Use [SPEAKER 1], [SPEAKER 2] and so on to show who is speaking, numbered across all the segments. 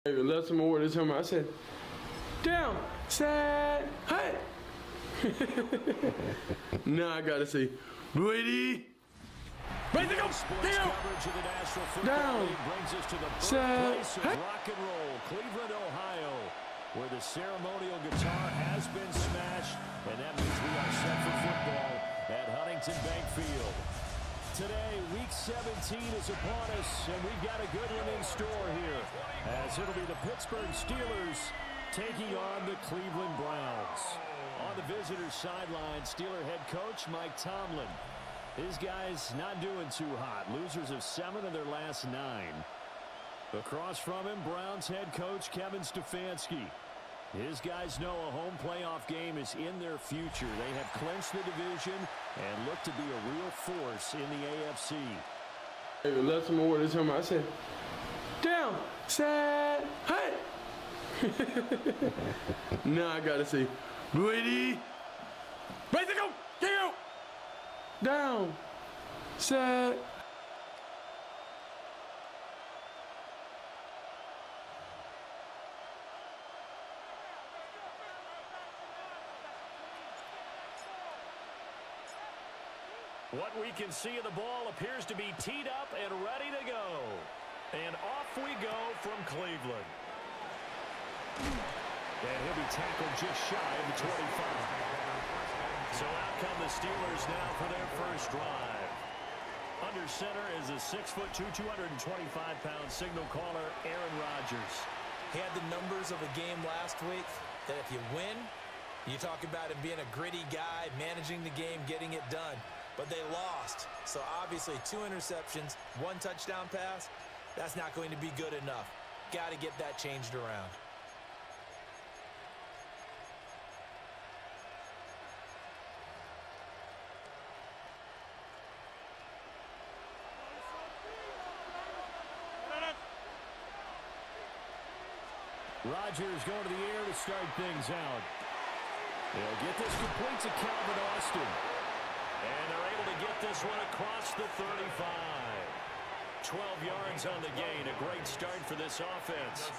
[SPEAKER 1] I even left some more this time. I said, down, sad, hey. Now I gotta say, Brady. Ready to go. Down.
[SPEAKER 2] Brings us to the birthplace of rock and roll, Cleveland, Ohio, where the ceremonial guitar has been smashed, and that means we are set for football at Huntington Bank Field. Today, Week 17 is upon us, and we've got a good one in store here, as it'll be the Pittsburgh Steelers taking on the Cleveland Browns. On the visitors' sideline, Steeler head coach Mike Tomlin. His guys not doing too hot. Losers of 7 of their last 9. Across from him, Browns head coach Kevin Stefanski. His guys know a home playoff game is in their future. They have clinched the division and look to be a real force in the AFC.
[SPEAKER 1] I even left some more this time. I said, down, sad, hey. Now I gotta say, Brady. Ready to go. Get down, set.
[SPEAKER 2] What we can see of the ball appears to be teed up and ready to go. And off we go from Cleveland. And he'll be tackled just shy of the 25. So out come the Steelers now for their first drive. Under center is a 6'2", 225-pound signal caller, Aaron Rodgers.
[SPEAKER 3] He had the numbers of a game last week that if you win, you talk about him being a gritty guy, managing the game, getting it done. But they lost. So obviously 2 interceptions, 1 touchdown pass, that's not going to be good enough. Got to get that changed around.
[SPEAKER 2] Rodgers going to the air to start things out. They'll get this complete to Calvin Austin. And they're able to get this one across the 35. 12 yards on the gain. A great start for this offense.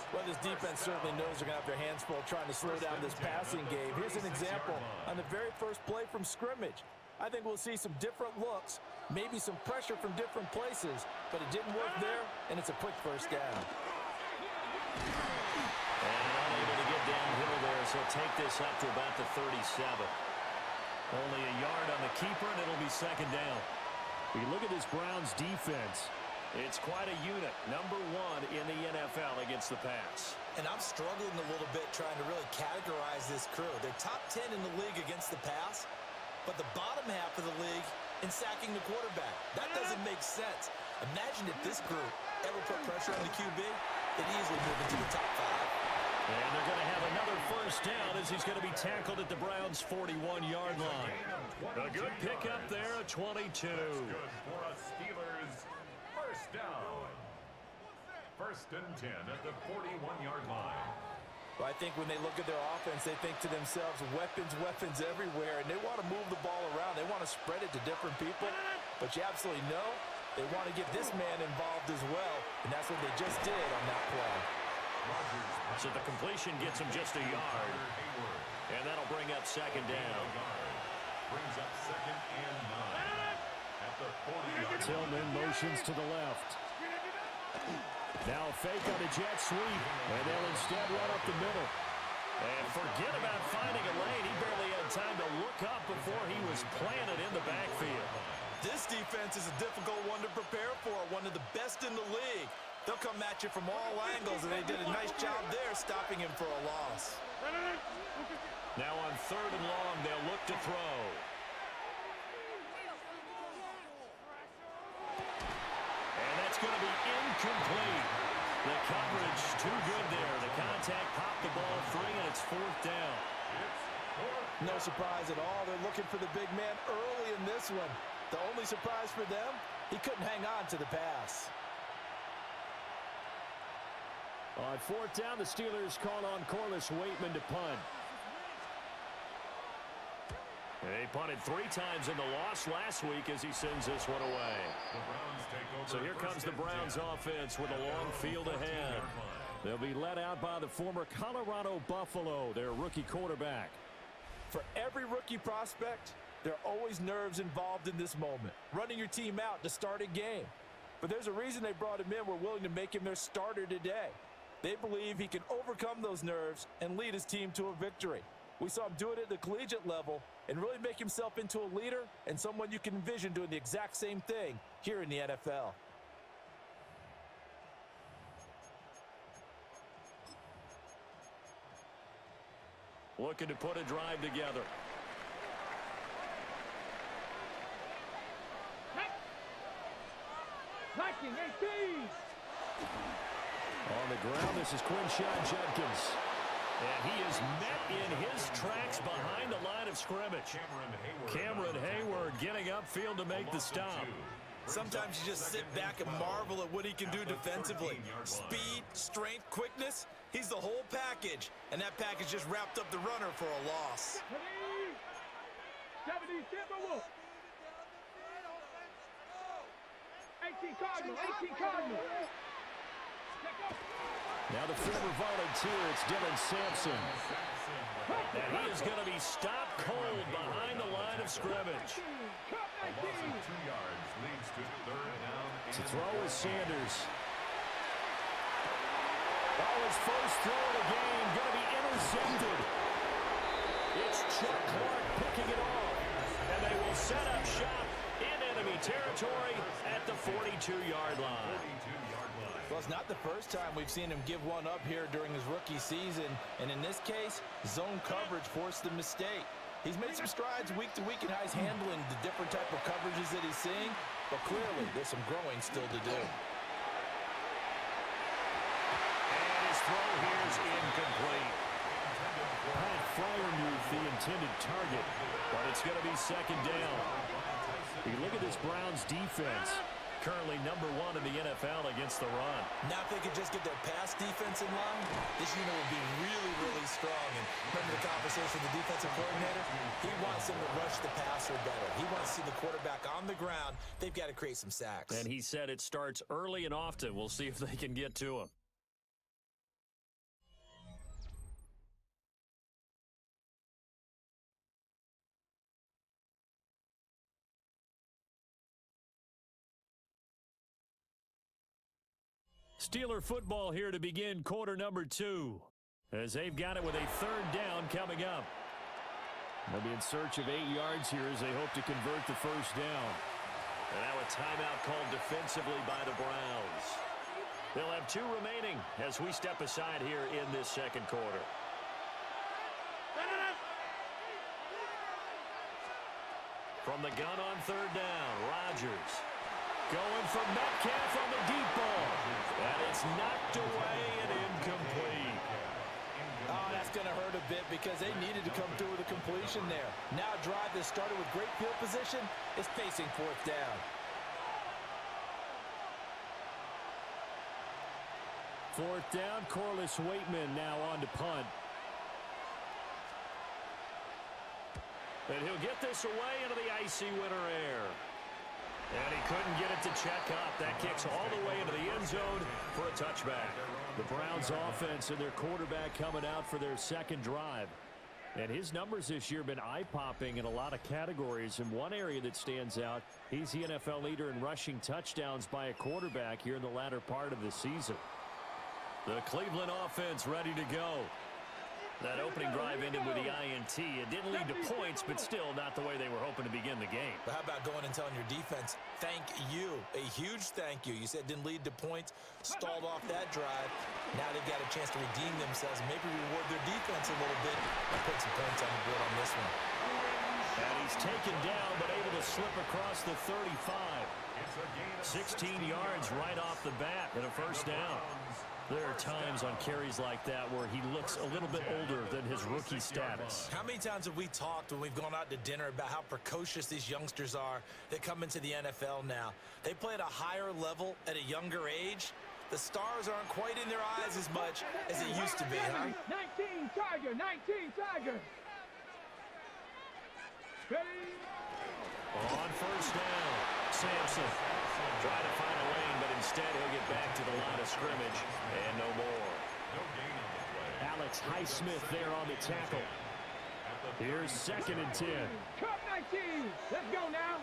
[SPEAKER 3] Well, this defense certainly knows they're going to have their hands full trying to slow down this passing game. Here's an example on the very first play from scrimmage. I think we'll see some different looks, maybe some pressure from different places, but it didn't work there, and it's a quick first down.
[SPEAKER 2] And unable to get downhill there, so take this up to about the 37. Only a yard on the keeper, and it'll be second down. We look at this Browns defense. It's quite a unit, number 1 in the NFL against the pass.
[SPEAKER 3] And I'm struggling a little bit trying to really categorize this crew. They're top 10 in the league against the pass, but the bottom half of the league in sacking the quarterback. That doesn't make sense. Imagine if this group ever put pressure on the QB, they'd easily move into the top 5.
[SPEAKER 2] And they're going to have another first down as he's going to be tackled at the Browns' 41-yard line. A good pickup there, a 22.
[SPEAKER 4] Good for a Steelers first down. 1st and 10 at the 41-yard line.
[SPEAKER 3] Well, I think when they look at their offense, they think to themselves, weapons, weapons everywhere, and they want to move the ball around. They want to spread it to different people, but you absolutely know they want to get this man involved as well, and that's what they just did on that play.
[SPEAKER 2] So the completion gets him just a yard, and that'll bring up second down.
[SPEAKER 4] Brings up 2nd and 9 at the 40-yard line.
[SPEAKER 2] Tillman motions to the left. Now a fake on a jet sweep, and they'll instead run up the middle. And forget about finding a lane. He barely had time to look up before he was planted in the backfield.
[SPEAKER 3] This defense is a difficult one to prepare for, one of the best in the league. They'll come at you from all angles, and they did a nice job there stopping him for a loss.
[SPEAKER 2] Now on 3rd and long, they'll look to throw. And that's going to be incomplete. The coverage too good there. The contact popped the ball free, and it's 4th down.
[SPEAKER 3] No surprise at all. They're looking for the big man early in this one. The only surprise for them, he couldn't hang on to the pass.
[SPEAKER 2] On 4th down, the Steelers call on Corliss Waitman to punt. They punted 3 times in the loss last week as he sends this one away. So here comes the Browns offense with a long field ahead. They'll be led out by the former Colorado Buffalo, their rookie quarterback.
[SPEAKER 3] For every rookie prospect, there are always nerves involved in this moment. Running your team out to start a game. But there's a reason they brought him in. We're willing to make him their starter today. They believe he can overcome those nerves and lead his team to a victory. We saw him do it at the collegiate level and really make himself into a leader and someone you can envision doing the exact same thing here in the NFL.
[SPEAKER 2] Looking to put a drive together.
[SPEAKER 1] Viking 18.
[SPEAKER 2] On the ground, this is Quinshon Judkins. And he is met in his tracks behind the line of scrimmage. Cameron Hayward getting upfield to make the stop.
[SPEAKER 3] Sometimes you just sit back and marvel at what he can do defensively. Speed, strength, quickness, he's the whole package. And that package just wrapped up the runner for a loss.
[SPEAKER 1] 70, Timberwolves. 18 Cardinals, 18 Cardinals.
[SPEAKER 2] Now the former volunteer, it's Dylan Sampson. And he is going to be stopped cold behind the line of scrimmage.
[SPEAKER 4] 2 yards leads to 3rd down.
[SPEAKER 2] To throw is Sanders. His first throw of the game going to be intercepted. It's Chuck Clark picking it off. And they will set up shop in enemy territory at the 42-yard line.
[SPEAKER 3] Well, it's not the first time we've seen him give one up here during his rookie season. And in this case, zone coverage forced the mistake. He's made some strides week to week in how he's handling the different type of coverages that he's seeing. But clearly, there's some growing still to do.
[SPEAKER 2] And his throw here is incomplete. Pat Fryermuth, the intended target. But it's going to be 2nd down. You look at this Browns defense. Currently #1 in the NFL against the run.
[SPEAKER 3] Now if they could just get their pass defense in line, this unit would be really, really strong. And remember the conversation with the defensive coordinator? He wants them to rush the passer better. He wants to see the quarterback on the ground. They've got to create some sacks.
[SPEAKER 2] And he said it starts early and often. We'll see if they can get to him. Steeler football here to begin quarter #2. As they've got it with a 3rd down coming up. They'll be in search of 8 yards here as they hope to convert the 1st down. And now a timeout called defensively by the Browns. They'll have 2 remaining as we step aside here in this 2nd quarter. From the gun on 3rd down, Rodgers. Going for Metcalf on the deep ball. And it's knocked away and incomplete.
[SPEAKER 3] Oh, that's going to hurt a bit because they needed to come through with a completion there. Now a drive that started with great field position is facing 4th down.
[SPEAKER 2] 4th down, Corliss Waitman now on to punt. And he'll get this away into the icy winter air. And he couldn't get it to check up. That kicks all the way into the end zone for a touchback. The Browns offense and their quarterback coming out for their 2nd drive. And his numbers this year have been eye-popping in a lot of categories. In one area that stands out, he's the NFL leader in rushing touchdowns by a quarterback here in the latter part of the season. The Cleveland offense ready to go. That opening drive ended with the INT. It didn't lead to points, but still not the way they were hoping to begin the game.
[SPEAKER 3] But how about going and telling your defense, thank you, a huge thank you. You said it didn't lead to points, stalled off that drive. Now they've got a chance to redeem themselves and maybe reward their defense a little bit and put some points on the board on this one.
[SPEAKER 2] And he's taken down, but able to slip across the 35. 16 yards right off the bat and a 1st down. There are times on carries like that where he looks a little bit older than his rookie status.
[SPEAKER 3] How many times have we talked when we've gone out to dinner about how precocious these youngsters are that come into the NFL now? They play at a higher level at a younger age. The stars aren't quite in their eyes as much as it used to be, huh?
[SPEAKER 1] 19 Tiger, 19 Tiger. Ready?
[SPEAKER 2] On 1st down, Sampson trying to find a lane, but instead he'll get back to the line of scrimmage and no more.
[SPEAKER 4] No gain on the play.
[SPEAKER 2] Alex Highsmith there on the tackle. Here's 2nd and 10.
[SPEAKER 1] Cup 19. Let's go now.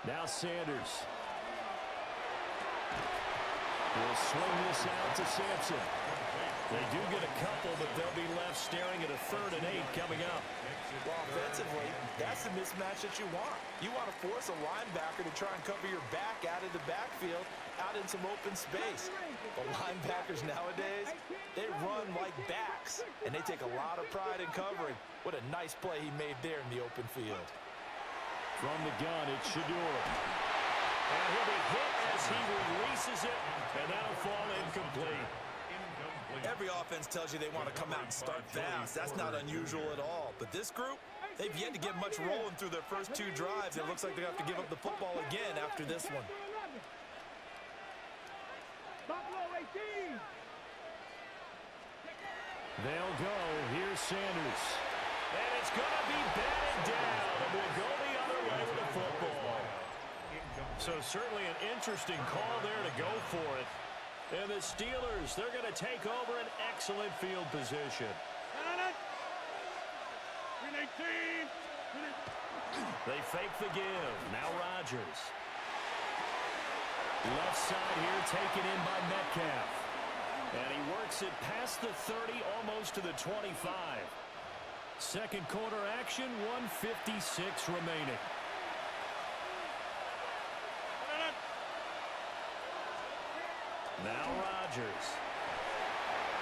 [SPEAKER 2] Now Sanders. Will swing this out to Sampson. They do get a couple, but they'll be left staring at a 3rd and 8 coming up.
[SPEAKER 3] Well, offensively, that's the mismatch that you want. You want to force a linebacker to try and cover your back out of the backfield, out in some open space. But linebackers nowadays, they run like backs, and they take a lot of pride in covering. What a nice play he made there in the open field.
[SPEAKER 2] From the gun, it's Shador. And he'll be hit as he releases it, and that'll fall incomplete.
[SPEAKER 3] Every offense tells you they want to come out and start fast. That's not unusual at all. But this group, they've yet to get much rolling through their first 2 drives. It looks like they have to give up the football again after this one.
[SPEAKER 2] They'll go. Here's Sanders. And it's going to be batted down. And we'll go the other way with the football. So certainly an interesting call there to go for it. And the Steelers, they're going to take over an excellent field position. They fake the give. Now Rodgers. Left side here taken in by Metcalf. And he works it past the 30, almost to the 25. Second quarter action, 1:56 remaining. Now Rodgers.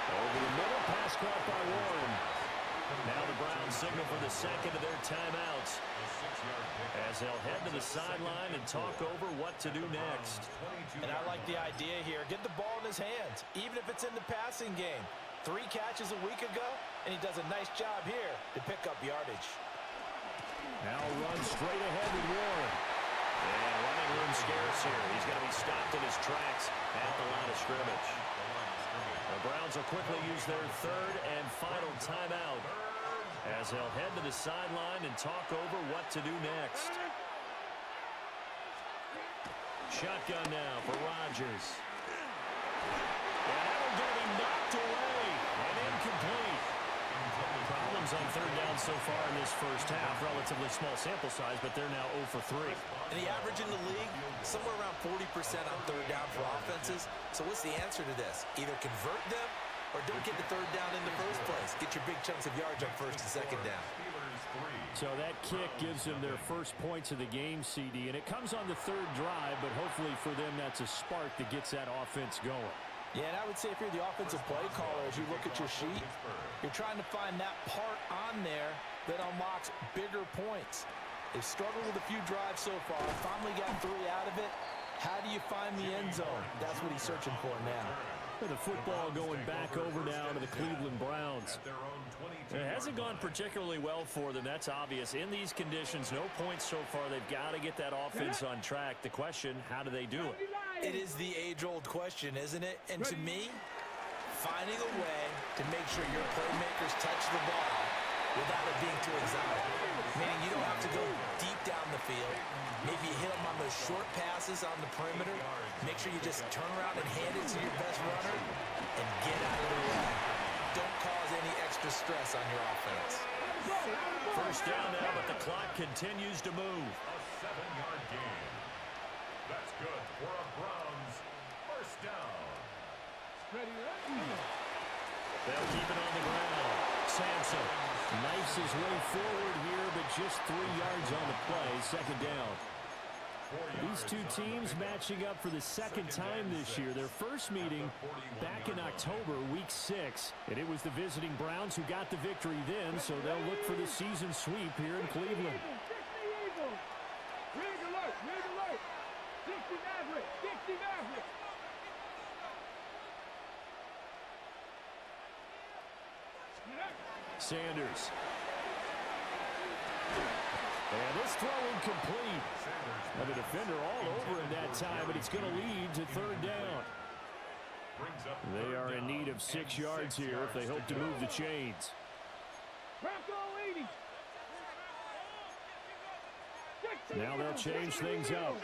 [SPEAKER 2] Over the middle, pass caught by Warren. Now the Browns signal for the second of their timeouts, as they'll head to the sideline and talk over what to do next.
[SPEAKER 3] And I like the idea here. Get the ball in his hands, even if it's in the passing game. 3 catches a week ago, and he does a nice job here to pick up yardage.
[SPEAKER 2] Now run straight ahead with Warren. And running room scarce here. He's going to be stopped in his tracks at the line of scrimmage. The Browns will quickly use their 3rd and final timeout, as they'll head to the sideline and talk over what to do next. Shotgun now for Rodgers. And that'll get him knocked away and incomplete. Problems on 3rd down so far in this first half. Relatively small sample size, but they're now 0 for 3.
[SPEAKER 3] And the average in the league, somewhere around 40% on 3rd down for offenses. So what's the answer to this? Either convert them or don't get the 3rd down in the first place. Get your big chunks of yards on 1st and 2nd down.
[SPEAKER 2] So that kick gives them their first points of the game, CD, and it comes on the 3rd drive, but hopefully for them that's a spark that gets that offense going.
[SPEAKER 3] Yeah, and I would say if you're the offensive play caller, as you look at your sheet, you're trying to find that part on there that unlocks bigger points. They've struggled with a few drives so far. Finally got 3 out of it. How do you find the end zone? That's what he's searching for now.
[SPEAKER 2] With the football going back over now to the Cleveland Browns. It hasn't gone particularly well for them. That's obvious. In these conditions, no points so far. They've got to get that offense on track. The question, how do they do it?
[SPEAKER 3] It is the age-old question, isn't it? And to me, finding a way to make sure your playmakers touch the ball without it being too exotic. Meaning you don't have to go deep down the field. Maybe you hit them on those short passes on the perimeter. Make sure you just turn around and hand it to your best runner and get out of the way. Don't cause any extra stress on your offense.
[SPEAKER 2] First down now, but the clock continues to move.
[SPEAKER 4] A 7-yard gain. That's good for a Browns first down.
[SPEAKER 2] They'll keep it on the ground. Sampson knifes his way forward here, but just 3 yards on the play. 2nd down. These two teams matching up for the 2nd time this year. Their first meeting back in October, week 6. And it was the visiting Browns who got the victory then, so they'll look for the season sweep here in Cleveland. Sanders. And this throw incomplete. And the defender all over him that time, but it's going to lead to 3rd down. They are in need of 6 yards here if they hope to move the chains. Now they'll change things up.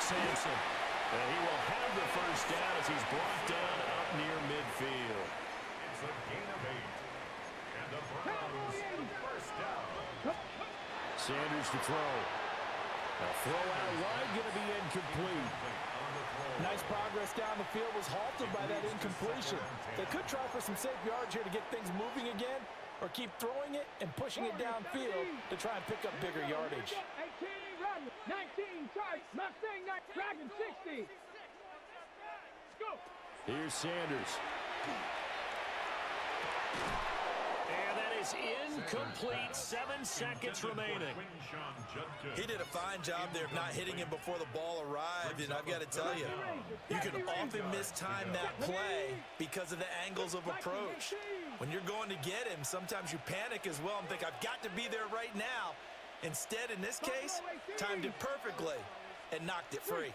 [SPEAKER 2] Sampson. And he will have the first down as he's brought down up near midfield.
[SPEAKER 4] It's a gain of 8. And the Browns first down.
[SPEAKER 2] Sanders to throw. A throw out wide, going to be incomplete.
[SPEAKER 3] Nice progress down the field, was halted by that incompletion. They could try for some safe yards here to get things moving again, or keep throwing it and pushing it downfield to try and pick up bigger yardage.
[SPEAKER 5] 18, run, 19, charge, Mustang, Dragon, 60. Go.
[SPEAKER 2] Here's Sanders. And that is incomplete. 7 seconds remaining.
[SPEAKER 3] He did a fine job there of not hitting him before the ball arrived, and I've got to tell you, you can often mistime that play because of the angles of approach. When you're going to get him, sometimes you panic as well and think, I've got to be there right now. Instead, in this case, timed it perfectly and knocked it free.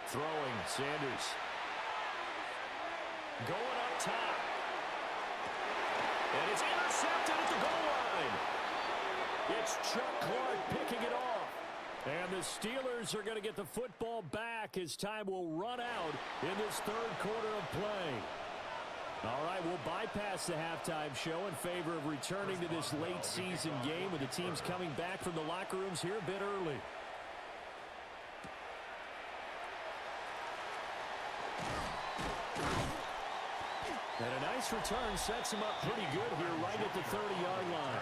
[SPEAKER 2] Throwing, Sanders. Going up top. And it's intercepted at the goal line. It's Chuck Clark picking it off. And the Steelers are going to get the football back as time will run out in this third quarter of play. All right, we'll bypass the halftime show in favor of returning to this late season game with the teams coming back from the locker rooms here a bit early. And a nice return sets him up pretty good here right at the 30-yard line.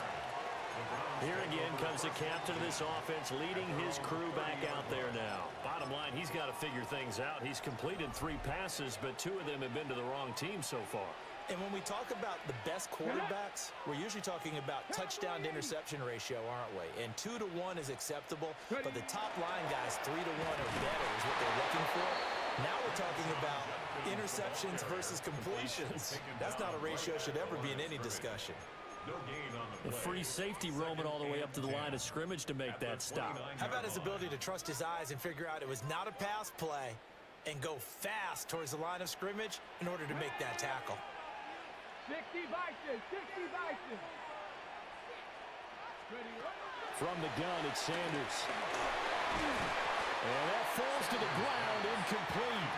[SPEAKER 6] Here again comes the captain of this offense leading his crew back out there now. Bottom line, he's got to figure things out. He's completed 3 passes, but 2 of them have been to the wrong team so far.
[SPEAKER 3] And when we talk about the best quarterbacks, we're usually talking about touchdown to interception ratio, aren't we? And 2 to 1 is acceptable, but the top line guys, 3 to 1 or better is what they're looking for. Now we're talking about interceptions versus completions. That's not a ratio should ever be in any discussion.
[SPEAKER 2] A free safety roaming all the way up to the line of scrimmage to make that stop.
[SPEAKER 3] How about his ability to trust his eyes and figure out it was not a pass play and go fast towards the line of scrimmage in order to make that tackle?
[SPEAKER 5] 60 Vikings, 60 Vikings.
[SPEAKER 2] From the gun, it's Sanders. And that falls to the ground, incomplete.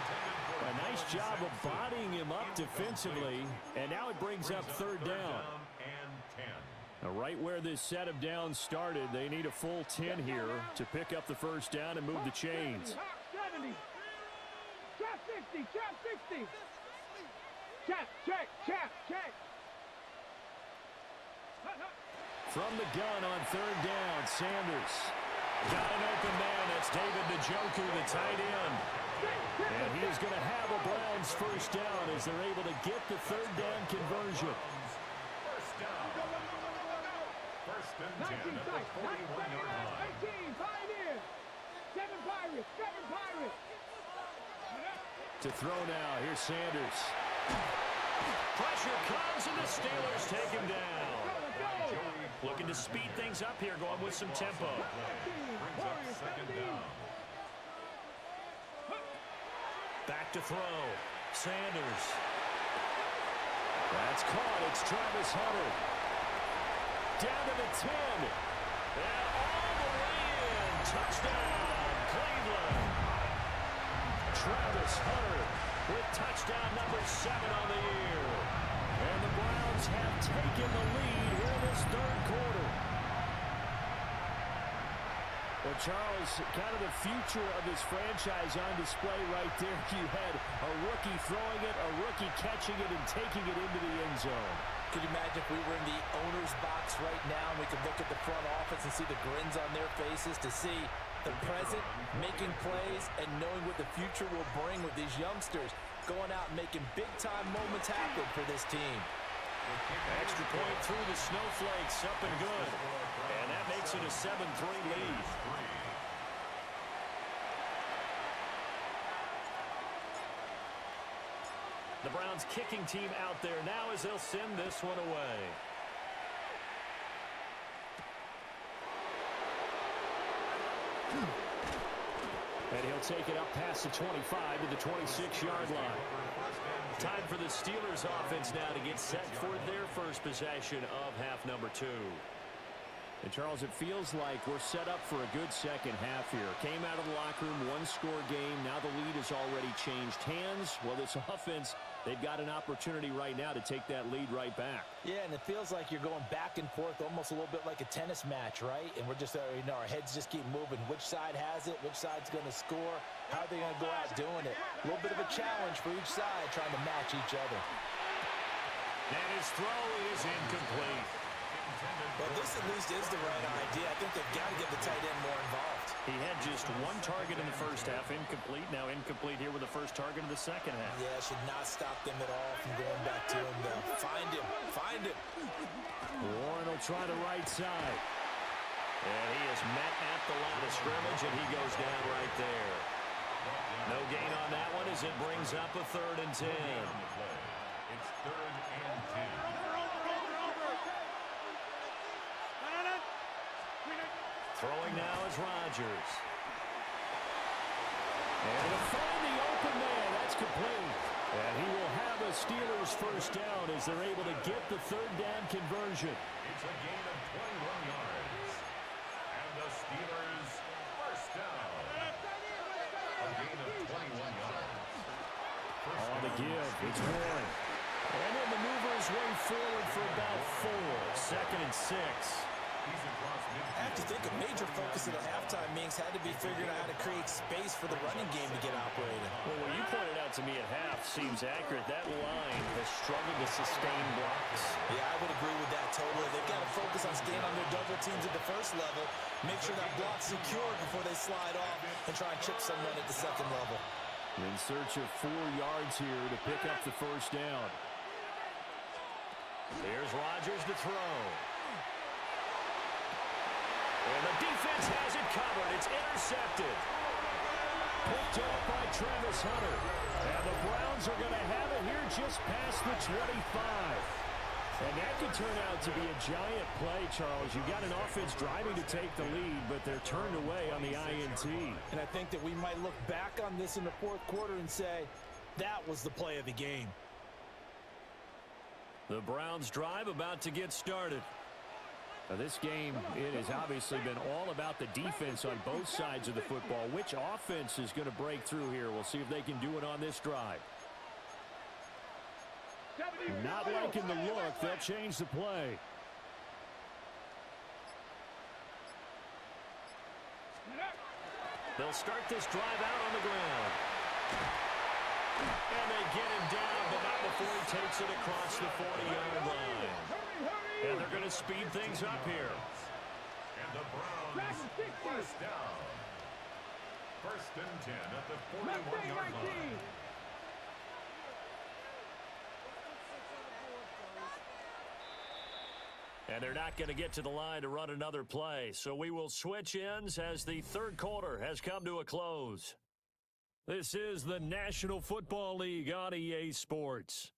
[SPEAKER 2] A nice job of bodying him up defensively, and now it brings up third down. Now, right where this set of downs started, they need a full 10 here to pick up the first down and move the chains.
[SPEAKER 5] 70. Chap 60, chap 60. Chap, check, chap, check.
[SPEAKER 2] From the gun on third down, Sanders. Got an open man. That's David JUJU, the tight end. And he is going to have a Browns first down as they're able to get the third down conversion.
[SPEAKER 4] First and 10 at the 41-yard line.
[SPEAKER 5] 18, Pioneers. 7 Pirates, 7 Pirates.
[SPEAKER 2] To throw now, here's Sanders.
[SPEAKER 6] Pressure comes, and the Steelers take him down. Looking to speed things up here, going with some tempo.
[SPEAKER 4] Brings up second down.
[SPEAKER 2] Back to throw. Sanders. That's caught. It's Travis Hunter. Down to the 10. And all the way in. Touchdown, Cleveland. Travis Hunter with touchdown number 7 on the year. And the Browns have taken the lead here in this third quarter. Well, Charles, kind of the future of this franchise on display right there. You had a rookie throwing it, a rookie catching it, and taking it into the end zone.
[SPEAKER 3] Could you imagine if we were in the owner's box right now and we could look at the front office and see the grins on their faces to see the present making plays and knowing what the future will bring with these youngsters going out and making big-time moments happen for this team.
[SPEAKER 6] Extra point through the snowflakes, up and good. And that makes it a 7-3 lead. The Browns kicking team out there now as they'll send this one away. And he'll take it up past the 25 to the 26-yard line. Time for the Steelers offense now to get set for their first possession of half number 2.
[SPEAKER 2] And, Charles, it feels like we're set up for a good second half here. Came out of the locker room, one-score game. Now the lead has already changed hands. Well, this offense, they've got an opportunity right now to take that lead right back.
[SPEAKER 3] Yeah, and it feels like you're going back and forth almost a little bit like a tennis match, right? And we're just, our heads just keep moving. Which side has it? Which side's going to score? How are they going to go out doing it? A little bit of a challenge for each side trying to match each other.
[SPEAKER 6] And his throw is incomplete.
[SPEAKER 3] Well, this at least is the right idea. I think they've got to get the tight end more involved.
[SPEAKER 6] He had just one target in the first half, incomplete. Now incomplete here with the first target of the second half.
[SPEAKER 3] Yeah, should not stop them at all from going back to him, though. Find him. Find him.
[SPEAKER 6] Warren will try the right side. And he is met at the line of scrimmage, and he goes down right there. No gain on that one as it brings up a 3rd and 10.
[SPEAKER 4] It's 3rd and 10.
[SPEAKER 6] Throwing now is Rodgers. And he'll find the open man. That's complete. And he will have a Steelers first down as they're able to get the 3rd down conversion.
[SPEAKER 4] It's a gain of 21 yards. And the Steelers first down. A gain of 21 yards.
[SPEAKER 6] On the give, it's Warren. And he'll maneuver his way forward for about 4. 2nd and 6.
[SPEAKER 3] I have to think a major focus of the halftime meetings had to be figuring out how to create space for the running game to get operated.
[SPEAKER 6] Well, what you pointed out to me at half seems accurate. That line has struggled to sustain blocks.
[SPEAKER 3] Yeah, I would agree with that totally. They've got to focus on staying on their double teams at the first level, make sure that block's secure before they slide off and try and chip someone at the second level.
[SPEAKER 2] In search of 4 yards here to pick up the first down.
[SPEAKER 6] Here's Rodgers to throw. And the defense has it covered. It's intercepted. Picked up by Travis Hunter. And the Browns are going to have it here just past the 25. And that could turn out to be a giant play, Charles. You've got an offense driving to take the lead, but they're turned away on the INT.
[SPEAKER 3] And I think that we might look back on this in the 4th quarter and say, that was the play of the game.
[SPEAKER 6] The Browns drive about to get started.
[SPEAKER 2] Now, this game, it has obviously been all about the defense on both sides of the football. Which offense is going to break through here? We'll see if they can do it on this drive. Not liking the look. They'll change the play.
[SPEAKER 6] They'll start this drive out on the ground. And they get him down, but not before he takes it across the 40-yard line. And they're going to speed things up here.
[SPEAKER 4] And the Browns first down. 1st and 10 at the 41-yard line.
[SPEAKER 6] And they're not going to get to the line to run another play. So we will switch ends as the 3rd quarter has come to a close. This is the National Football League on EA Sports.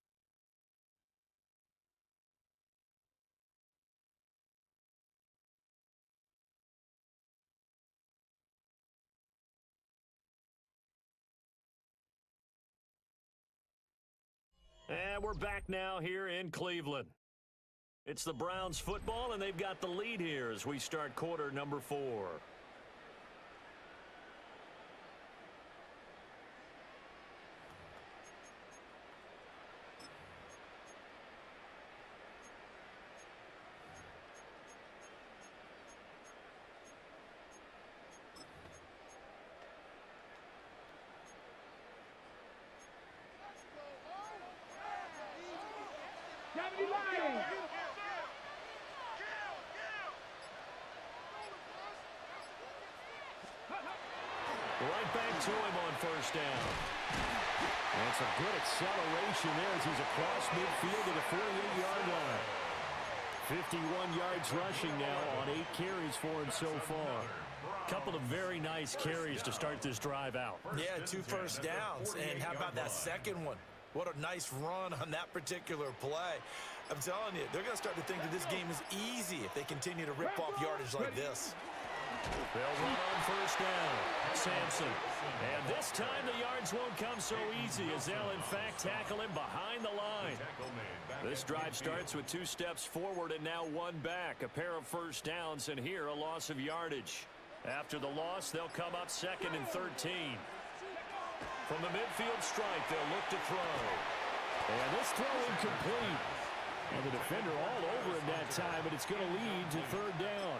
[SPEAKER 6] And we're back now here in Cleveland. It's the Browns football, and they've got the lead here as we start quarter number 4. Right back to him on first down.
[SPEAKER 2] And some good acceleration there as he's across midfield to the 48-yard line. 51 yards rushing now on 8 carries for him so far.
[SPEAKER 6] Couple of very nice carries to start this drive out.
[SPEAKER 3] Yeah, 2 first downs. And how about that second one? What a nice run on that particular play. I'm telling you, they're going to start to think that this game is easy if they continue to rip off yardage like this.
[SPEAKER 6] They'll run on first down. Sampson And this time the yards won't come so easy as they'll, in fact, tackle him behind the line. This drive starts with 2 steps forward and now 1 back. A pair of first downs, and here a loss of yardage. After the loss, they'll come up 2nd and 13. From the midfield stripe, they'll look to throw. And this throw incomplete. And the defender all over him that time, but it's going to lead to 3rd down.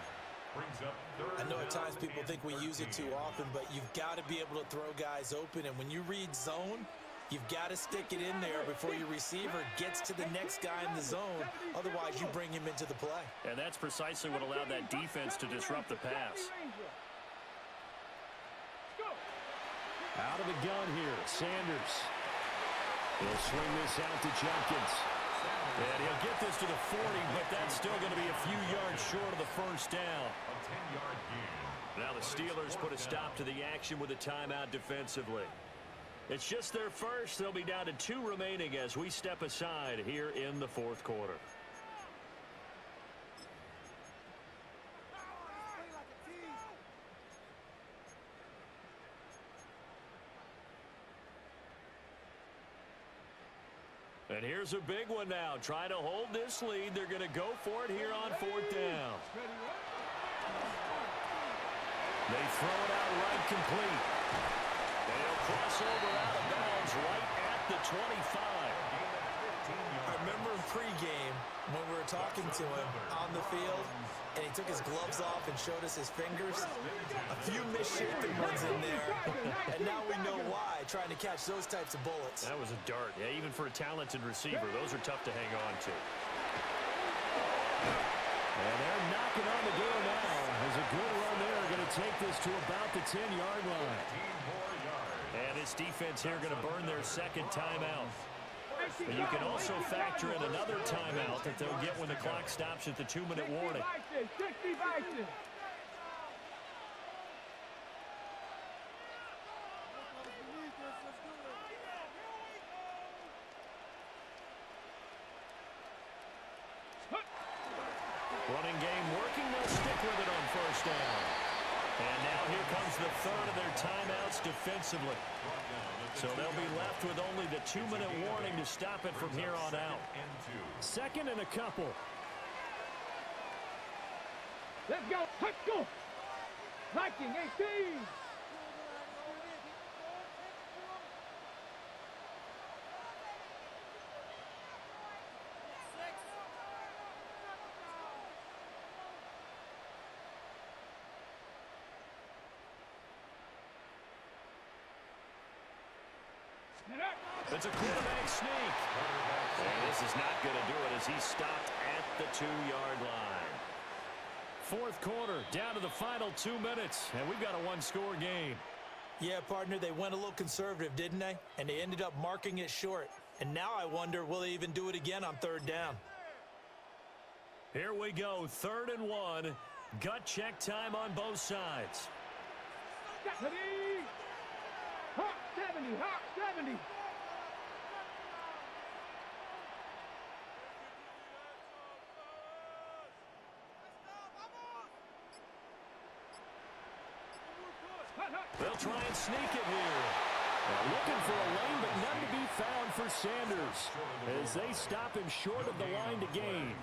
[SPEAKER 3] I know at times people think we use it too often, but you've got to be able to throw guys open. And when you read zone, you've got to stick it in there before your receiver gets to the next guy in the zone. Otherwise, you bring him into the play.
[SPEAKER 6] And that's precisely what allowed that defense to disrupt the pass.
[SPEAKER 2] Out of the gun here, Sanders. He'll swing this out to Jenkins.
[SPEAKER 6] And he'll get this to the 40, but that's still going to be a few yards short of the first down. Now the Steelers put a stop to the action with a timeout defensively. It's just their first. They'll be down to 2 remaining as we step aside here in the 4th quarter. And here's a big one now. Trying to hold this lead. They're going to go for it here on 4th down. They throw it out right complete. They'll cross over out of bounds right at the 25.
[SPEAKER 3] I remember in pregame when we were talking to him on the field, and he took his gloves off and showed us his fingers. A few misshapen ones in there, and now we know why, trying to catch those types of bullets.
[SPEAKER 6] That was a dart. Yeah, even for a talented receiver, those are tough to hang on to.
[SPEAKER 2] And they're knocking on the door now. There's a good run there. Going to take this to about the 10-yard line.
[SPEAKER 6] And this defense here going to burn their 2nd timeout. And you can also factor in another timeout that they'll get when the clock stops at the 2-minute warning. Running game working. They'll stick with it on 1st down. And now here comes the 3rd of their timeouts defensively. So they'll be left with only the 2-minute warning to stop it from here on out.
[SPEAKER 2] 2nd and a couple.
[SPEAKER 5] Let's go. Let's go. Viking 18.
[SPEAKER 6] It's a quarterback sneak. And this is not going to do it as he's stopped at the 2-yard line.
[SPEAKER 2] 4th quarter, down to the final 2 minutes, and we've got a 1-score game.
[SPEAKER 3] Yeah, partner, they went a little conservative, didn't they? And they ended up marking it short. And now I wonder, will they even do it again on 3rd down?
[SPEAKER 6] Here we go, 3rd and 1. Gut check time on both sides.
[SPEAKER 5] 70. Hawk 70. Hawk 70.
[SPEAKER 6] They'll try and sneak it here.
[SPEAKER 2] Looking for a lane, but none to be found for Sanders as they stop him short of the line to gain.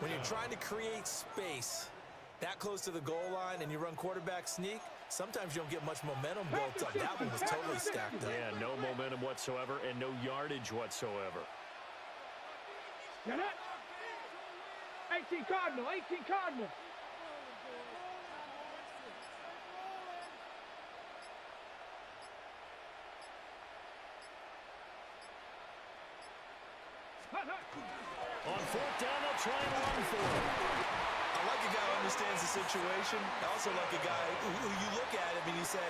[SPEAKER 3] When you're trying to create space that close to the goal line and you run quarterback sneak, sometimes you don't get much momentum built up. That one was totally stacked up.
[SPEAKER 6] Yeah, no momentum whatsoever and no yardage whatsoever.
[SPEAKER 5] Get it? 18 Cardinal. 18 Cardinal.
[SPEAKER 6] On 4th down, they'll try and run for it.
[SPEAKER 3] I like a guy who understands the situation. I also like a guy who you look at him and you say,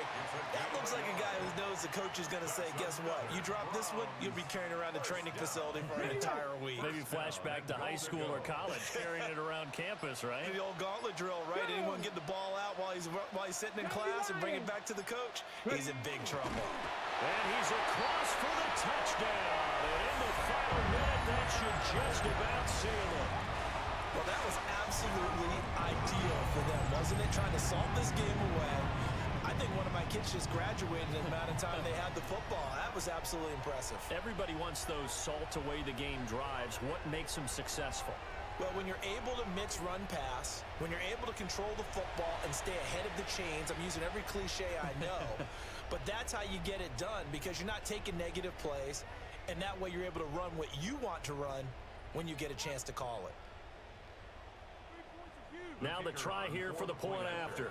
[SPEAKER 3] that looks like a guy who knows the coach is going to say, guess what? You drop this one, you'll be carrying around the training facility for an entire week.
[SPEAKER 6] Maybe flashback to high school or college, carrying it around campus, right?
[SPEAKER 3] The old gauntlet drill, right? Anyone get the ball out while he's sitting in class and bring it back to the coach? He's in big trouble.
[SPEAKER 6] And he's across for the touchdown. And in the final minute, that should just about seal it.
[SPEAKER 3] Well, that was absolutely ideal for them, wasn't it? Trying to solve this game away. I think one of my kids just graduated in the amount of time they had the football. That was absolutely impressive.
[SPEAKER 6] Everybody wants those salt-away-the-game drives. What makes them successful?
[SPEAKER 3] Well, when you're able to mix run-pass, when you're able to control the football and stay ahead of the chains, I'm using every cliche I know, but that's how you get it done because you're not taking negative plays, and that way you're able to run what you want to run when you get a chance to call it.
[SPEAKER 6] Now the try here for the point after.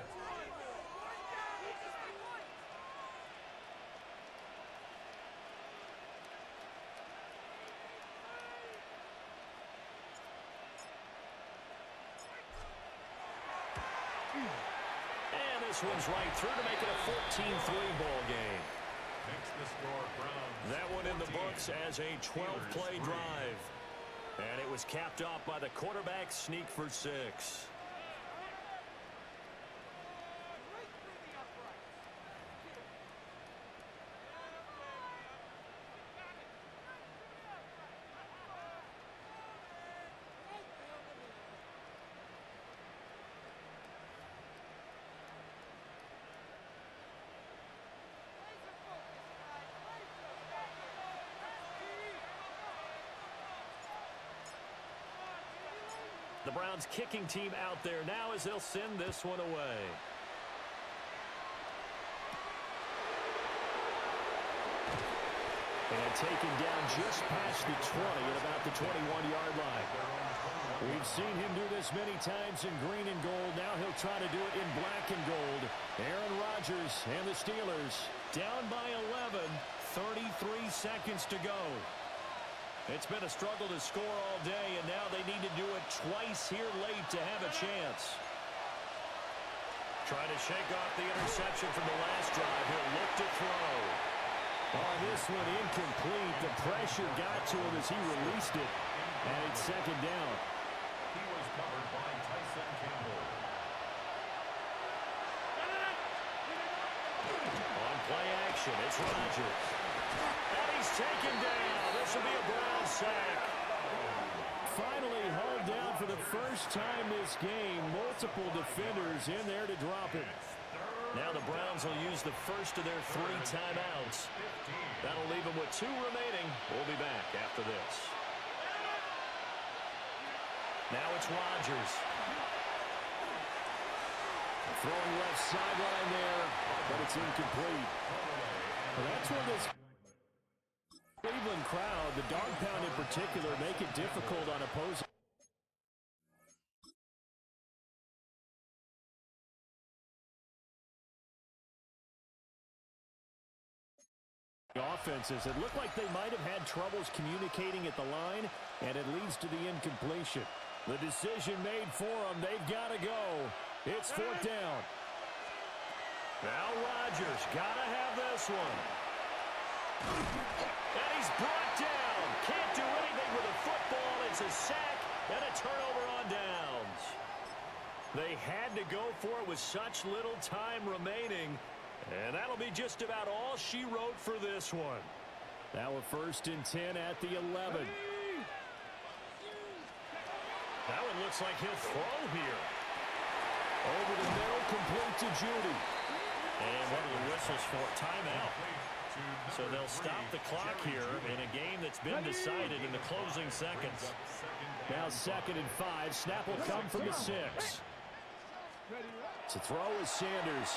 [SPEAKER 6] And this one's right through to make it a 14-3 ball game.
[SPEAKER 4] Makes the score Browns.
[SPEAKER 6] That one in the books as a 12-play drive. And it was capped off by the quarterback sneak for 6. The Browns kicking team out there now as they'll send this one away. And taken down just past the 20 at about the 21-yard line. We've seen him do this many times in green and gold. Now he'll try to do it in black and gold. Aaron Rodgers and the Steelers down by 11, 33 seconds to go. It's been a struggle to score all day, and now they need to do it twice here late to have a chance. Trying to shake off the interception from the last drive. He'll look to throw. On this one, incomplete. The pressure got to him as he released it, and it's second down.
[SPEAKER 4] He was covered by Tyson Campbell.
[SPEAKER 6] On play action, it's Rodgers. And he's taken down. This will be a Brown sack. Finally hauled down for the first time this game. Multiple defenders in there to drop him. Now the Browns will use the first of their 3 timeouts. That'll leave them with 2 remaining. We'll be back after this. Now it's Rodgers. Throwing left sideline there, but it's incomplete. Well, that's where this Cleveland crowd, the dog pound in particular, make it difficult on opposing offenses. It looked like they might have had troubles communicating at the line, and it leads to the incompletion. The decision made for them. They've got to go. It's 4th down. Now Rodgers got to have this one. And he's brought down. Can't do anything with a football. It's a sack and a turnover on downs. They had to go for it with such little time remaining. And that'll be just about all she wrote for this one. Now a 1st and 10 at the 11. That one looks like he'll throw here. Over the middle, complete to JUJU. And one of the whistles for timeout. So they'll stop the clock here in a game that's been decided in the closing seconds. Now 2nd and 5. Snap will come from the 6. To throw is Sanders.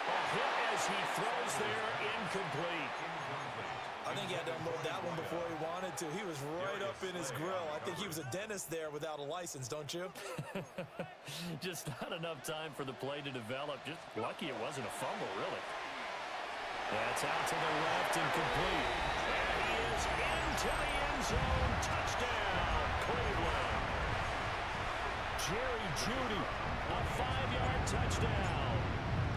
[SPEAKER 6] A hit as he throws there, incomplete.
[SPEAKER 3] I think he had to unload that one before he wanted to. He was right up in his grill. I think he was a dentist there without a license, don't you?
[SPEAKER 6] Just not enough time for the play to develop. Just lucky it wasn't a fumble, really. That's out to the left and complete. And he is into the end zone. Touchdown, Cleveland. Jerry Jeudy, a 5-yard touchdown.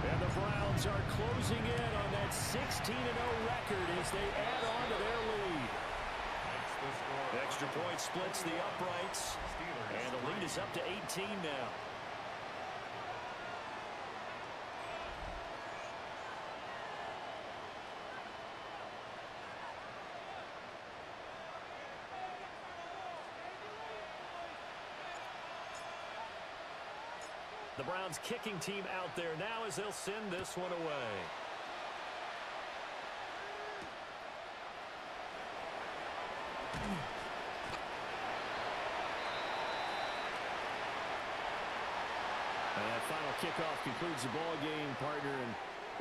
[SPEAKER 6] And the Browns are closing in on that 16-0 record as they add on to their lead. Extra point splits the uprights, and the lead is up to 18 now. The Browns kicking team out there now as they'll send this one away.
[SPEAKER 2] And that final kickoff concludes the ball game, partner. And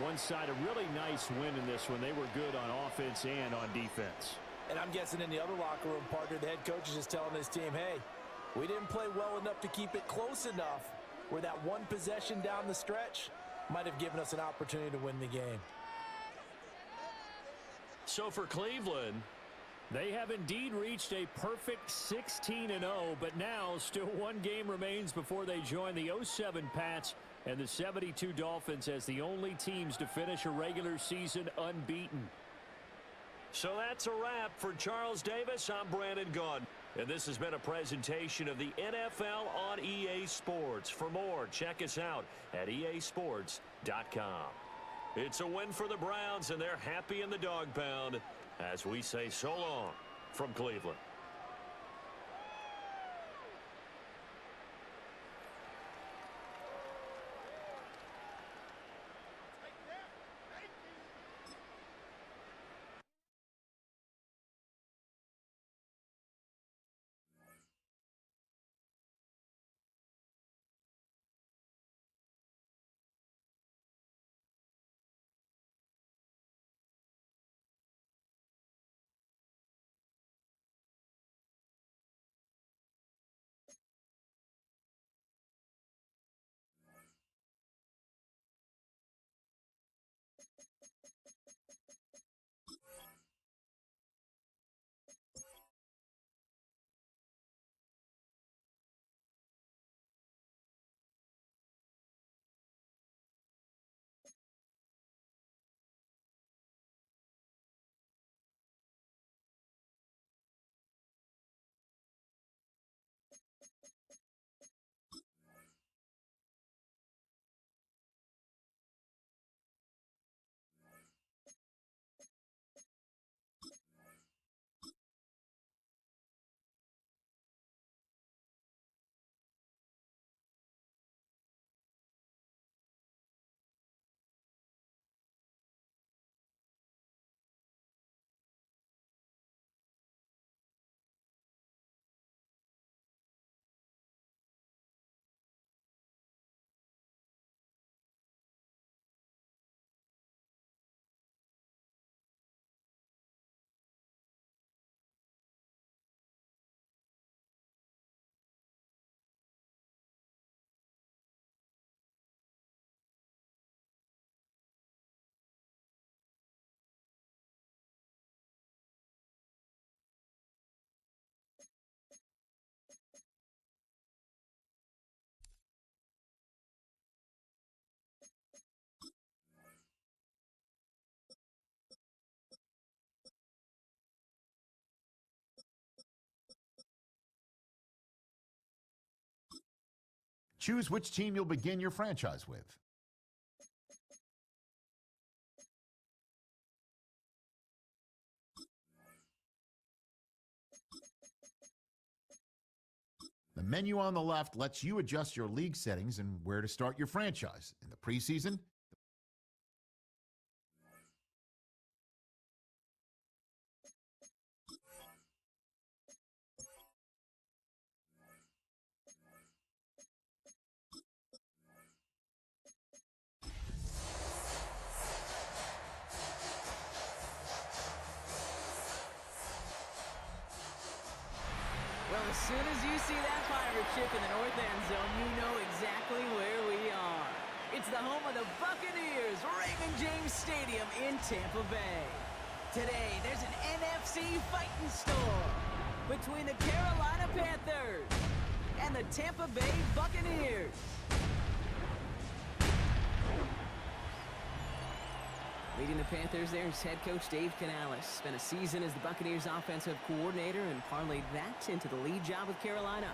[SPEAKER 2] one side, a really nice win in this one. They were good on offense and on defense.
[SPEAKER 3] And I'm guessing in the other locker room, partner, the head coach is just telling his team, hey, we didn't play well enough to keep it close enough where that one possession down the stretch might have given us an opportunity to win the game.
[SPEAKER 6] So for Cleveland,
[SPEAKER 2] they have indeed reached a perfect 16-0, but now still one game remains before they join the 07 Pats and the 72 Dolphins as the only teams to finish a regular season unbeaten.
[SPEAKER 6] so that's a wrap. For Charles Davis, I'm Brandon Gaudin. And this has been a presentation of the NFL on EA Sports. For more, check us out at easports.com. It's a win for the Browns, and they're happy in the dog pound as we say so long from Cleveland.
[SPEAKER 7] Choose which team you'll begin your franchise with. The menu on the left lets you adjust your league settings and where to start your franchise. In the preseason,
[SPEAKER 8] Well, as soon as you see that pirate ship in the north end zone, you know exactly where we are. It's the home of the Buccaneers, Raymond James Stadium in Tampa Bay. Today, there's an NFC fighting storm between the Carolina Panthers and the Tampa Bay Buccaneers. Leading the Panthers there is head coach Dave Canales. Spent a season as the Buccaneers offensive coordinator and parlayed that into the lead job with Carolina.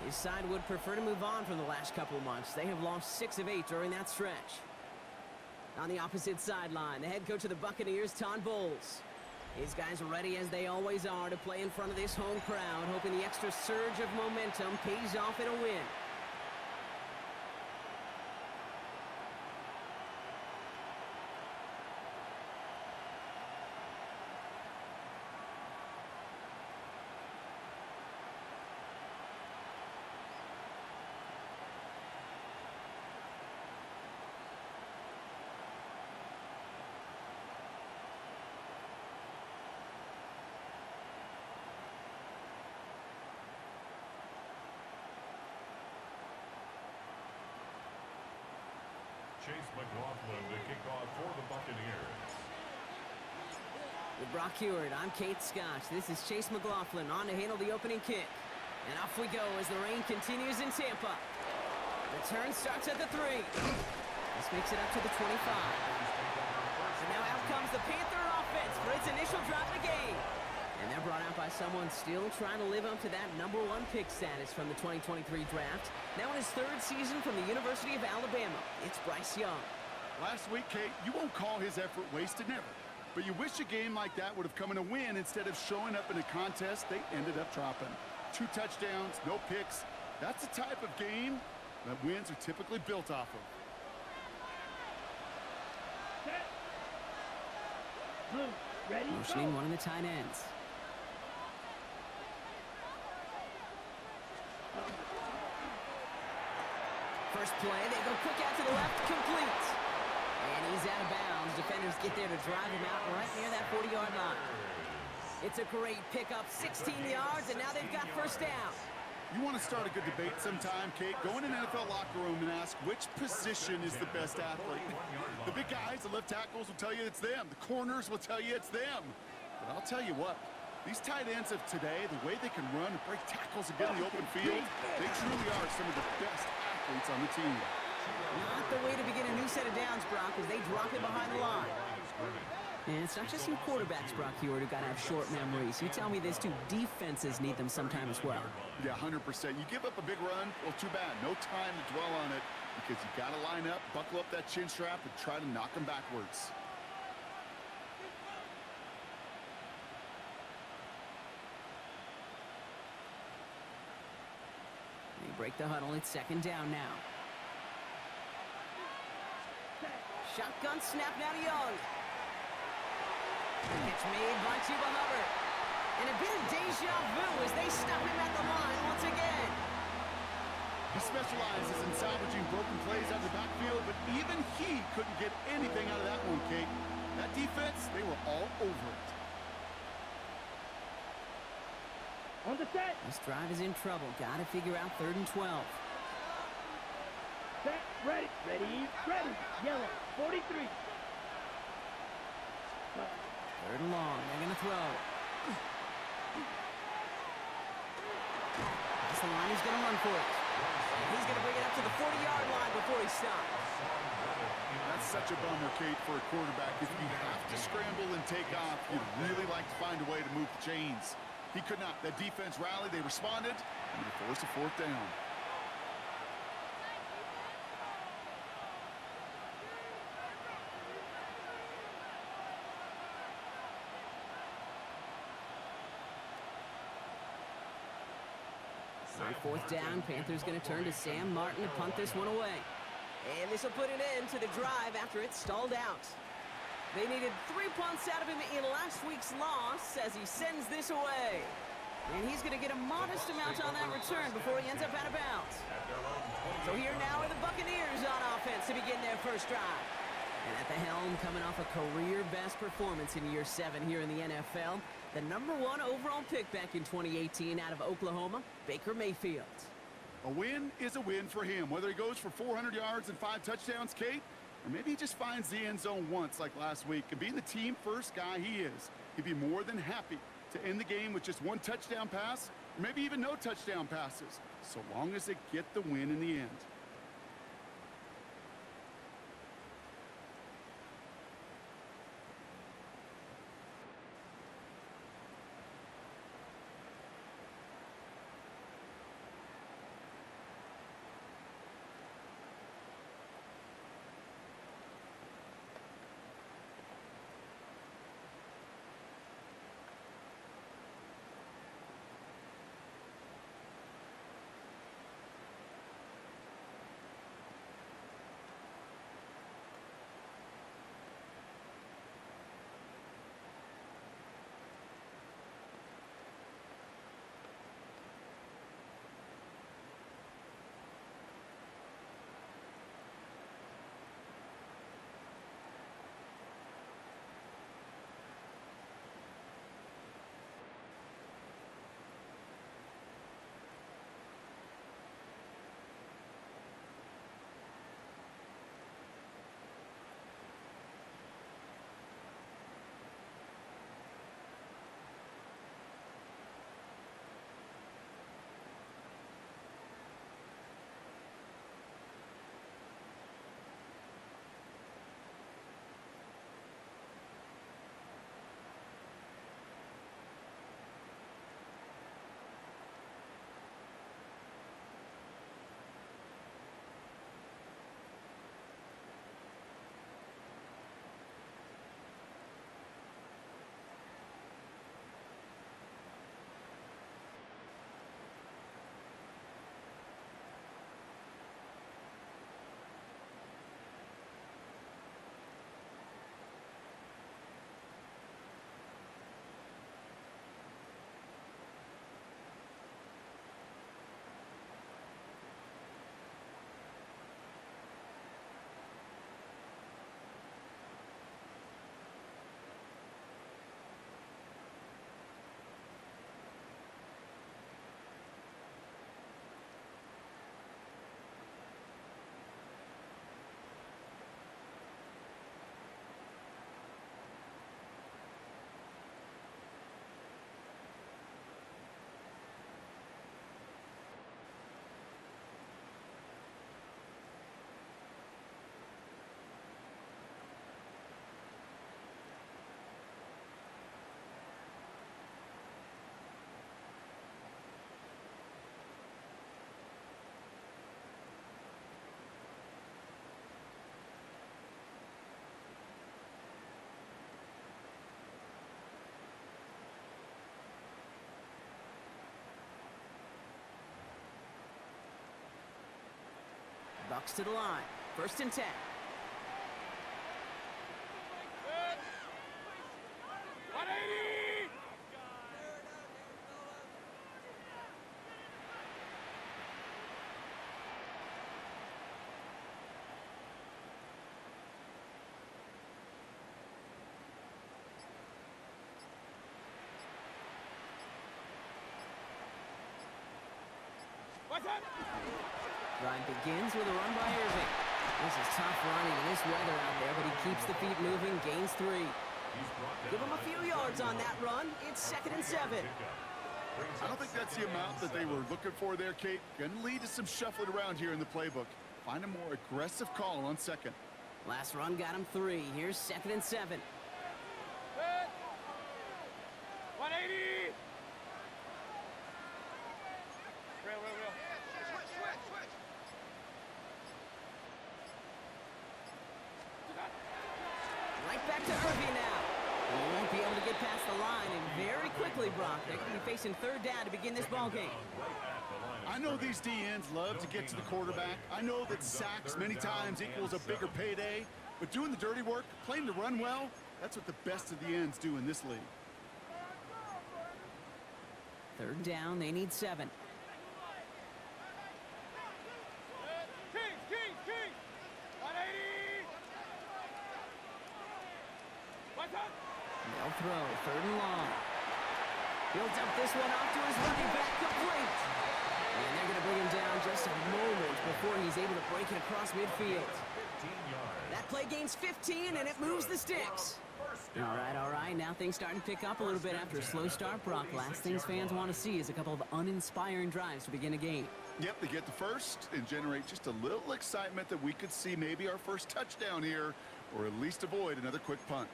[SPEAKER 8] His side would prefer to move on from the last couple of months. They have lost 6 of 8 during that stretch. On the opposite sideline, the head coach of the Buccaneers, Todd Bowles. His guys are ready, as they always are, to play in front of this home crowd, hoping the extra surge of momentum pays off in a win.
[SPEAKER 4] Chase McLaughlin to kick off for the Buccaneers.
[SPEAKER 8] With Brock Hewitt, I'm Kate Scott. This is Chase McLaughlin on to handle the opening kick. And off we go as the rain continues in Tampa. The turn starts at the 3. This makes it up to the 25. And now out comes the Panther offense for its initial drive of the game. And they're brought out by someone still trying to live up to that #1 pick status from the 2023 draft. Now in his 3rd season from the University of Alabama, it's Bryce Young.
[SPEAKER 9] Last week, Kate, you won't call his effort wasted, never. But you wish a game like that would have come in a win instead of showing up in a contest they ended up dropping. 2 touchdowns, no picks. That's the type of game that wins are typically built off of.
[SPEAKER 5] Set. Blue. Ready?
[SPEAKER 8] Motioning one of the tight ends. First play, they go quick out to the left, complete. And he's out of bounds. Defenders get there to drive him out right near that 40-yard line. It's a great pickup, 16 yards, and now they've got first down.
[SPEAKER 9] You want to start a good debate sometime, Kate? Go in an NFL locker room and ask which position is the best athlete. The big guys, the left tackles will tell you it's them. The corners will tell you it's them. But I'll tell you what, these tight ends of today, the way they can run and break tackles and get in the open field, they truly are some of the best athletes on the team.
[SPEAKER 8] Not the way to begin a new set of downs, Brock, as they drop it behind the line. And it's not just some quarterbacks, Brock Hewitt, who got to have short memories. You tell me this too, defenses need them sometime as well.
[SPEAKER 9] Yeah, 100%. You give up a big run, well, too bad. No time to dwell on it because you got to line up, buckle up that chin strap, and try to knock them backwards.
[SPEAKER 8] They break the huddle. It's 2nd down now. Shotgun snap now to Young. Catch made by Chuba Hubbard. And a bit of deja vu as they stop him at the line once again.
[SPEAKER 9] He specializes in salvaging broken plays out of the backfield, but even he couldn't get anything out of that one, Kate. That defense, they were all over it.
[SPEAKER 5] On the set.
[SPEAKER 8] This drive is in trouble. Got to figure out 3rd and 12.
[SPEAKER 5] Set. Ready. Ready. Ready. Yellow. 43.
[SPEAKER 8] 3rd and long. They're going to throw. That's the line. He's going to run for it. And he's going to bring it up to the 40-yard line before he stops.
[SPEAKER 9] That's such a bummer, Kate, for a quarterback. If you have to scramble and take off, you'd really like to find a way to move the chains. He could not. That defense rallied. They responded, and they forced a 4th down.
[SPEAKER 8] So 4th down, Panthers going to turn to Sam Martin to punt this one away. And this will put an end to the drive after it stalled out. They needed 3 punts out of him in last week's loss as he sends this away. And he's going to get a modest amount on that return before he ends up out of bounds. So here now are the Buccaneers on offense to begin their first drive. And at the helm, coming off a career-best performance in year 7 here in the NFL, the #1 overall pick back in 2018 out of Oklahoma, Baker Mayfield.
[SPEAKER 9] A win is a win for him, whether he goes for 400 yards and 5 touchdowns, Kate, or maybe he just finds the end zone once like last week. And being the team-first guy he is, he'd be more than happy to end the game with just 1 touchdown pass, or maybe even no touchdown passes, so long as they get the win in the end.
[SPEAKER 8] Bucks to the line. 1st and 10. Drive begins with a run by Irving. This is tough running in this weather out there, but he keeps the feet moving, gains 3. Give him a few yards on that run. It's 2nd and 7.
[SPEAKER 9] I don't think that's the amount that they were looking for there, Kate. Going to lead to some shuffling around here in the playbook. Find a more aggressive call on 2nd.
[SPEAKER 8] Last run got him 3. Here's 2nd and 7.
[SPEAKER 5] 180!
[SPEAKER 8] Right back to Irving now. He won't be able to get past the line, and very quickly, Brock, they're going to be facing 3rd down to begin this ball game.
[SPEAKER 9] I know these DNs love to get to the quarterback. I know that sacks many times equals a bigger payday, but doing the dirty work, playing to run well, that's what the best of the ends do in this league.
[SPEAKER 8] 3rd down, they need 7.
[SPEAKER 5] Kings! 180! What's up?
[SPEAKER 8] They'll throw, 3rd and long. He'll dump this one off to his running back, complete. And they're going to bring him down just a moment before he's able to break it across midfield. That play gains 15, and it moves the sticks. All right. Now things starting to pick up a little bit after a slow start, Brock. Last things fans want to see is a couple of uninspiring drives to begin a game.
[SPEAKER 9] Yep, they get the first and generate just a little excitement that we could see maybe our first touchdown here, or at least avoid another quick punt.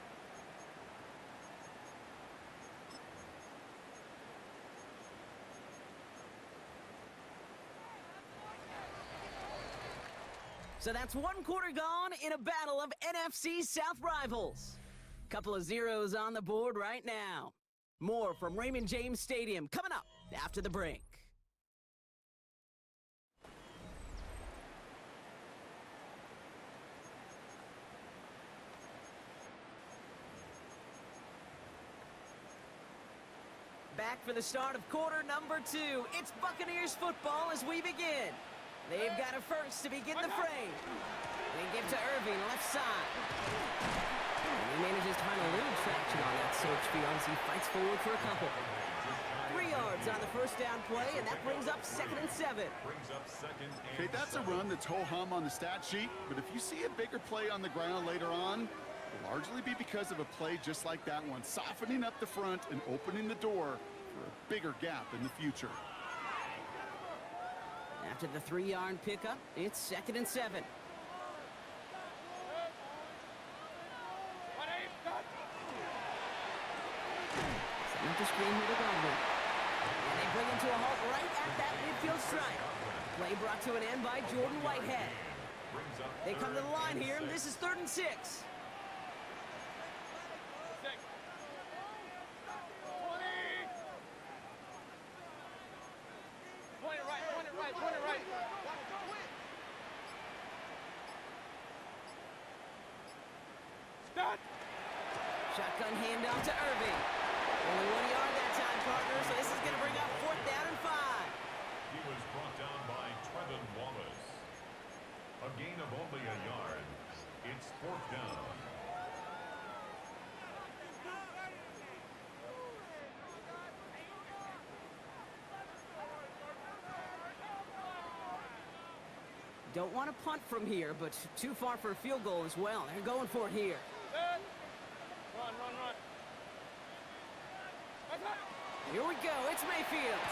[SPEAKER 8] So that's 1 quarter gone in a battle of NFC South rivals. Couple of zeros on the board right now. More from Raymond James Stadium coming up after the break. Back for the start of quarter number 2. It's Buccaneers football as we begin. They've got a first to begin the frame. They give to Irving, left side. And he manages to find a little traction on that search field as he fights forward for a couple. 3 yards on the first down play, and that brings up 2nd and 7.
[SPEAKER 9] Okay, that's a run that's ho-hum on the stat sheet, but if you see a bigger play on the ground later on, it'll largely be because of a play just like that one, softening up the front and opening the door for a bigger gap in the future.
[SPEAKER 8] After the 3-yard pickup, it's 2nd and 7. Set up the screen here to Godwin. And they bring him to a halt right at that midfield stripe. Play brought to an end by Jordan Whitehead. They come to the line here, and this is 3rd and 6. Shotgun handoff to Irving. Only 1 yard that time, partner, so this is going to bring up 4th down and 5.
[SPEAKER 4] He was brought down by Trevin Wallace. A gain of only a yard. It's 4th down.
[SPEAKER 8] Don't want to punt from here, but too far for a field goal as well. They're going for it here.
[SPEAKER 5] Run.
[SPEAKER 8] Here we go. It's Mayfield.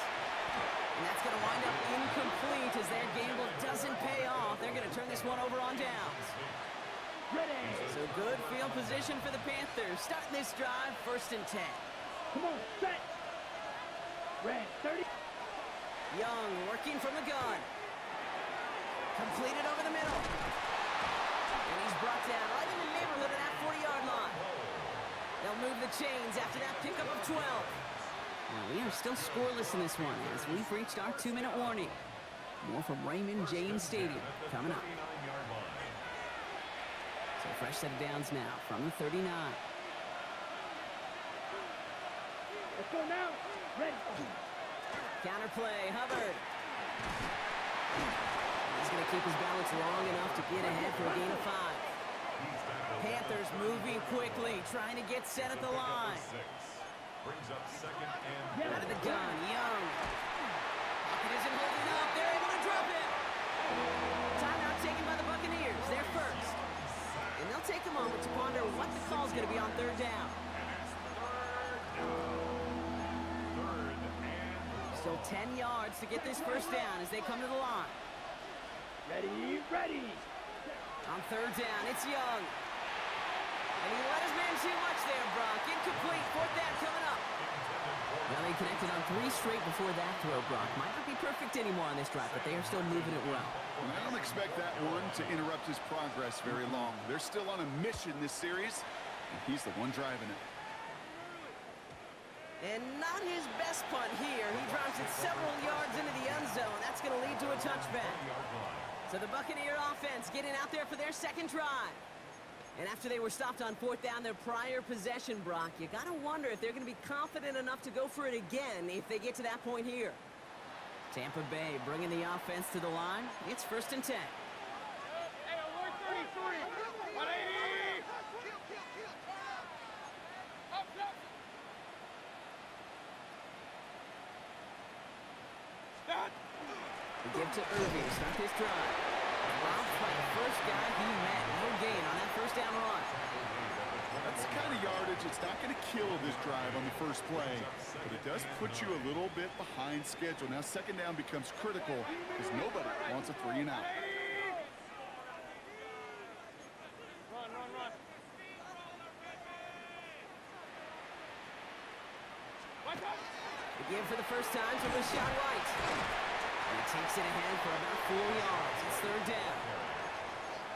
[SPEAKER 8] And that's going to wind up incomplete as their gamble doesn't pay off. They're going to turn this one over on downs.
[SPEAKER 5] Ready.
[SPEAKER 8] So good field position for the Panthers. Starting this drive, 1st and 10.
[SPEAKER 5] Come on, set. Red, 30.
[SPEAKER 8] Young working from the gun. Completed over the middle. And he's brought down right in the neighborhood of that 40-yard line. They'll move the chains after that pickup of 12. Now, we are still scoreless in this one as we've reached our 2-minute warning. More from Raymond James Stadium coming up. So fresh set of downs now from the 39.
[SPEAKER 5] Let's go now. Ready.
[SPEAKER 8] Counter play, Hubbard. He's going to keep his balance long enough to get ahead for a gain of 5. Panthers moving quickly, trying to get set at the line.
[SPEAKER 4] Brings up second and
[SPEAKER 8] Out of the gun, Young. It isn't holding up. They're able to drop it. Timeout taken by the Buccaneers. They're first. And they'll take a moment to ponder what the call's going to be on third down. Still 10 yards to get this first down as they come to the line.
[SPEAKER 5] Ready, ready.
[SPEAKER 8] On third down, it's Young. And he let his man too much there, Brock. Incomplete. Fourth down coming up. Well, they connected on 3 straight before that throw, Brock. Might not be perfect anymore on this drive, but they are still moving it well.
[SPEAKER 9] And I don't expect that one to interrupt his progress very long. They're still on a mission this series, and he's the one driving it.
[SPEAKER 8] And not his best punt here. He drops it several yards into the end zone. That's going to lead to a touchback. So the Buccaneer offense getting out there for their second drive. And after they were stopped on fourth down, their prior possession, Brock, you got to wonder if they're going to be confident enough to go for it again if they get to that point here. Tampa Bay bringing the offense to the line. It's first and 10.
[SPEAKER 5] Hey, 133. 180. Up. Start.
[SPEAKER 8] We give to Irving to start this drive. Robbed by the first guy he met. No gain on that first down run.
[SPEAKER 9] That's the kind of yardage it's not going to kill this drive on the first play, but it does put you a little bit behind schedule. Now second down becomes critical because nobody wants a 3 and out.
[SPEAKER 5] Run.
[SPEAKER 8] We give for the first time to Rashad White. And he takes it ahead for about 4 yards. It's third down.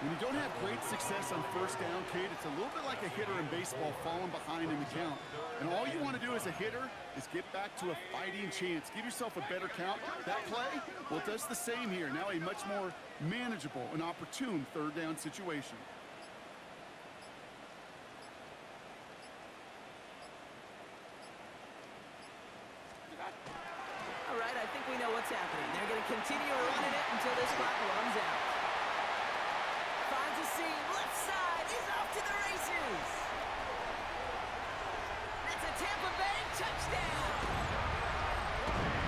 [SPEAKER 9] When you don't have great success on first down, Kate, it's a little bit like a hitter in baseball falling behind in the count. And all you want to do as a hitter is get back to a fighting chance. Give yourself a better count. That play, well, it does the same here. Now a much more manageable and opportune third down situation.
[SPEAKER 8] All right, I think we know what's happening. They're going to continue running it until this clock runs out. Finds a seam, left side, he's off to the races. That's a Tampa Bay touchdown.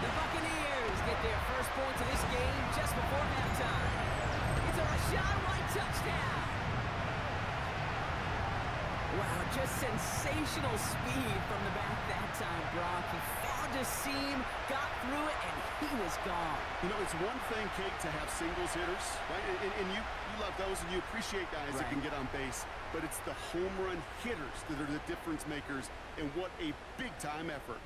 [SPEAKER 8] The Buccaneers get their first points of this game just before halftime. It's a Rashad White touchdown. Wow, just sensational speed from the back that time, Brock. He found a seam, got through it, and he was gone.
[SPEAKER 9] You know, it's one thing, Kate, to have singles hitters, right? And you love those, and you appreciate guys that can get on base. But it's the home run hitters that are the difference makers, and what a big-time effort.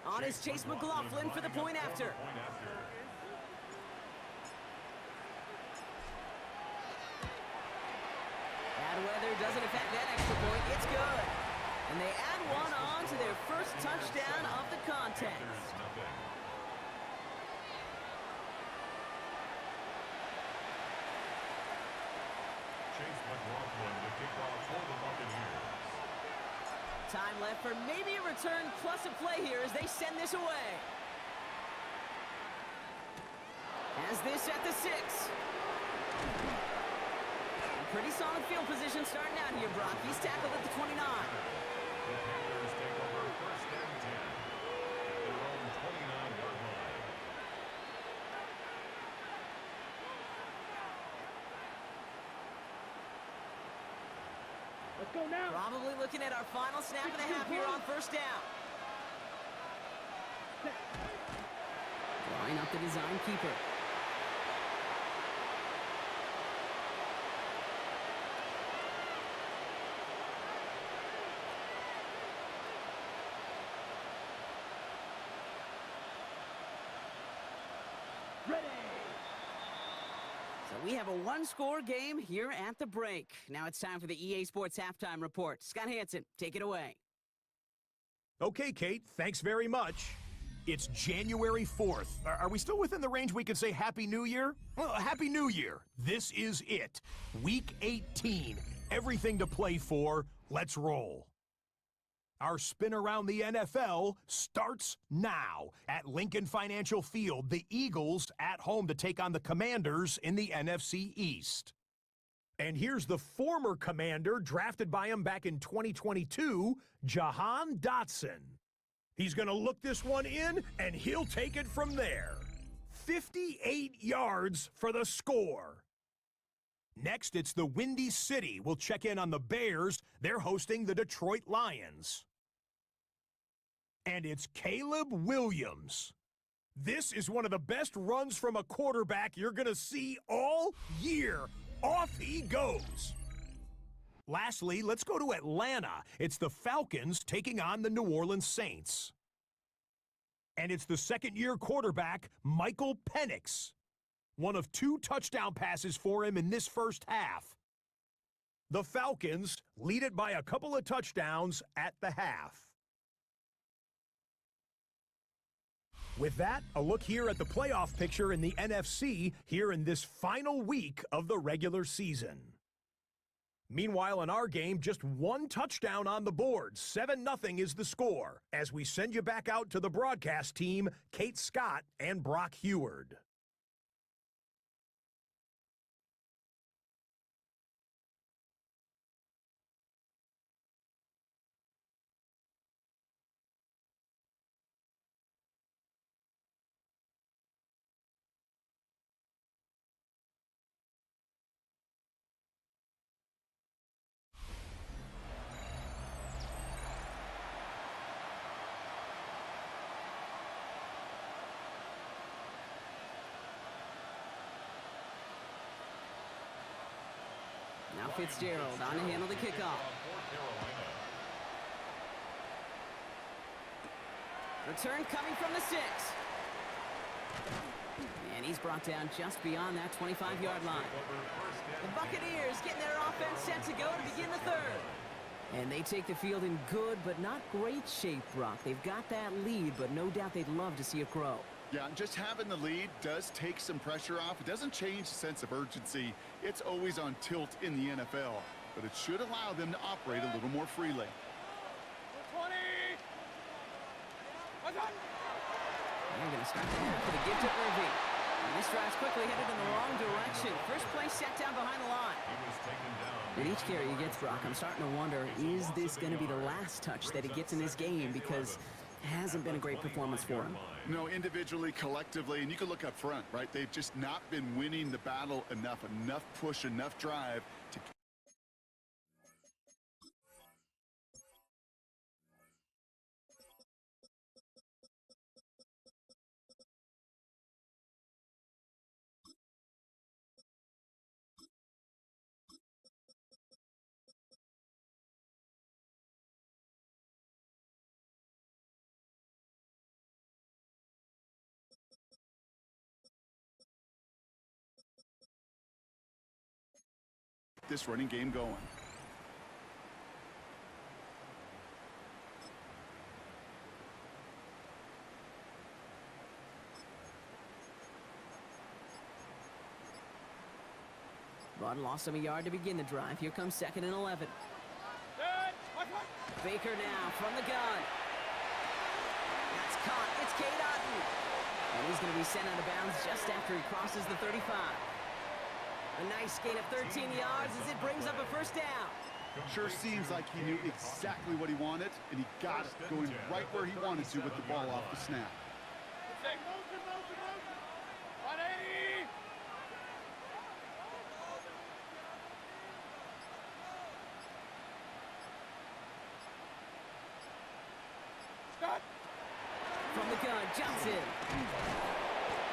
[SPEAKER 8] On is Chase McLaughlin for the point after. Bad weather doesn't affect that extra point. It's good. And they add one on to their first touchdown of the contest.
[SPEAKER 4] Chase McLaughlin to kick off for the Buccaneers.
[SPEAKER 8] Time left for maybe a return plus a play here as they send this away. Has this at the 6. A pretty solid field position starting out here, Brock. He's tackled at the 29.
[SPEAKER 4] The Panthers take over first and 10 at their own 29-yard line.
[SPEAKER 5] Let's go now.
[SPEAKER 8] Probably looking at our final snap and a half here on first down. Line up the design keeper.
[SPEAKER 5] Ready.
[SPEAKER 8] So We have a one-score game here at the break. Now it's time for the EA Sports Halftime Report. Scott Hansen, take it away.
[SPEAKER 10] Okay, Kate, thanks very much. It's January 4th. Are we still within the range we could say Happy New Year? Well, Happy New Year. This is it. Week 18. Everything to play for. Let's roll. Our spin around the NFL starts now. At Lincoln Financial Field, the Eagles at home to take on the Commanders in the NFC East. And here's the former Commander, drafted by him back in 2022, Jahan Dotson. He's going to look this one in, and he'll take it from there. 58 yards for the score. Next, it's the Windy City. We'll check in on the Bears. They're hosting the Detroit Lions. And it's Caleb Williams. This is one of the best runs from a quarterback you're going to see all year. Off he goes. Lastly, let's go to Atlanta. It's the Falcons taking on the New Orleans Saints. And it's the second-year quarterback, Michael Penix. One of 2 touchdown passes for him in this first half. The Falcons lead it by a couple of touchdowns at the half. With that, a look here at the playoff picture in the NFC here in this final week of the regular season. Meanwhile, in our game, just 1 touchdown on the board. 7-0 is the score. As we send you back out to the broadcast team, Kate Scott and Brock Heward.
[SPEAKER 8] Now Fitzgerald on to handle the kickoff. Return coming from the 6. And he's brought down just beyond that 25-yard line. The Buccaneers getting their offense set to go to begin the 3rd. And they take the field in good but not great shape, Brock. They've got that lead, but no doubt they'd love to see it grow.
[SPEAKER 9] Yeah, just having the lead does take some pressure off. It doesn't change the sense of urgency. It's always on tilt in the NFL, but it should allow them to operate a little more freely.
[SPEAKER 5] 20!
[SPEAKER 8] They're going to start the half with a give to Irving. And this drive's quickly headed in the wrong direction. First play set down behind the line. With each carry he gets, Brock, I'm starting to wonder, is this going to be the last touch that he gets in this game? Because it hasn't been a great performance for him.
[SPEAKER 9] No, individually, collectively, and you can look up front, right? They've just not been winning the battle enough push, enough drive to... this running game going.
[SPEAKER 8] Rod lost him a yard to begin the drive. Here comes 2nd and 11. Baker now from the gun. That's caught. It's Cade Otton. And he's going to be sent out of bounds just after he crosses the 35. A nice gain of 13 yards as it brings up a first down.
[SPEAKER 9] Sure seems like he knew exactly what he wanted, and he got it going right where he wanted to with the ball off the snap.
[SPEAKER 8] From the gun, Johnson.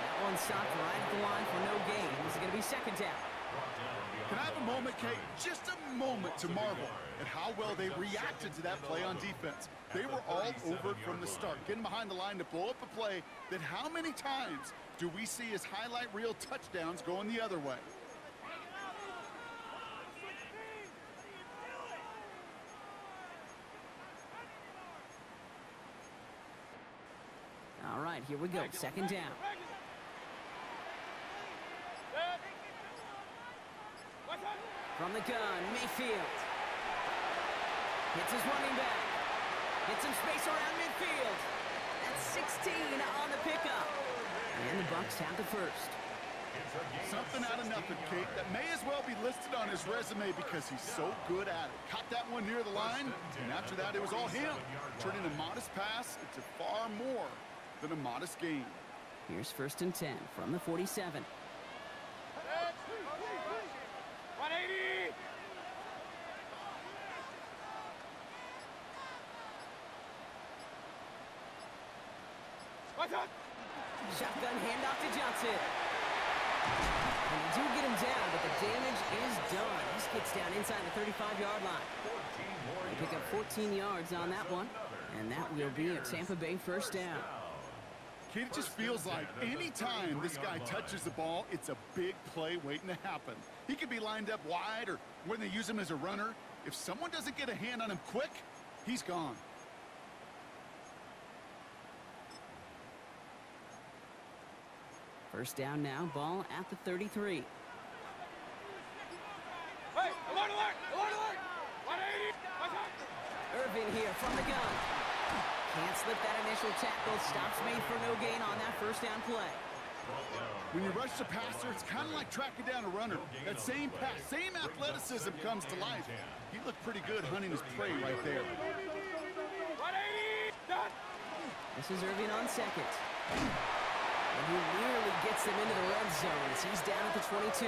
[SPEAKER 8] That one stopped right at the line for no gain. This is going to be 2nd down.
[SPEAKER 9] Can I have a moment, Kate? Just a moment to marvel at how well they reacted to that play on defense. They were all over it from the start, getting behind the line to blow up a play that how many times do we see as highlight reel touchdowns going the other way?
[SPEAKER 8] right, here we go. Second down. From the gun, Mayfield. Hits his running back. Gets some space around midfield. That's 16 on the pickup. And the Bucs have the first.
[SPEAKER 9] Something out of nothing, Kate. That may as well be listed on his resume because he's so good at it. Caught that one near the line, and after that, it was all him. Turning a modest pass into far more than a modest gain.
[SPEAKER 8] Here's 1st and 10 from the 47.
[SPEAKER 5] 180! What's up?
[SPEAKER 8] Shotgun handoff to Johnson. And they do get him down, but the damage is done. This gets down inside the 35-yard line. They pick up 14 yards on that one, and that will be a Tampa Bay first down.
[SPEAKER 9] Kate, it just feels like any time this guy touches the ball, it's a big play waiting to happen. He could be lined up wide, or when they use him as a runner, if someone doesn't get a hand on him quick, he's gone.
[SPEAKER 8] First down now, ball at the 33.
[SPEAKER 5] Hey, alert, alert, alert, alert! 180! What's up?
[SPEAKER 8] Irvin here from the gun. Can't slip that initial tackle. Stops made for no gain on that first down play.
[SPEAKER 9] When you rush the passer, it's kind of like tracking down a runner. That same pass, same athleticism comes to life. He looked pretty good hunting his prey right there.
[SPEAKER 5] 180! Done!
[SPEAKER 8] This is Irvin on second. And he nearly gets them into the red zone as he's down at the 22.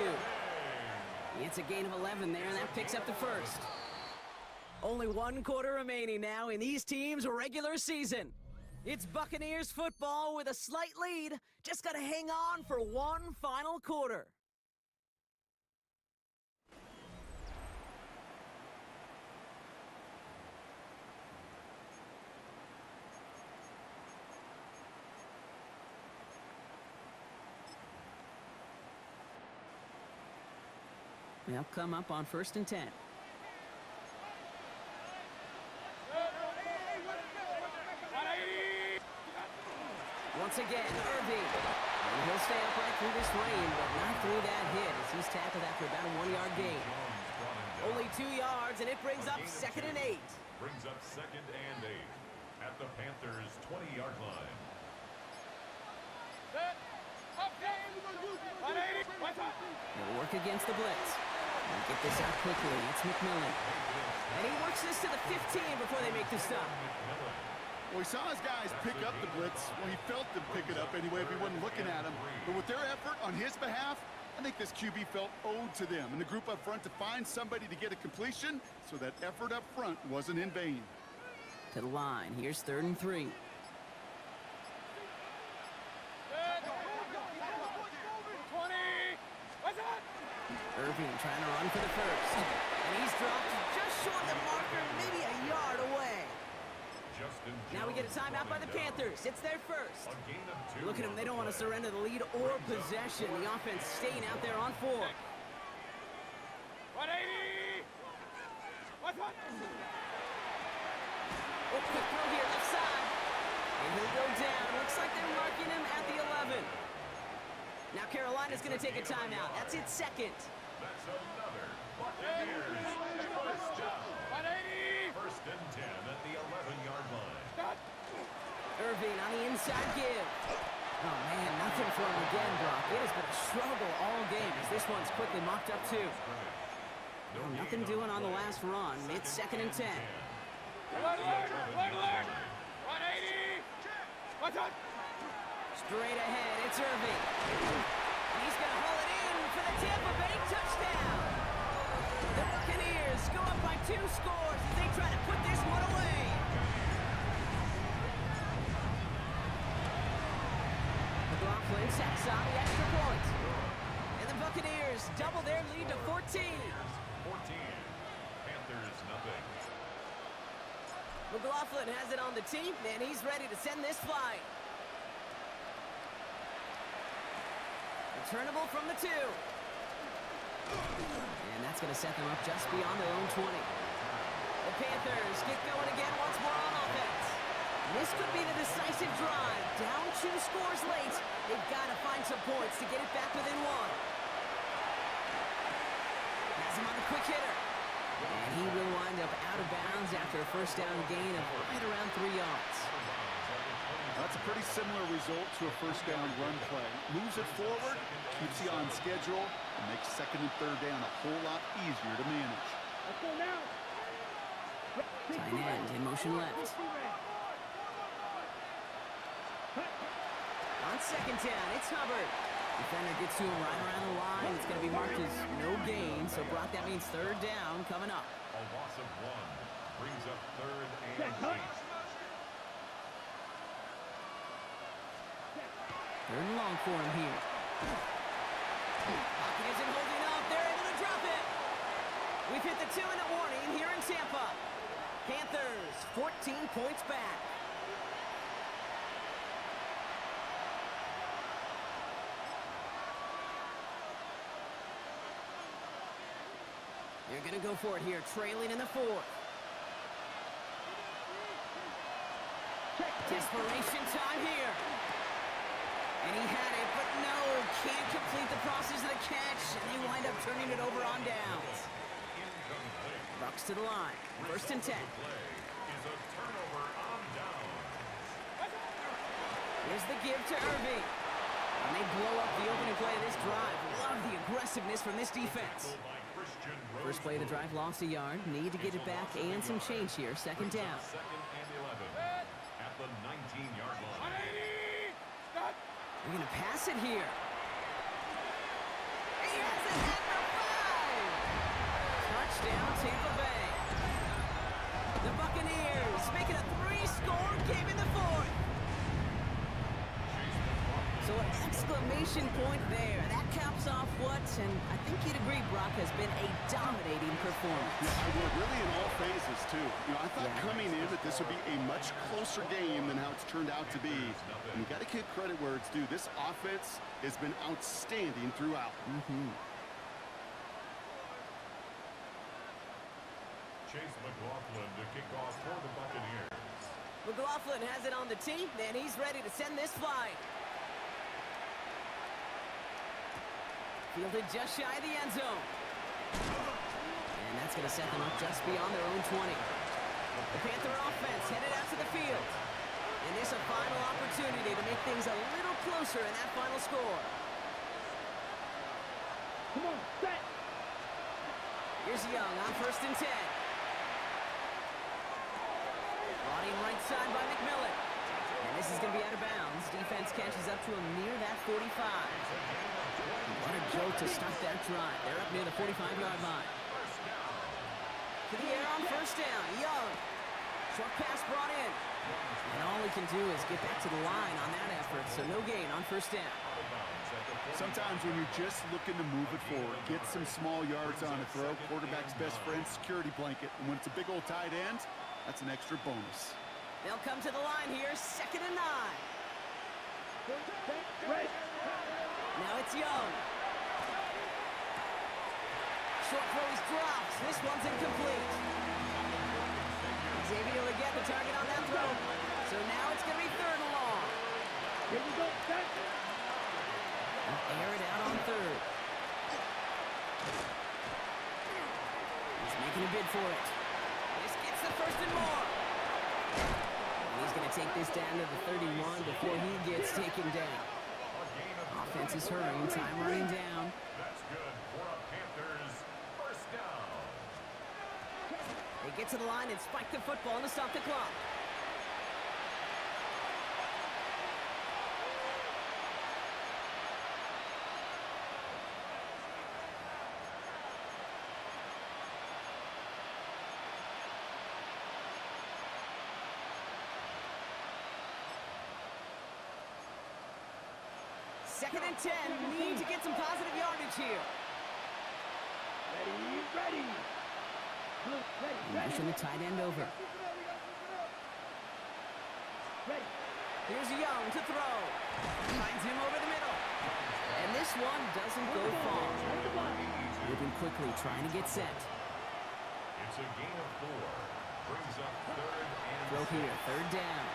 [SPEAKER 8] It's a gain of 11 there, and that picks up the first. Only 1 quarter remaining now in these teams' regular season. It's Buccaneers football with a slight lead. Just got to hang on for one final quarter. They'll come up on 1st and 10. Once again, Irving. And he'll stay upright through this rain, but not through that hit as he's tackled after about a 1-yard gain. Only 2 yards, and it brings up 2nd and 8.
[SPEAKER 4] Brings up 2nd and 8 at the Panthers' 20-yard line.
[SPEAKER 8] They'll work against the blitz. And get this out quickly. It's McMillan. And he works this to the 15 before they make the stop.
[SPEAKER 9] Well, he saw his guys pick up the blitz. Well, he felt them pick it up anyway if he wasn't looking at him. But with their effort on his behalf, I think this QB felt owed to them and the group up front to find somebody to get a completion, so that effort up front wasn't in vain.
[SPEAKER 8] To the line. Here's 3rd and 3. Irving trying to run for the first. And he's dropped just short of the marker, maybe a yard away. Now we get a timeout by the Panthers. It's their first. Look at them. They don't want to surrender the lead or possession. The offense staying out there on 4.
[SPEAKER 5] 180! What's up?
[SPEAKER 8] Oh, quick throw here, left side. And he'll go down. Looks like they're marking him at the 11. Now Carolina's going to take a timeout. That's its 2nd.
[SPEAKER 4] That's another Buccaneers first down.
[SPEAKER 5] 180!
[SPEAKER 4] 1st and 10 at the 11-yard line.
[SPEAKER 8] Irving on the inside give. Oh, man, nothing for him again, Brock. It has been a struggle all game as this one's quickly mocked up, too. Oh, nothing doing on the last run. It's 2nd and 10.
[SPEAKER 5] Alert, alert, alert! 180! What's up?
[SPEAKER 8] Straight ahead, it's Irving. He's going to haul it in for the Tampa Bay touchdown. The Buccaneers go up by 2 scores as they try to put this one away. McLaughlin sacks on the extra point. And the Buccaneers double their lead to 14.
[SPEAKER 4] 14. Panthers nothing.
[SPEAKER 8] McLaughlin has it on the team, and he's ready to send this flying. Returnable from the 2. And that's going to set them up just beyond their own 20. The Panthers get going again once more on offense. This could be the decisive drive. Down JUJU scores late. They've got to find some points to get it back within one. Has him on the quick hitter. And he will wind up out of bounds after a first down gain of right around 3 yards.
[SPEAKER 9] That's a pretty similar result to a first down run play. Moves it forward, keeps you on schedule, and makes second and third down a whole lot easier to manage.
[SPEAKER 5] Let's go now.
[SPEAKER 8] Tight end in motion left. On second down, it's Hubbard. Defender gets to him right around the line. It's going to be marked as no gain. So, Brock, that means third down coming up.
[SPEAKER 4] A loss of 1 brings up third and 8.
[SPEAKER 8] Third and long for him here. Pocket isn't holding up. They're able to drop it. We've hit the 2-minute warning here in Tampa. Panthers 14 points back. They're going to go for it here, trailing in the 4th. Desperation time here. And he had it, but no, can't complete the process of the catch, and they wind up turning it over on downs. Bucks to the line, 1st and 10. Here's the give to Irving. And they blow up the opening play of this drive. Love the aggressiveness from this defense. First play of the drive, lost a yard. Need to get it back and some change here. Second down.
[SPEAKER 4] Second and 11 at the 19-yard line.
[SPEAKER 8] We're going to pass it here. He has it at the 5. Touchdown, Tampa Bay. The Buccaneers making a 3-score game in the 4th. So an exclamation point there. That caps off what, and I think you'd agree, Brock, has been a dominating performance.
[SPEAKER 9] Yeah, I would, really in all phases, too. You know, I thought coming in that this would be a much closer game than how it's turned out to be. And you got to give credit where it's due. This offense has been outstanding throughout.
[SPEAKER 4] Chase McLaughlin to kick off for the Buccaneers.
[SPEAKER 8] McLaughlin has it on the tee, and he's ready to send this flying. Fielded just shy of the end zone. And that's going to set them up just beyond their own 20. The Panther offense headed out to the field. And this a final opportunity to make things a little closer in that final score.
[SPEAKER 5] Come on, set.
[SPEAKER 8] Here's Young on 1st and 10. Brought in right side by McMillan. And this is going to be out of bounds. Defense catches up to him near that 45. What a jolt to start that drive. They're up near the 45-yard line. To the air on 1st down. Young. Short pass brought in. And all he can do is get back to the line on that effort. So no gain on 1st down.
[SPEAKER 9] Sometimes when you're just looking to move it forward, get some small yards on a throw, quarterback's best friend, security blanket. And when it's a big old tight end, that's an extra bonus.
[SPEAKER 8] They'll come to the line here, 2nd and 9. Now it's Young. Short throw is dropped. This one's incomplete. He's able to get the target on that throw. So now it's going to be 3rd and long.
[SPEAKER 5] Here we go, set.
[SPEAKER 8] They'll air it out on 3rd. He's making a bid for it. This gets the 1st and more. And he's going to take this down to the 31 before he gets taken down. Offense is hurrying, time running down.
[SPEAKER 4] That's good for a Panthers first down.
[SPEAKER 8] They get to the line and spike the football to stop the clock. Second and 10. Need to get some positive yardage here.
[SPEAKER 5] Ready.
[SPEAKER 8] Motion the tight end over.
[SPEAKER 5] Ready.
[SPEAKER 8] Here's Young to throw. Finds him over the middle. And this one doesn't go far. Moving quickly, trying to get set.
[SPEAKER 4] It's a gain of 4. Brings up 3rd and
[SPEAKER 8] Throw here, 3rd down.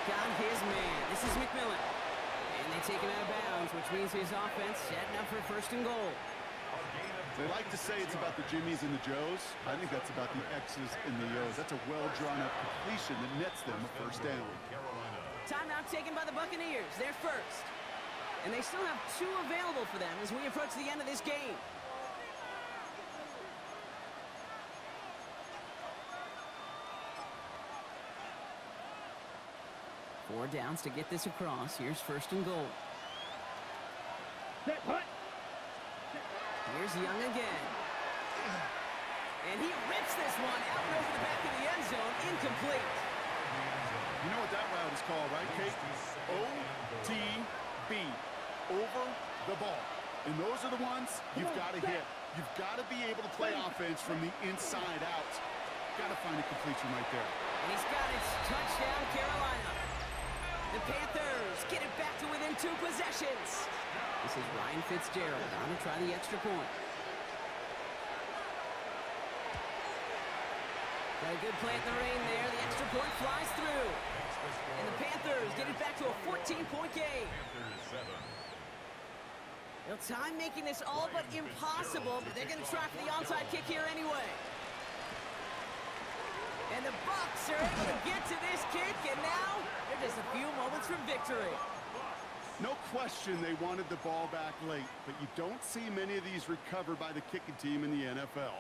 [SPEAKER 8] got his man. This is McMillan. And they take him out of bounds, which means his offense setting up for first and goal.
[SPEAKER 9] They like to say it's about the Jimmies and the Joes. I think that's about the X's and the O's. That's a well-drawn-up completion that nets them a first down.
[SPEAKER 8] Timeout taken by the Buccaneers. They're first. And they still have 2 available for them as we approach the end of this game. Four downs to get this across. Here's first and goal. Here's Young again. And he rips this one out and over the back of the end zone. Incomplete.
[SPEAKER 9] You know what that route is called, right, Kate? OTB. Over the ball. And those are the ones you've got to hit. You've got to be able to play offense from the inside out. Got to find a completion right there.
[SPEAKER 8] And he's got it. Touchdown, Carolina. The Panthers get it back to within 2 possessions. This is Ryan Fitzgerald on to try the extra point. Got a good play at the rain there. The extra point flies through. And the Panthers get it back to a 14-point game. Well, time making this all but impossible, but they're going to try for the onside kick here anyway. And the Bucs are able to get to this kick, and now they're just a few moments from victory.
[SPEAKER 9] No question they wanted the ball back late, but you don't see many of these recovered by the kicking team in the NFL.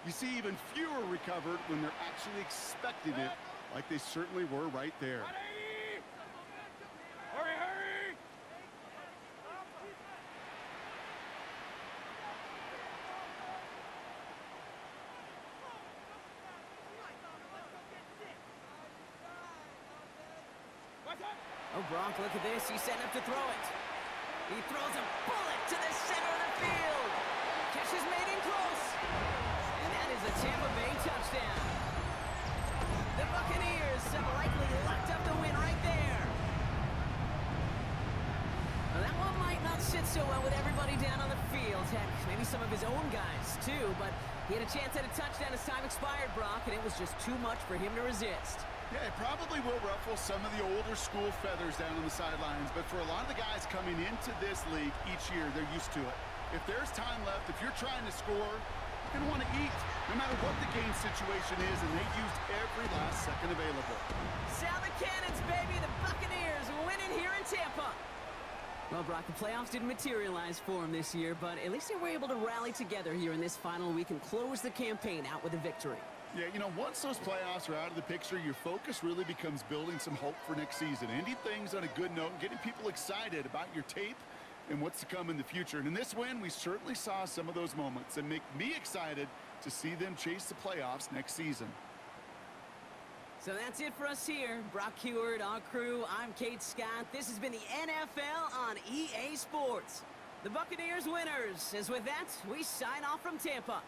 [SPEAKER 9] You see even fewer recovered when they're actually expecting it, like they certainly were right there.
[SPEAKER 8] Oh, Bronk, look at this. He's setting up to throw it. He throws a bullet to the center of the field. Catch is made in close. And that is a Tampa Bay touchdown. The Buccaneers have likely locked up the win right there. Well, that one might not sit so well with everybody down on the field. Heck, maybe some of his own guys, too. But he had a chance at a touchdown as time expired, Brock, and it was just too much for him to resist.
[SPEAKER 9] Yeah, it probably will ruffle some of the older school feathers down on the sidelines, but for a lot of the guys coming into this league each year, they're used to it. If there's time left, if you're trying to score, you're going to want to eat, no matter what the game situation is, and they used every last second available.
[SPEAKER 8] Sound the cannons, baby! The Buccaneers winning here in Tampa. Well, Brock, the playoffs didn't materialize for them this year, but at least they were able to rally together here in this final week and close the campaign out with a victory.
[SPEAKER 9] Yeah, you know, once those playoffs are out of the picture, your focus really becomes building some hope for next season, ending things on a good note, and getting people excited about your tape and what's to come in the future. And in this win, we certainly saw some of those moments and make me excited to see them chase the playoffs next season.
[SPEAKER 8] So that's it for us here. Brock Heward, our crew, I'm Kate Scott. This has been the NFL on EA Sports. The Buccaneers winners. As with that, we sign off from Tampa.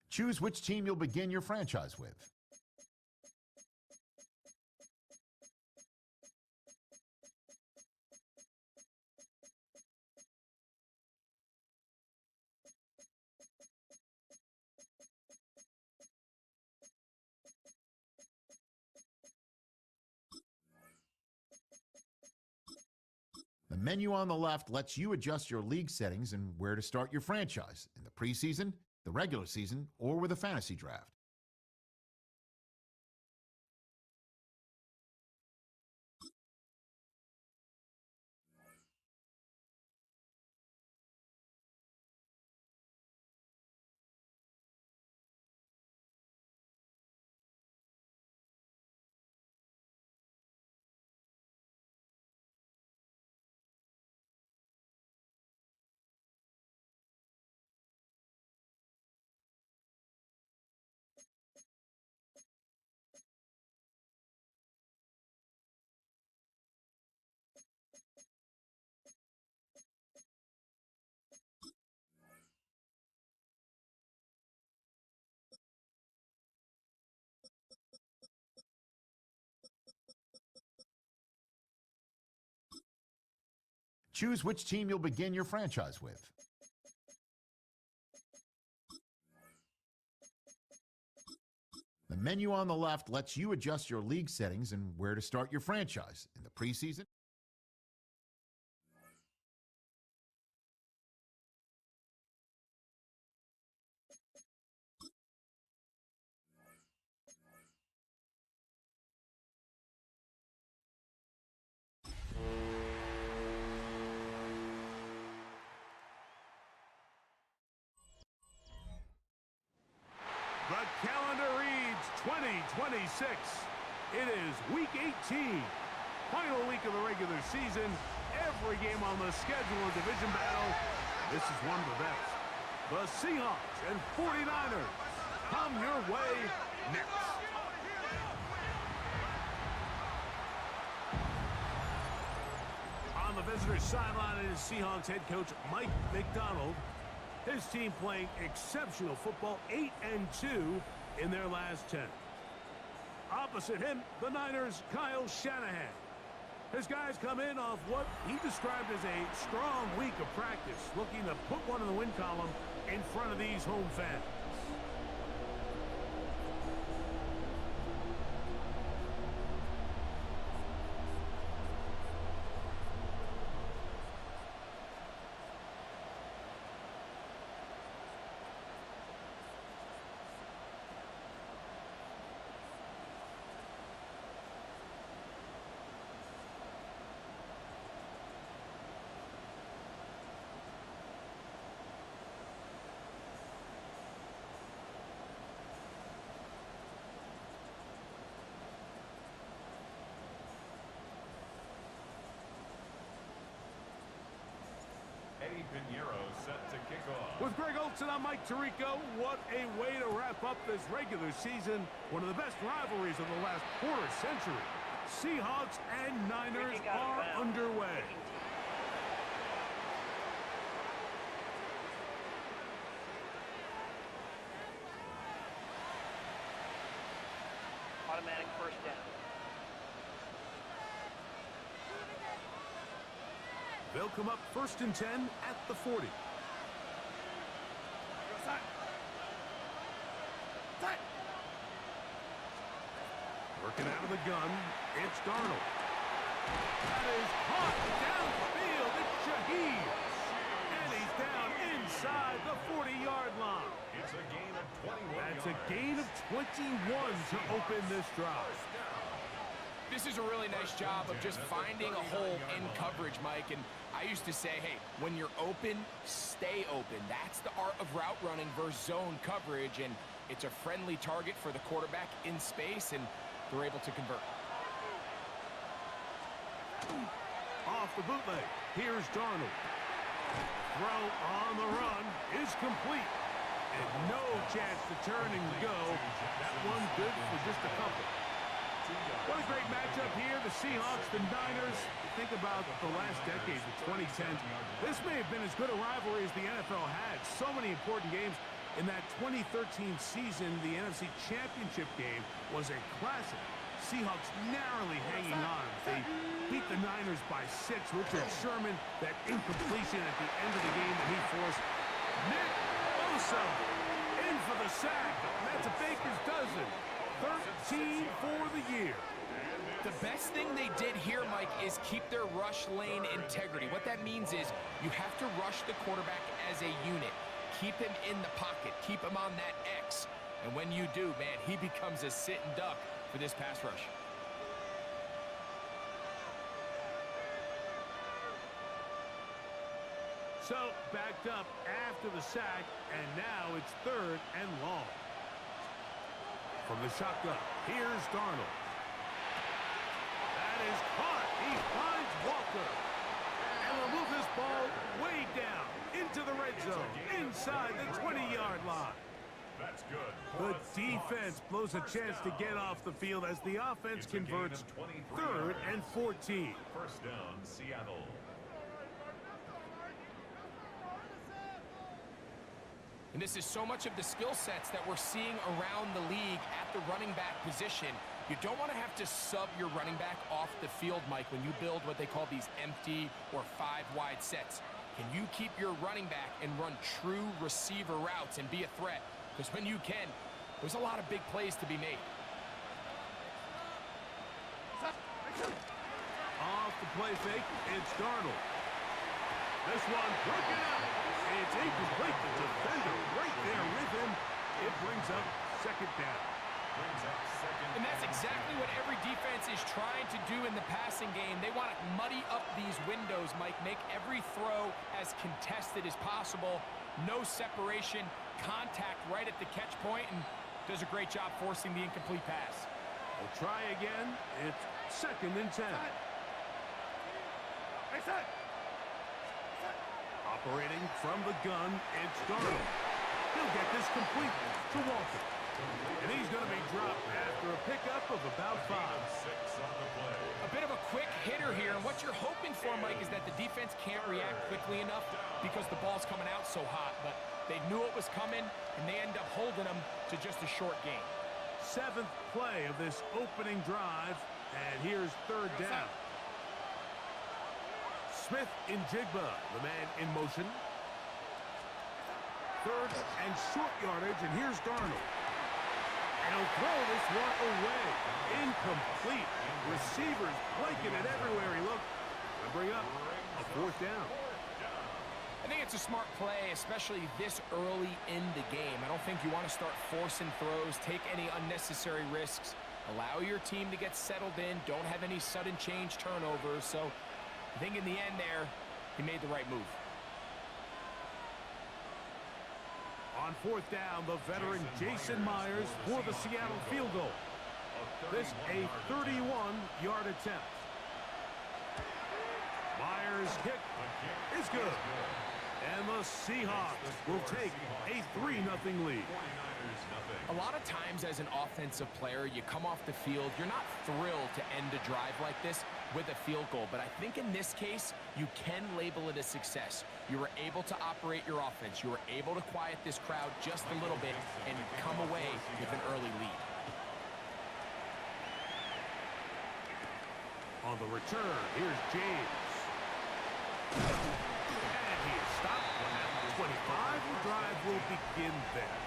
[SPEAKER 7] Choose which team you'll begin your franchise with. The menu on the left lets you adjust your league settings and where to start your franchise in the preseason, the regular season, or with a fantasy draft. Choose which team you'll begin your franchise with. The menu on the left lets you adjust your league settings and where to start your franchise in the preseason.
[SPEAKER 10] The calendar reads 2026. It is Week 18, final week of the regular season. Every game on the schedule, a division battle. This is one of the best. The Seahawks and 49ers come your way next. On the visitor's sideline is Seahawks head coach Mike McDonald. His team playing exceptional football, 8-2 in their last 10. Opposite him, the Niners' Kyle Shanahan. His guys come in off what he described as a strong week of practice, looking to put one in the win column in front of these home fans.
[SPEAKER 4] Set to kick off.
[SPEAKER 10] With Greg Olson, I'm Mike Tirico. What a way to wrap up this regular season. One of the best rivalries of the last quarter century. Seahawks and Niners are underway.
[SPEAKER 11] Automatic first down.
[SPEAKER 10] They'll come up 1st and 10 at the 40. Working out of the gun, it's Darnold. That is caught downfield. It's Shaheed. And he's down inside the 40-yard line.
[SPEAKER 4] It's a gain of 21
[SPEAKER 10] That's
[SPEAKER 4] yards.
[SPEAKER 10] a gain of 21 to open this drive.
[SPEAKER 12] This is a really nice job of just finding a hole in coverage, Mike. And I used to say, hey, when you're open, stay open. That's the art of route running versus zone coverage. And it's a friendly target for the quarterback in space, and they're able to convert.
[SPEAKER 10] Off the bootleg, here's Darnold. Throw on the run is complete. And no chance to turn and go. That one good for just a couple. What a great matchup here, the Seahawks, the Niners. Think about the last decade, the 2010s. This may have been as good a rivalry as the NFL had. So many important games. In that 2013 season, the NFC Championship game was a classic. Seahawks narrowly hanging on. They beat the Niners by 6. Richard Sherman, that incompletion at the end of the game that he forced. Nick Bosa in for the sack. That's a baker's dozen. 13 for the year.
[SPEAKER 12] The best thing they did here, Mike, is keep their rush lane integrity. What that means is you have to rush the quarterback as a unit. Keep him in the pocket. Keep him on that X. And when you do, man, he becomes a sitting duck for this pass rush.
[SPEAKER 11] So, backed up after the sack, and now it's 3rd and long. From the shotgun, here's Darnold. That is caught. He finds Walker. And will move this ball way down into the red zone, inside the 20-yard line.
[SPEAKER 4] That's good.
[SPEAKER 11] The defense blows a chance to get off the field as the offense converts 3rd and 14.
[SPEAKER 4] First down, Seattle.
[SPEAKER 12] And this is so much of the skill sets that we're seeing around the league at the running back position. You don't want to have to sub your running back off the field, Mike, when you build what they call these empty or 5-wide sets. Can you keep your running back and run true receiver routes and be a threat? Because when you can, there's a lot of big plays to be made.
[SPEAKER 11] Off the play fake, it's Darnold. This one broken out. It's incomplete. The defender right there with him. It brings up 2nd down.
[SPEAKER 12] And that's exactly what every defense is trying to do in the passing game. They want to muddy up these windows, Mike, make every throw as contested as possible. No separation, contact right at the catch point, and does a great job forcing the incomplete pass.
[SPEAKER 11] We'll try again. It's 2nd and 10. Operating from the gun, it's Darnold. He'll get this complete to Walker. And he's going to be dropped after a pickup of about 5.
[SPEAKER 12] A bit of a quick hitter here, and what you're hoping for, Mike, is that the defense can't react quickly enough because the ball's coming out so hot, but they knew it was coming, and they end up holding them to just a short gain.
[SPEAKER 11] 7th play of this opening drive, and here's 3rd down. Smith in Jigba, the man in motion. 3rd and short yardage, and here's Darnold. And he'll throw this one away. Incomplete. Receivers blanking it everywhere he looked. And bring up a 4th down.
[SPEAKER 12] I think it's a smart play, especially this early in the game. I don't think you want to start forcing throws, take any unnecessary risks, allow your team to get settled in, don't have any sudden change turnovers. So I think in the end there, he made the right move.
[SPEAKER 11] On 4th down, the veteran Jason Myers for the Seattle field goal. This a 31-yard attempt. Myers' kick is good. And the Seahawks will take a 3-0 lead.
[SPEAKER 12] A lot of times as an offensive player, you come off the field, you're not thrilled to end a drive like this with a field goal. But I think in this case, you can label it a success. You were able to operate your offense. You were able to quiet this crowd just a little bit and come away with an early lead.
[SPEAKER 11] On the return, here's James. And he is stopped at 25. The drive will begin there.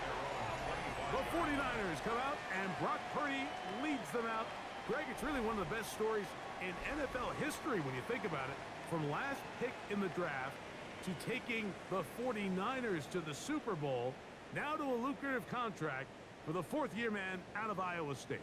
[SPEAKER 11] The 49ers come out, and Brock Purdy leads them out. Greg, it's really one of the best stories in NFL history when you think about it. From last pick in the draft to taking the 49ers to the Super Bowl, now to a lucrative contract for the 4th-year man out of Iowa State.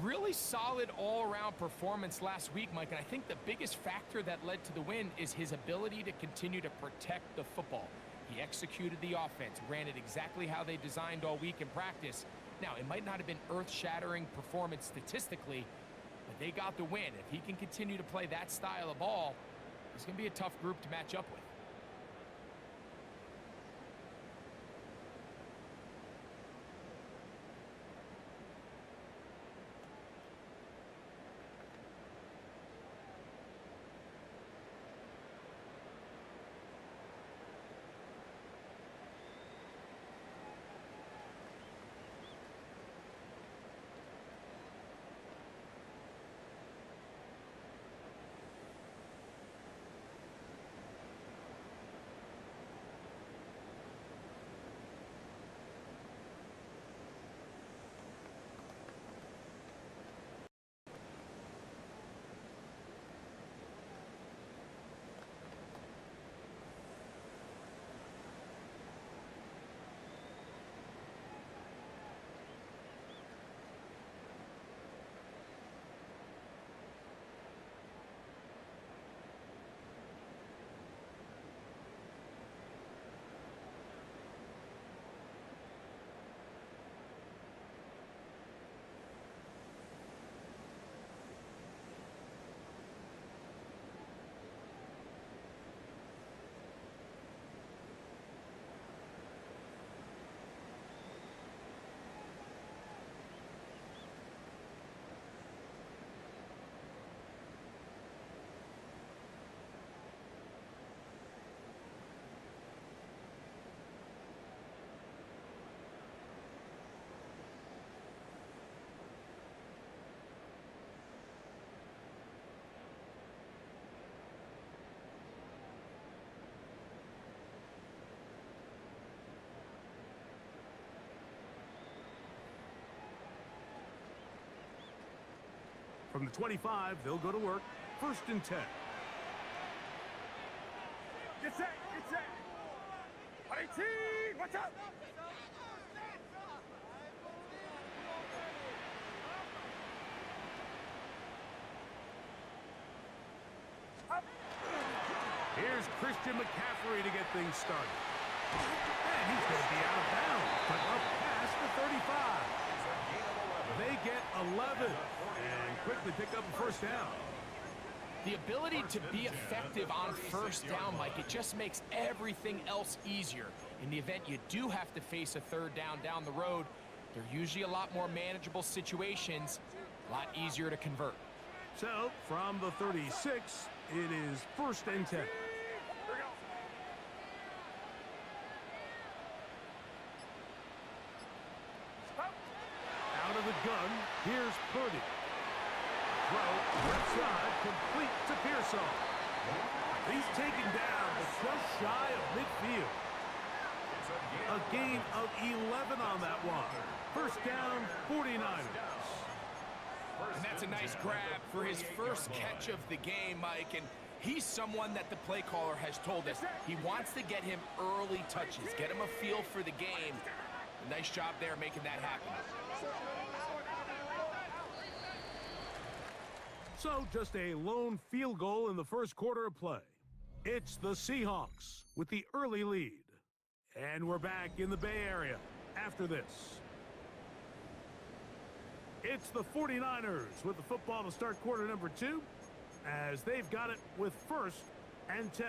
[SPEAKER 12] Really solid all-around performance last week, Mike, and I think the biggest factor that led to the win is his ability to continue to protect the football. He executed the offense, ran it exactly how they designed all week in practice. Now, it might not have been earth-shattering performance statistically, but they got the win. If he can continue to play that style of ball, it's going to be a tough group to match up with.
[SPEAKER 11] From the 25, they'll go to work. 1st and 10.
[SPEAKER 5] Get set, get set. 18, watch out.
[SPEAKER 11] Here's Christian McCaffrey to get things started. And he's going to be out of bounds, but up past the 35. They get 11 and quickly pick up a 1st down.
[SPEAKER 12] The ability to be effective on 1st down, Mike, it just makes everything else easier. In the event you do have to face a 3rd down the road, they're usually a lot more manageable situations, a lot easier to convert.
[SPEAKER 11] So, from the 36, it is 1st and 10. Out of the gun, here's Purdy. Throw, left side, complete to Pearsall. He's taken down, but just shy of midfield. A gain of 11 on that one. 1st down, 49ers.
[SPEAKER 12] And that's a nice grab for his first catch of the game, Mike. And he's someone that the play caller has told us he wants to get him early touches, get him a feel for the game. A nice job there making that happen.
[SPEAKER 11] So just a lone field goal in the 1st quarter of play. It's the Seahawks with the early lead. And we're back in the Bay Area after this. It's the 49ers with the football to start quarter number 2, as they've got it with 1st and 10.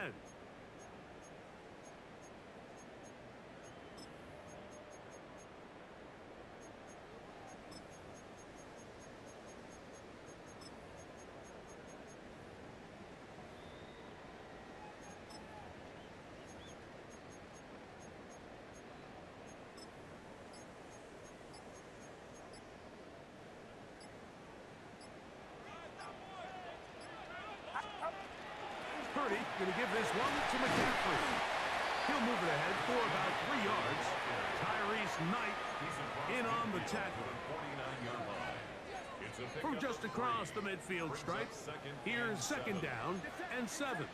[SPEAKER 11] Purdy going to give this one to McCaffrey. He'll move it ahead for about 3 yards. Tyrese Knight in on the tackle. From just across the midfield stripe, here's 2nd down and 7.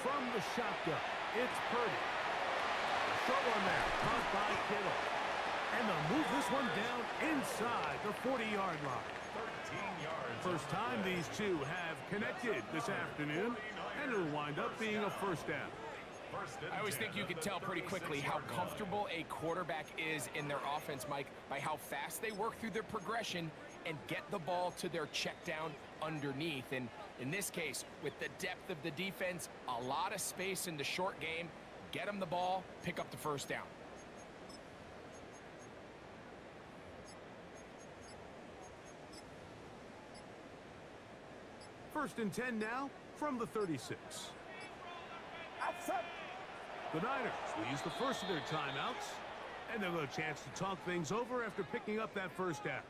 [SPEAKER 11] From the shotgun, it's Purdy. Short one there, caught by Kittle. And they'll move this one down inside the 40-yard line.
[SPEAKER 4] 13 yards.
[SPEAKER 11] First time these two have connected this afternoon, and it'll wind up being a 1st down.
[SPEAKER 12] I always think you can tell pretty quickly how comfortable a quarterback is in their offense, Mike, by how fast they work through their progression and get the ball to their check down underneath. And in this case, with the depth of the defense, a lot of space in the short game, get them the ball, pick up the 1st down.
[SPEAKER 11] First and 10 now from the 36. The Niners will use the first of their timeouts, and they'll have a chance to talk things over after picking up that 1st down.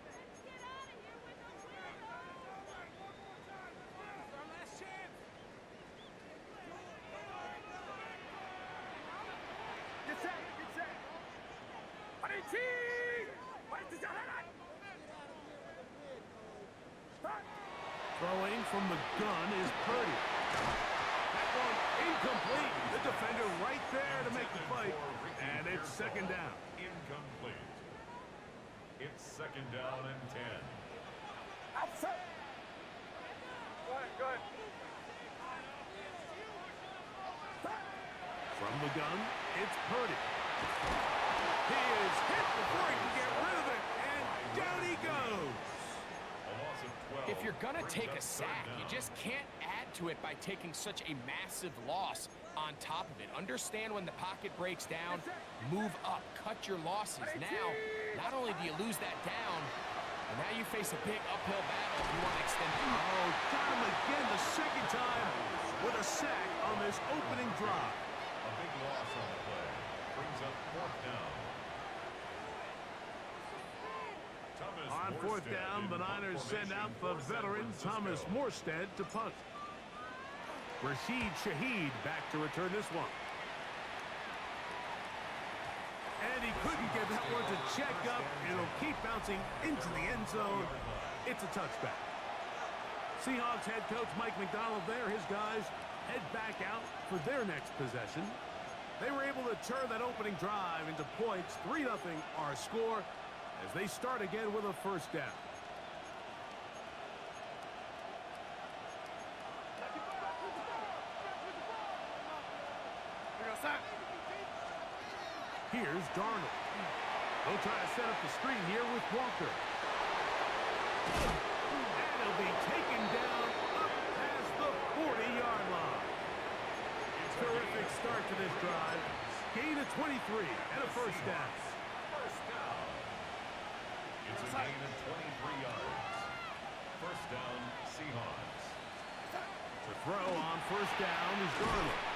[SPEAKER 11] Throwing from the gun is Purdy. That one incomplete. The defender right there to make the fight. And it's 2nd down.
[SPEAKER 4] Incomplete. It's 2nd down and 10.
[SPEAKER 5] Outside. Good.
[SPEAKER 11] From the gun, it's Purdy. He is hit before he can get rid of it. And down he goes.
[SPEAKER 12] If you're going to take a sack, you just can't add to it by taking such a massive loss on top of it. Understand when the pocket breaks down, move up, cut your losses. Now, not only do you lose that down, but now you face a big uphill battle if you want to extend it.
[SPEAKER 11] Oh, got him again the 2nd time with a sack on this opening drive.
[SPEAKER 4] A big loss on the play. Brings up 4th down.
[SPEAKER 11] On 4th down, the Niners send out the veteran Thomas Morstead to punt. Rashid Shaheed back to return this one. one to check up. It'll keep bouncing into the end zone. It's a touchback. Seahawks head coach Mike McDonald there. His guys head back out for their next possession. They were able to turn that opening drive into points. 3-0 our score as they start again with a first down. Here's Darnold. They'll try to set up the screen here with Walker. And he'll be taken down up past the 40-yard line. Terrific start to this drive. Gain of 23 and a first down.
[SPEAKER 4] First down. It's a gain of 23 yards. First down, Seahawks.
[SPEAKER 11] To throw on first down is Darnold.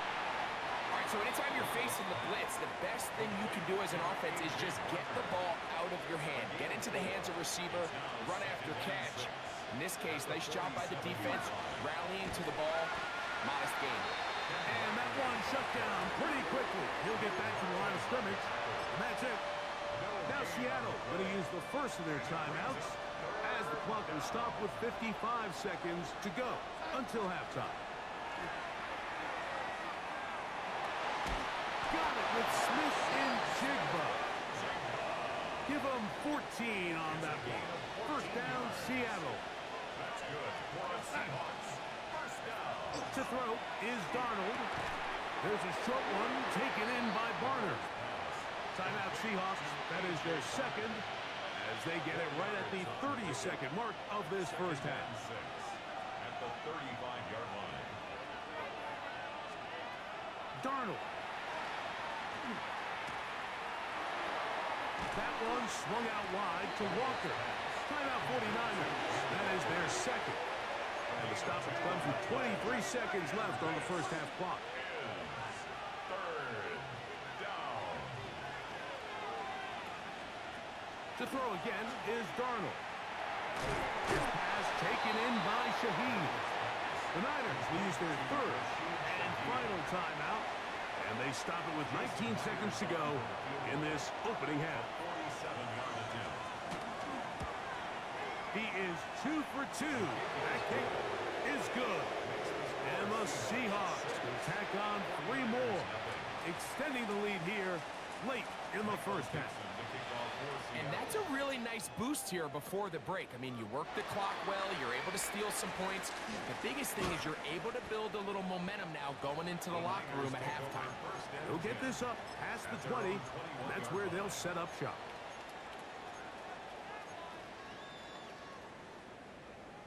[SPEAKER 12] All right, so anytime you're facing the blitz, the best thing you can do as an offense is just get the ball out of your hand. Get into the hands of receiver, run after catch. In this case, nice job by the defense, rallying to the ball. Modest gain.
[SPEAKER 11] And that one shut down pretty quickly. He'll get back to the line of scrimmage. And that's it. Now Seattle going to use the first of their timeouts as the clock will stop with 55 seconds to go until halftime. Got it with Smith and Jigba. Give them 14 on that one. First down, Seattle.
[SPEAKER 4] That's good for the Seahawks. First down.
[SPEAKER 11] To throw is Darnold. There's a short one taken in by Barner. Timeout Seahawks. That is their second as they get it right at the 30-second mark of this first half.
[SPEAKER 4] At the 35-yard line.
[SPEAKER 11] Darnold. That one swung out wide to Walker. Timeout 49ers. That is their second. And the stoppage comes with 23 seconds left on the first half clock.
[SPEAKER 4] Third down.
[SPEAKER 11] To throw again is Darnold. His pass taken in by Shaheed. The Niners will use their third and final timeout. And they stop it with 19 seconds to go in this opening half.
[SPEAKER 4] 47-yard attempt.
[SPEAKER 11] He is 2 for 2. That kick is good. And the Seahawks will tack on 3 more, extending the lead here late in the first half.
[SPEAKER 12] And that's a really nice boost here before the break. I mean, you work the clock well, you're able to steal some points. The biggest thing is you're able to build a little momentum now going into the locker room at halftime.
[SPEAKER 11] They'll get this up past the 20, and that's where they'll set up shop.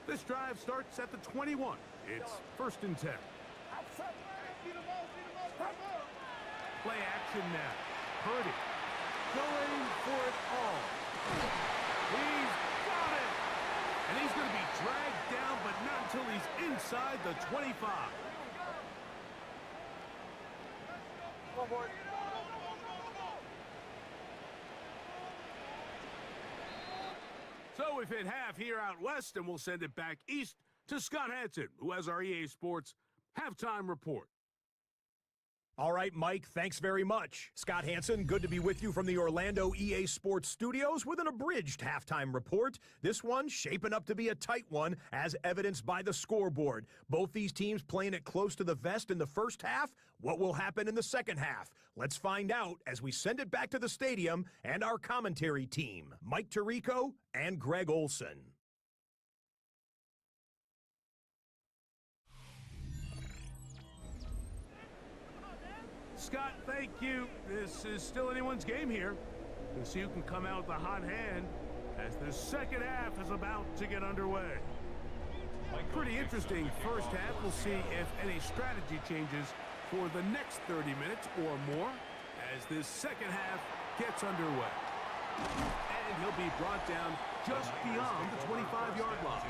[SPEAKER 11] This drive starts at the 21. It's first and 10. Play action now. Purdy going for it all. He's got it! And he's going to be dragged down, but not until he's inside the 25. So we've hit half here out west, and we'll send it back east to Scott Hanson, who has our EA Sports halftime report.
[SPEAKER 10] All right, Mike, thanks very much. Scott Hanson, good to be with you from the Orlando EA Sports Studios with an abridged halftime report. This one shaping up to be a tight one, as evidenced by the scoreboard. Both these teams playing it close to the vest in the first half. What will happen in the second half? Let's find out as we send it back to the stadium and our commentary team, Mike Tirico and Greg Olson.
[SPEAKER 11] Scott, thank you. This is still anyone's game here. We'll see who can come out with a hot hand as the second half is about to get underway. Pretty interesting first half. We'll see if any strategy changes for the next 30 minutes or more as this second half gets underway. And he'll be brought down just beyond the 25-yard line.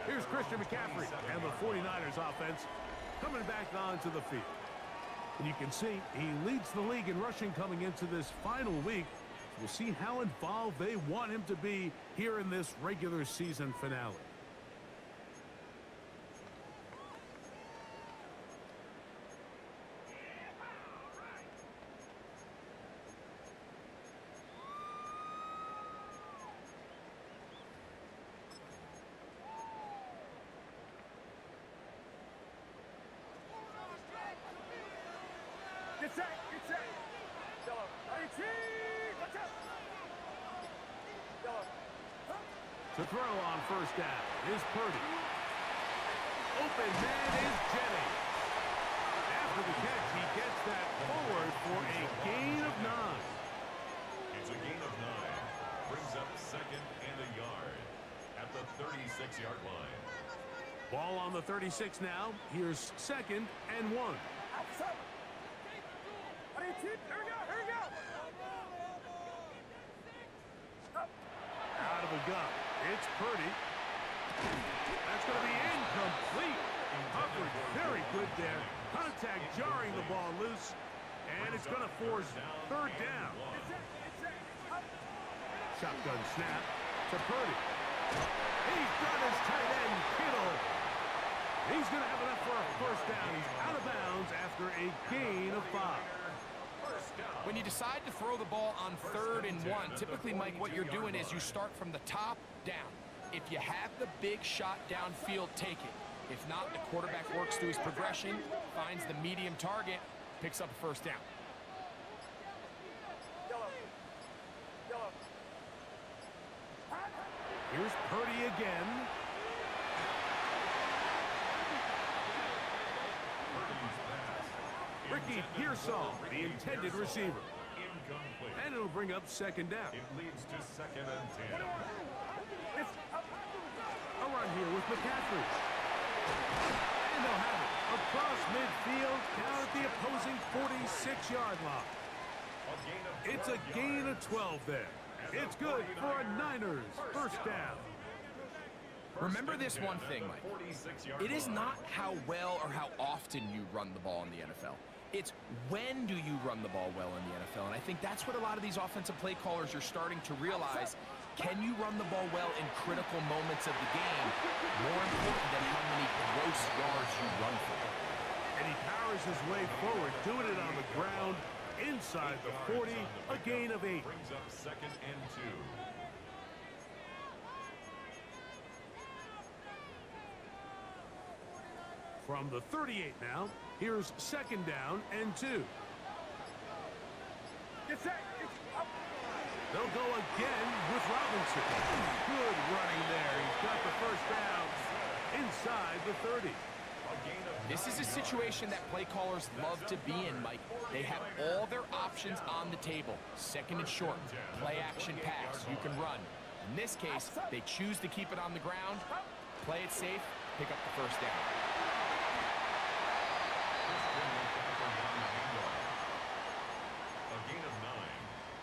[SPEAKER 11] Here's Christian McCaffrey and the 49ers offense coming back onto the field. And you can see he leads the league in rushing coming into this final week. We'll see how involved they want him to be here in this regular season finale. To throw on first down is Purdy. Open man is Jennings. After the catch, he gets that forward for a gain of 9.
[SPEAKER 4] It's a gain of 9. Brings up 2nd and a yard at the 36-yard line.
[SPEAKER 11] Ball on the 36 now. Here's 2nd and 1. Out of the gun. It's Purdy. That's going to be incomplete. Coverage very good there. Contact jarring the ball loose. And it's going to force 3rd down. Shotgun snap to Purdy. He's got his tight end, Kittle. He's going to have enough for a first down. He's out of bounds after a gain of 5.
[SPEAKER 12] When you decide to throw the ball on 3rd and 1, typically, Mike, what you're doing is you start from the top down. If you have the big shot downfield, take it. If not, the quarterback works through his progression, finds the medium target, picks up a first down.
[SPEAKER 11] Here's Purdy again. Ricky Pearsall, the intended receiver. And it'll bring up 2nd down.
[SPEAKER 4] It leads to 2nd and 10.
[SPEAKER 11] A run here with McCaffrey. And they'll have it across midfield down at the opposing 46-yard line. It's a gain of 12 there. It's good for a Niners first down.
[SPEAKER 12] Remember this one thing, Mike. It is not how well or how often you run the ball in the NFL. It's when do you run the ball well in the NFL. And I think that's what a lot of these offensive play callers are starting to realize. Can you run the ball well in critical moments of the game? More important than how many gross yards you run for.
[SPEAKER 11] And he powers his way forward, doing it on the ground inside the 40, a gain of 8.
[SPEAKER 4] Brings up 2nd and 2.
[SPEAKER 11] From the 38 now, here's 2nd down and 2. They'll go again with Robinson. Good running there. He's got the first down inside the 30.
[SPEAKER 12] This is a situation that play callers love to be in, Mike. They have all their options on the table. 2nd and short, play action pass, you can run. In this case, they choose to keep it on the ground, play it safe, pick up the first down.
[SPEAKER 4] A gain of 9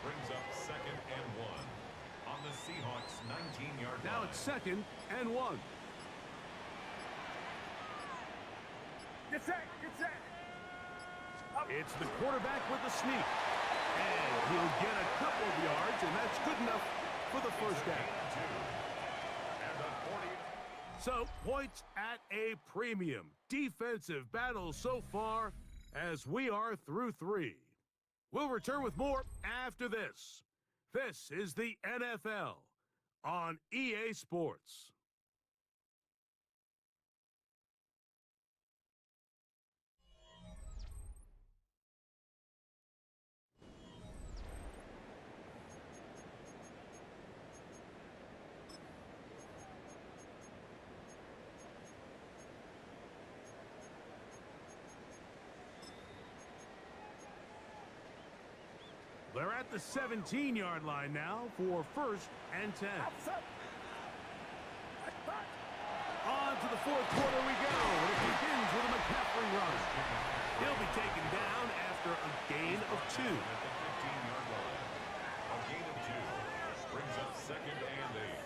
[SPEAKER 4] brings up 2nd and 1 on the Seahawks 19-yard line.
[SPEAKER 11] Now it's 2nd and 1. It's the quarterback with the sneak. And he'll get a couple of yards, and that's good enough for the first down. So, points at a premium. Defensive battle so far as we are through 3. We'll return with more after this. This is the NFL on EA Sports. They're at the 17-yard line now for 1st and 10. On to the 4th quarter we go. It begins with a McCaffrey run. He'll be taken down after a gain of 2.
[SPEAKER 4] A gain of 2 brings up 2nd and 8.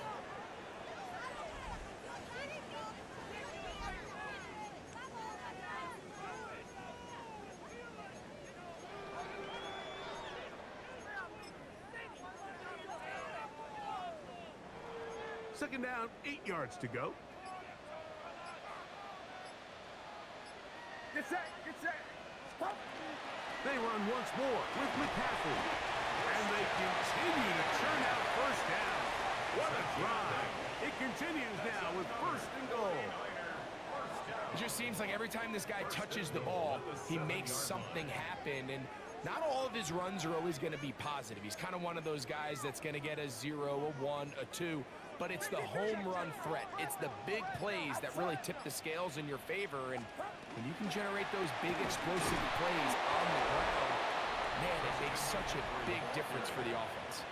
[SPEAKER 11] Second down, 8 yards to go. They run once more with McCaffrey. And they continue to churn out first down. What a drive. It continues now with 1st and goal.
[SPEAKER 12] It just seems like every time this guy touches the ball, he makes something happen. And Not all of his runs are always going to be positive. He's kind of one of those guys that's going to get a 0, a 1, a 2, but it's the home run threat. It's the big plays that really tip the scales in your favor, and when you can generate those big explosive plays on the ground, man, it makes such a big difference for the offense.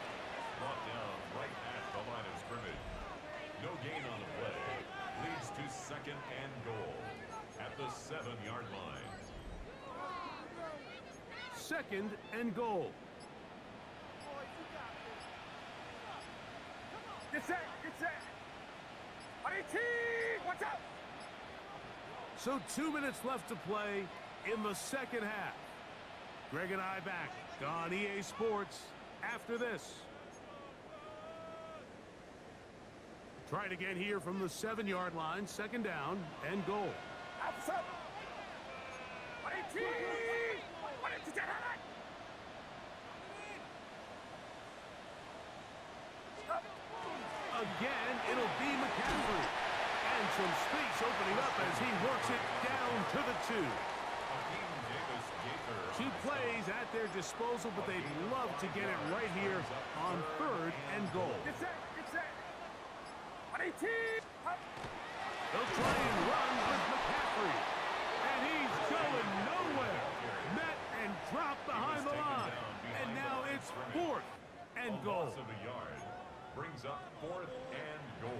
[SPEAKER 4] Brought down right at the line of scrimmage. No gain on the play. Leads to 2nd and goal at the 7-yard line.
[SPEAKER 11] 2nd and goal.
[SPEAKER 5] Get set, get set. Watch out.
[SPEAKER 11] So 2 minutes left to play in the second half. Greg and I back on EA Sports after this. Trying again here from the 7-yard line, 2nd down and goal. Again, it'll be McCaffrey. And some space opening up as he works it down to the 2. 2 plays at their disposal, but they'd love to get it right here on 3rd and goal.
[SPEAKER 5] Get set, get set.
[SPEAKER 11] They'll try and run with McCaffrey. And he's going nowhere. Met and dropped behind the line. And now it's 4th and goal.
[SPEAKER 4] Loss of a yard brings up 4th and goal.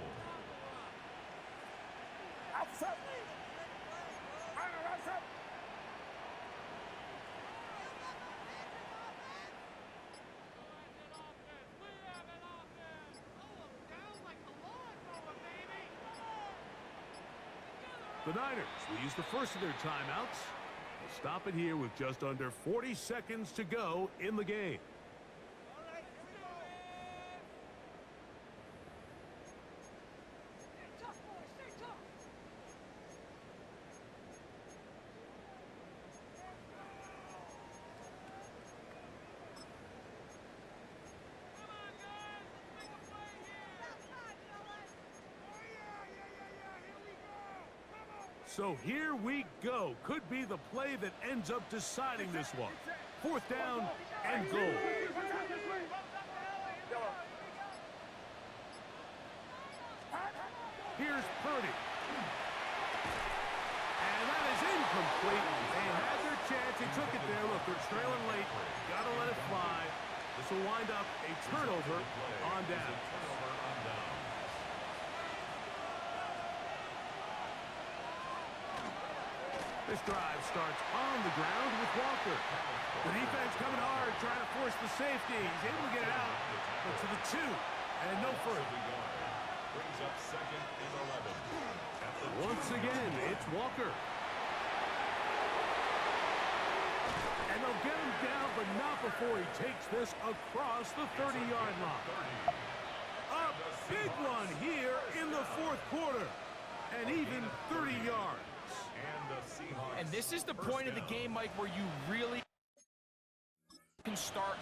[SPEAKER 11] The Niners will use the first of their timeouts. They'll stop it here with just under 40 seconds to go in the game. So here we go. Could be the play that ends up deciding this one. 4th down and goal. Here's Purdy. And that is incomplete. They had their chance. They took it there. Look, they're trailing late. Got to let it fly. This will wind up a turnover on down. This drive starts on the ground with Walker. The defense coming hard, trying to force the safety. He's able to get it out, but to the 2, and no further.
[SPEAKER 4] Brings up 2nd and 11.
[SPEAKER 11] Once again, it's Walker. And they'll get him down, but not before he takes this across the 30-yard line. A big one here in the 4th quarter, and even 30 yards.
[SPEAKER 12] And this is the point of the game, Mike, where you really can start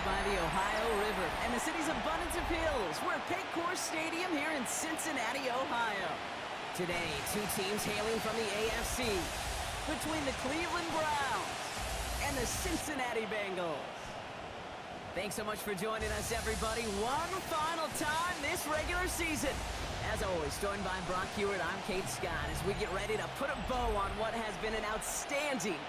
[SPEAKER 8] By the Ohio River and the city's abundance of hills. We're at Paycor Stadium here in Cincinnati, Ohio. Today, two teams hailing from the AFC between the Cleveland Browns and the Cincinnati Bengals. Thanks so much for joining us, everybody. One final time this regular season. As always, joined by Brock Hewitt, I'm Kate Scott as we get ready to put a bow on what has been an outstanding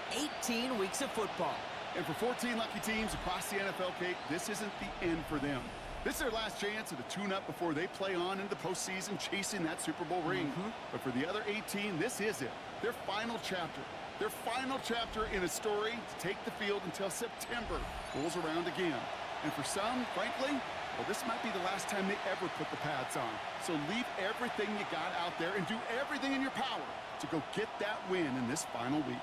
[SPEAKER 8] 18 weeks of football.
[SPEAKER 9] And for 14 lucky teams across the NFL, Kate, this isn't the end for them. This is their last chance at a tune-up before they play on into the postseason chasing that Super Bowl ring. But for the other 18, this is it. Their final chapter. Their final chapter in a story to take the field until September rolls around again. And for some, frankly, well, this might be the last time they ever put the pads on. So leave everything you got out there and do everything in your power to go get that win in this final week.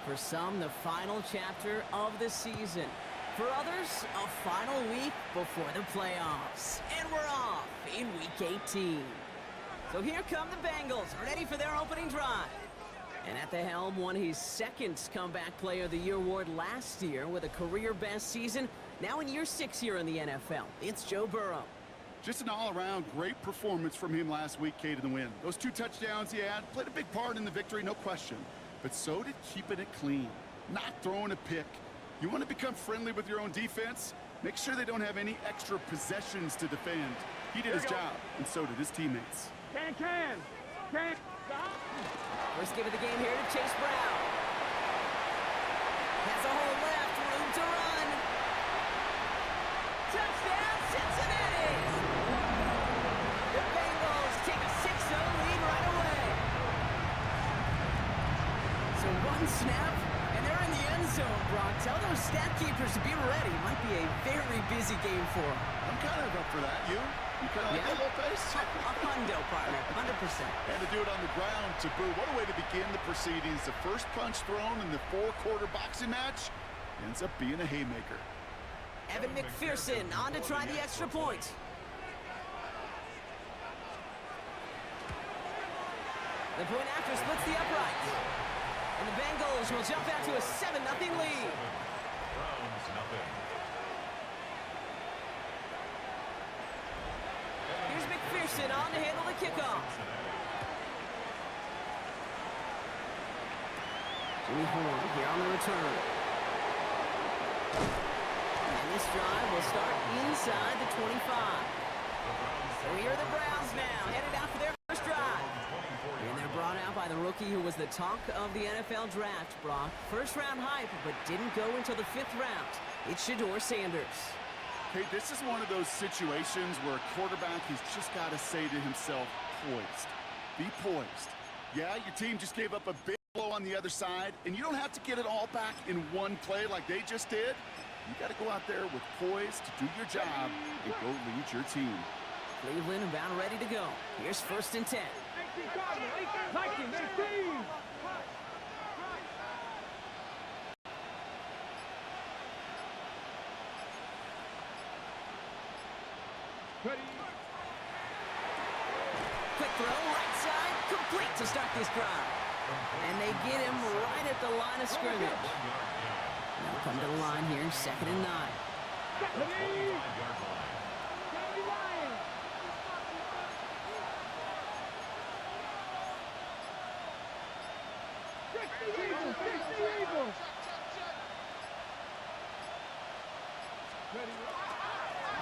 [SPEAKER 8] For some, the final chapter of the season. For others, a final week before the playoffs. And we're off in Week 18. So here come the Bengals, ready for their opening drive. And at the helm, won his second Comeback Player of the Year award last year with a career-best season. Now in year 6 here in the NFL, it's Joe Burrow.
[SPEAKER 9] Just an all-around great performance from him last week, Kate, in the win. Those 2 touchdowns he had played a big part in the victory, no question. But so did keeping it clean, not throwing a pick. You want to become friendly with your own defense? Make sure they don't have any extra possessions to defend. He did his job, and so did his teammates.
[SPEAKER 5] Can.
[SPEAKER 8] First give of the game here to Chase Brown. Has a hole left, room to run. Touchdown, Cincinnati! The Bengals take a 6-0 lead right away. So one snap, and they're in the end zone, Brock. Tell those stat keepers to be ready. Might be a very busy game for them.
[SPEAKER 9] I'm kind of up for that. You kind of like that little pace?
[SPEAKER 8] A hundo, partner, 100%.
[SPEAKER 9] And to do it on the ground to boot. What a way to begin the proceedings. The first punch thrown in the 4-quarter boxing match ends up being a haymaker.
[SPEAKER 8] Evan McPherson on to try the extra point. The point after splits the upright. And the Bengals will jump out to a 7-0 lead.
[SPEAKER 4] Browns nothing.
[SPEAKER 8] Here's McPherson on to handle the kickoff. Jimmy Horn here on the return. And this drive will start inside the 25. So here are the Browns now, headed out for their first the rookie who was the talk of the NFL draft, Brock. First-round hype, but didn't go until the 5th round. It's Shedeur Sanders.
[SPEAKER 9] Hey, this is one of those situations where a quarterback has just got to say to himself, poised. Be poised. Yeah, your team just gave up a big blow on the other side, and you don't have to get it all back in one play like they just did. You got to go out there with poise to do your job and go lead your team.
[SPEAKER 8] Cleveland about ready to go. Here's 1st and 10.
[SPEAKER 5] Vikings, 18.
[SPEAKER 8] Quick throw, right side, complete to start this drive. And they get him right at the line of scrimmage. Now come to the line here, 2nd and 9.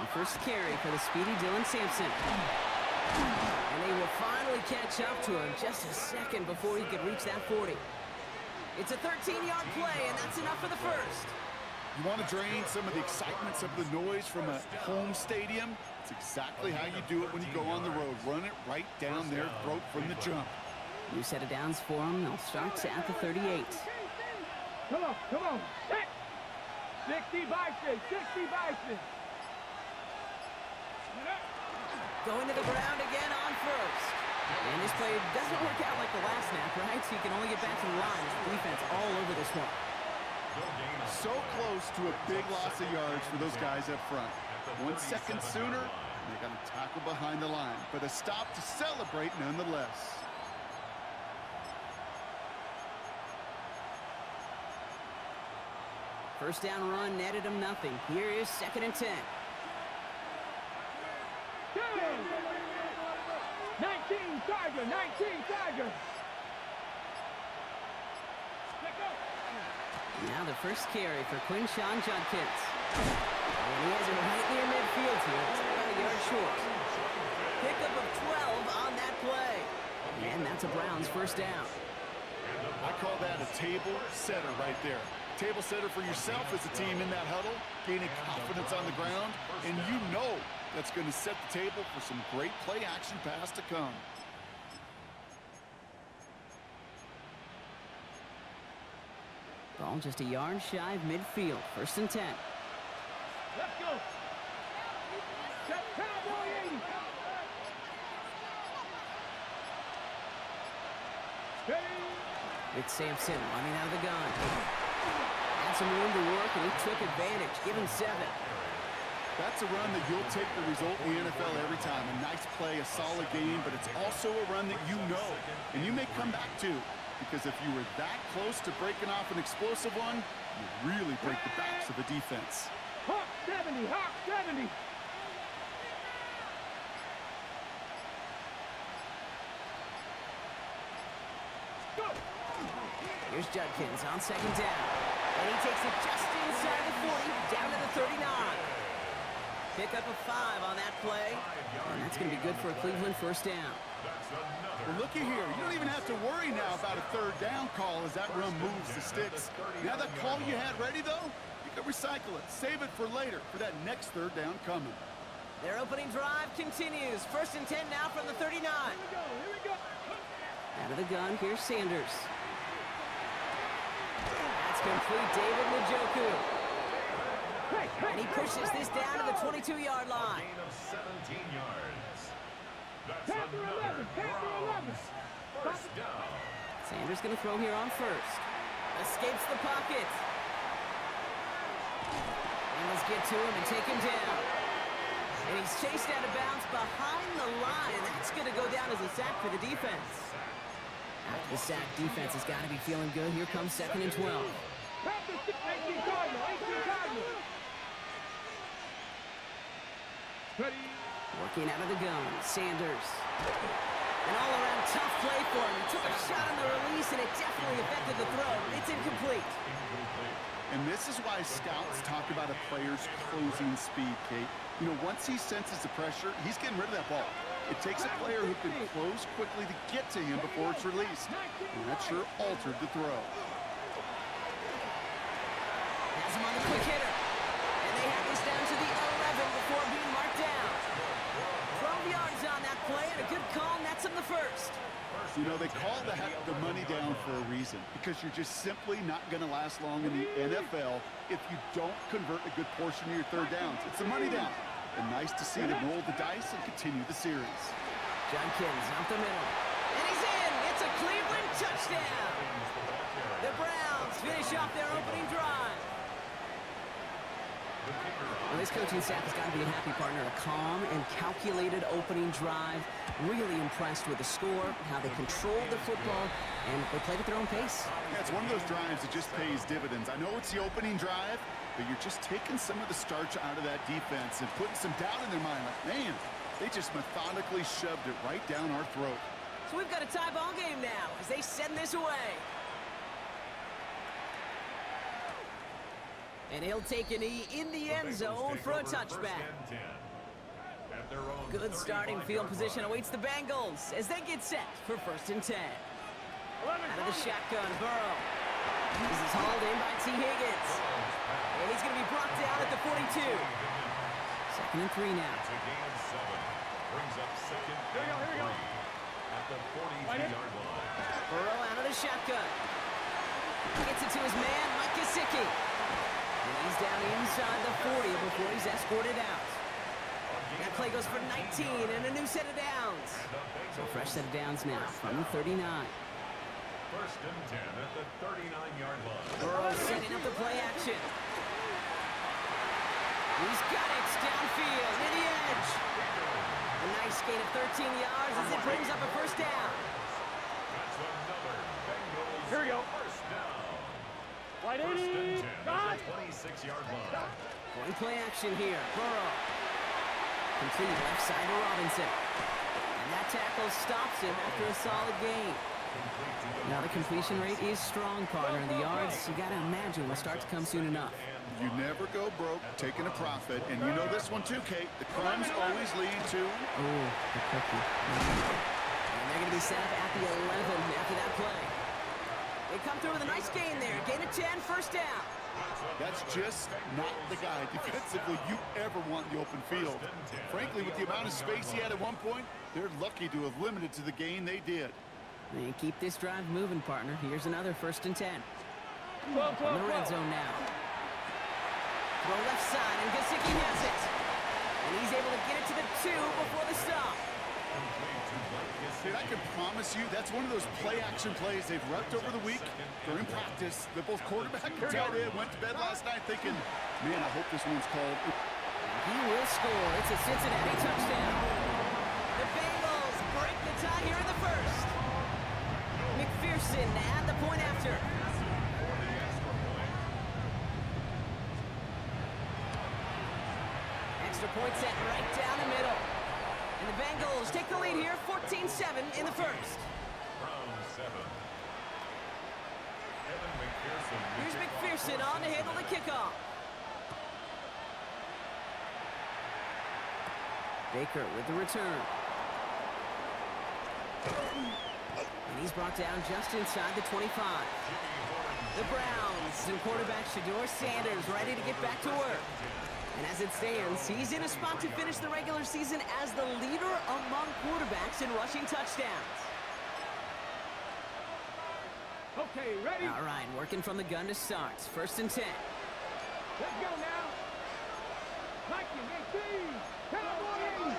[SPEAKER 8] The first carry for the speedy Dylan Sampson. And they will finally catch up to him just a second before he could reach that 40. It's a 13-yard play, and that's enough for the first.
[SPEAKER 9] You want to drain some of the excitement, some of the noise from a home stadium? It's exactly how you do it when you go on the road. Run it right down their throat from the jump.
[SPEAKER 8] New set of downs for them. They'll start at the 38.
[SPEAKER 5] Come on. 60 Vikings, 60 Vikings.
[SPEAKER 8] Going to the ground again on first. And this play doesn't work out like the last snap, right? So you can only get back to the line. The defense all over this one.
[SPEAKER 9] So close to a big loss of yards for those guys up front. 1 second sooner, they got to tackle behind the line. But a stop to celebrate nonetheless.
[SPEAKER 8] First down run netted him nothing. Here is 2nd and 10.
[SPEAKER 5] 19 Tiger.
[SPEAKER 8] Now the first carry for Quinshawn Judkins. And he has it right near midfield here. It's about a yard short. Pickup of 12 on that play. And that's a Browns first down.
[SPEAKER 9] I call that a table setter right there. Table setter for yourself as a team in that huddle, gaining confidence on the ground, and you know that's going to set the table for some great play action pass to come.
[SPEAKER 8] Ball just a yard shy of midfield. 1st and 10.
[SPEAKER 5] Let's go. Cowboy 80.
[SPEAKER 8] It's Sampson running out of the gun. Had some room to work, and he took advantage. Give him 7.
[SPEAKER 9] That's a run that you'll take the result in the NFL every time. A nice play, a solid game, but it's also a run that you know, and you may come back to. Because if you were that close to breaking off an explosive one, you really break the backs of the defense.
[SPEAKER 5] Hawk 70, Hawk 70. Go.
[SPEAKER 8] Here's Judkins on 2nd down. And he takes it just inside the 40, down to the 39. Pick up a 5 on that play. And that's going to be good for a Cleveland first down.
[SPEAKER 9] Well, looky here. You don't even have to worry now about a 3rd down call as that run moves the sticks. Now that call you had ready, though, you can recycle it. Save it for later for that next 3rd down coming.
[SPEAKER 8] Their opening drive continues. 1st and 10 now from the 39.
[SPEAKER 5] Here we go.
[SPEAKER 8] Out of the gun, here's Sanders. That's complete, David Njoku. And he pushes this down to the 22-yard line.
[SPEAKER 4] Gain of 17 yards. That's
[SPEAKER 5] Panther 11, Panther 11.
[SPEAKER 4] First down.
[SPEAKER 8] Sanders going to throw here on first. Escapes the pocket. And let's get to him and take him down. And he's chased out of bounds behind the line. And that's going to go down as a sack for the defense. After the sack, defense has got to be feeling good. Here comes 2nd and 12.
[SPEAKER 5] Panther 18 Cardinals.
[SPEAKER 8] Working out of the gun, Sanders. An all-around tough play for him. He took a shot on the release, and it definitely affected the throw. It's incomplete.
[SPEAKER 9] And this is why scouts talk about a player's closing speed, Kate. You know, once he senses the pressure, he's getting rid of that ball. It takes a player who can close quickly to get to him before it's released. And that sure altered the throw.
[SPEAKER 8] Has him on the quick hitter. And they have this down to the 11 before being marked down. 12 yards on that play, and a good call nets him the first.
[SPEAKER 9] You know, they call the money down for a reason, because you're just simply not going to last long in the NFL if you don't convert a good portion of your third downs. It's the money down. And nice to see them roll the dice and continue the series.
[SPEAKER 8] Jenkins up the middle. And he's in. It's a Cleveland touchdown. The Browns finish off their opening drive. Well, this coaching staff has got to be a happy partner. A calm and calculated opening drive. Really impressed with the score, how they controlled the football, and they played at their own pace.
[SPEAKER 9] Yeah, it's one of those drives that just pays dividends. I know it's the opening drive, but you're just taking some of the starch out of that defense and putting some doubt in their mind. Like, man, they just methodically shoved it right down our throat.
[SPEAKER 8] So we've got a tie ball game now as they send this away. And he'll take a knee in the end zone for a touchback. Good starting field position awaits the Bengals as they get set for 1st and 10. Out of the shotgun, Burrow. This is hauled in by T. Higgins. And he's going to be brought down at the 42. 2nd and 3 now.
[SPEAKER 4] Brings up 2nd and 3 at the 43-yard line.
[SPEAKER 8] Burrow out of the shotgun. Gets it to his man, Mike Gesicki. And he's down inside the 40 before he's escorted out. That play goes for 19 and a new set of downs. So a fresh set of downs now from the 39.
[SPEAKER 4] 1st and 10 at the 39-yard line.
[SPEAKER 8] Burrow setting up the play action. He's got it downfield, near the edge. A nice gain of 13 yards as it brings up a 1st down.
[SPEAKER 4] That's another Bengals
[SPEAKER 5] Here we go.
[SPEAKER 4] 1st down.
[SPEAKER 5] Wide
[SPEAKER 4] 1st and 10
[SPEAKER 5] God.
[SPEAKER 4] at the 26-yard line.
[SPEAKER 8] Going play action here. Burrow. Complete left side to Robinson. And that tackle stops him after a solid gain. Now the completion rate is strong, partner. The yards, you got to imagine, will start to come soon enough.
[SPEAKER 9] You never go broke taking a profit. And you know this one too, Kate. The crumbs always lead to...
[SPEAKER 8] Oh, the cookie. And they're going to be set up at the 11 after that play. They come through with a nice gain there. Gain of 10, 1st down.
[SPEAKER 9] That's just not the guy defensively you ever want in the open field. Frankly, with the amount of space he had at one point, they're lucky to have limited to the gain they did.
[SPEAKER 8] And keep this drive moving, partner. Here's another 1st and 10. In the red zone now. Throw left side, and Gesicki has it. And he's able to get it to the 2 before the stop.
[SPEAKER 9] Dude, I can promise you that's one of those play-action plays they've repped over the week during practice. That both quarterback and tight end went to bed last night thinking, man, I hope this one's called.
[SPEAKER 8] He will score. It's a Cincinnati touchdown. The Bengals break the tie here in the 1st. McPherson at the point after. Extra point set right down the middle. And the Bengals take the lead here, 14-7 in the 1st. Here's McPherson on to handle the kickoff. Baker with the return. And he's brought down just inside the 25. The Browns and quarterback Shedeur Sanders ready to get back to work. And as it stands, he's in a spot to finish the regular season as the leader among quarterbacks in rushing touchdowns.
[SPEAKER 5] Okay, ready?
[SPEAKER 8] All right, working from the gun to start. 1st and 10.
[SPEAKER 5] Let's go now. Vikings, 18. Cowboys.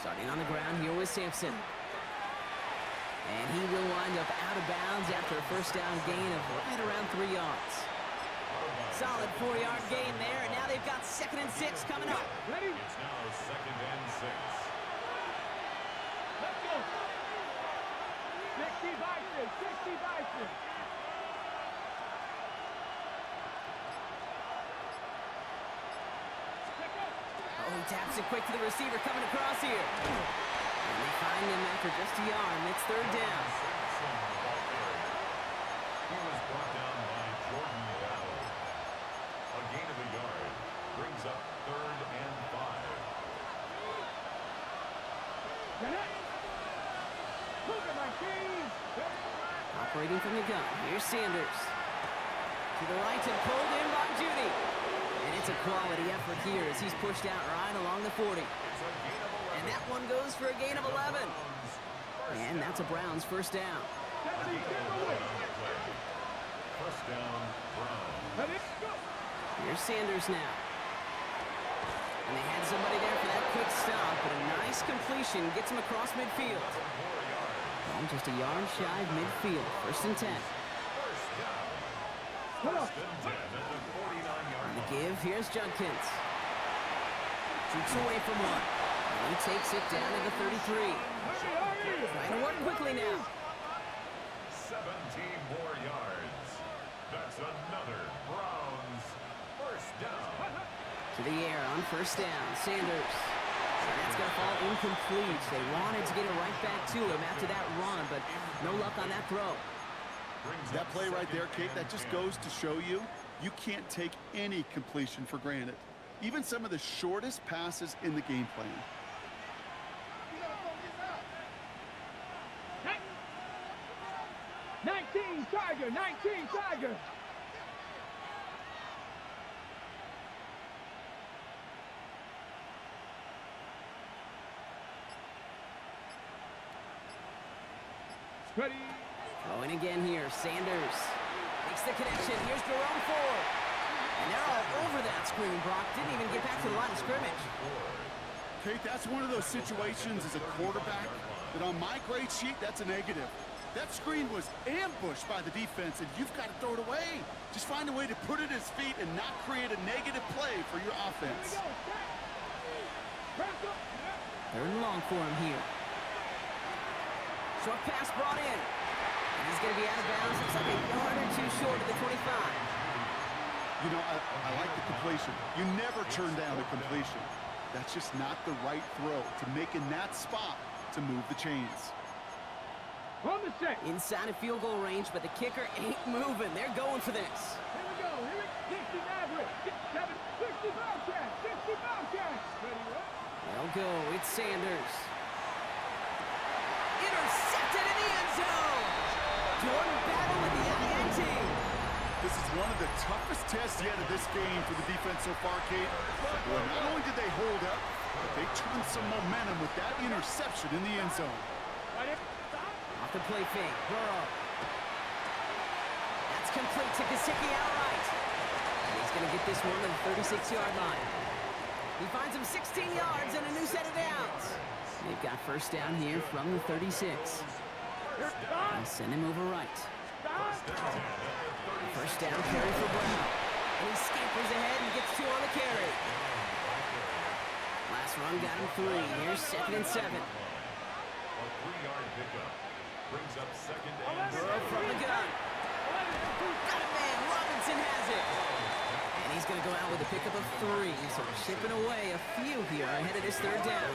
[SPEAKER 8] Starting on the ground here with Sampson. And he will wind up out of bounds after a 1st down gain of right around 3 yards. Solid 4-yard gain there, and now they've got 2nd and 6 coming up.
[SPEAKER 5] Ready?
[SPEAKER 4] It's now 2nd and 6.
[SPEAKER 5] Let's go. 60 Vikings, 60 Vikings.
[SPEAKER 8] Taps it quick to the receiver coming across here. And they find him after just a yard, and it's third down.
[SPEAKER 4] He was brought down by Jordan Battle. A gain of a yard brings up 3rd and 5.
[SPEAKER 8] Operating from the gun, here's Sanders. To the right and pulled in by Judy. And it's a quality effort here as he's pushed out right along the 40. And that one goes for a gain of 11. And that's a Browns first down.
[SPEAKER 4] First down, Browns.
[SPEAKER 8] Here's Sanders now. And they had somebody there for that quick stop, but a nice completion gets him across midfield. And just a yard shy of midfield. First and 10. On the give, here's Judkins. Shoots away from one. And he takes it down to the 33. Trying to work quickly now.
[SPEAKER 4] 17 more yards. That's another Browns first down.
[SPEAKER 8] To the air on first down, Sanders. And that's going to fall incomplete. They wanted to get it right back to him after that run, but no luck on that throw.
[SPEAKER 9] That play right there, Kate, that just goes to show you, you can't take any completion for granted. Even some of the shortest passes in the game plan.
[SPEAKER 5] Tiger, 19 Tiger. Ready.
[SPEAKER 8] Throwing again here, Sanders. Makes the connection, here's Jerome Ford. And they're all over that screen, Brock. Didn't even get back to the line of scrimmage.
[SPEAKER 9] Kate, that's one of those situations as a quarterback that on my grade sheet, that's a negative. That screen was ambushed by the defense, and you've got to throw it away. Just find a way to put it at his feet and not create a negative play for your offense.
[SPEAKER 8] Third and long for him here. Short pass brought in. And he's going to be out of bounds. Looks like a yard or two short of the 25.
[SPEAKER 9] You know, I like the completion. You never turn down a completion. That's just not the right throw to make in that spot to move the chains.
[SPEAKER 8] Inside of field goal range, but the kicker ain't moving. They're going for this.
[SPEAKER 5] Here we go. Here it 60 average. 60 Bobcats. 60 Bobcats. Ready, what?
[SPEAKER 8] They'll go. It's Sanders. Intercepted in the end zone. Jordan Battle with the INT.
[SPEAKER 9] This is one of the toughest tests yet of this game for the defense so far, Kate. Well, not only did they hold up, but they turned some momentum with that interception in the end zone.
[SPEAKER 8] Off the play fake, Burrow. That's complete to Gesicki outright. And he's going to get this one to the 36-yard line. He finds him 16 yards and a new set of downs. They've got first down here from the 36. And send him over right. First down carry for Brown. And he scampers ahead and gets two on the carry. Last run got him 3. Here's 2nd and 7.
[SPEAKER 4] A 3-yard pickup brings up 2nd and 7.
[SPEAKER 8] Burrow from the gun. Got it, man. Robinson has it. And he's going to go out with a pickup of 3. So we're chipping away a few here ahead of this third down.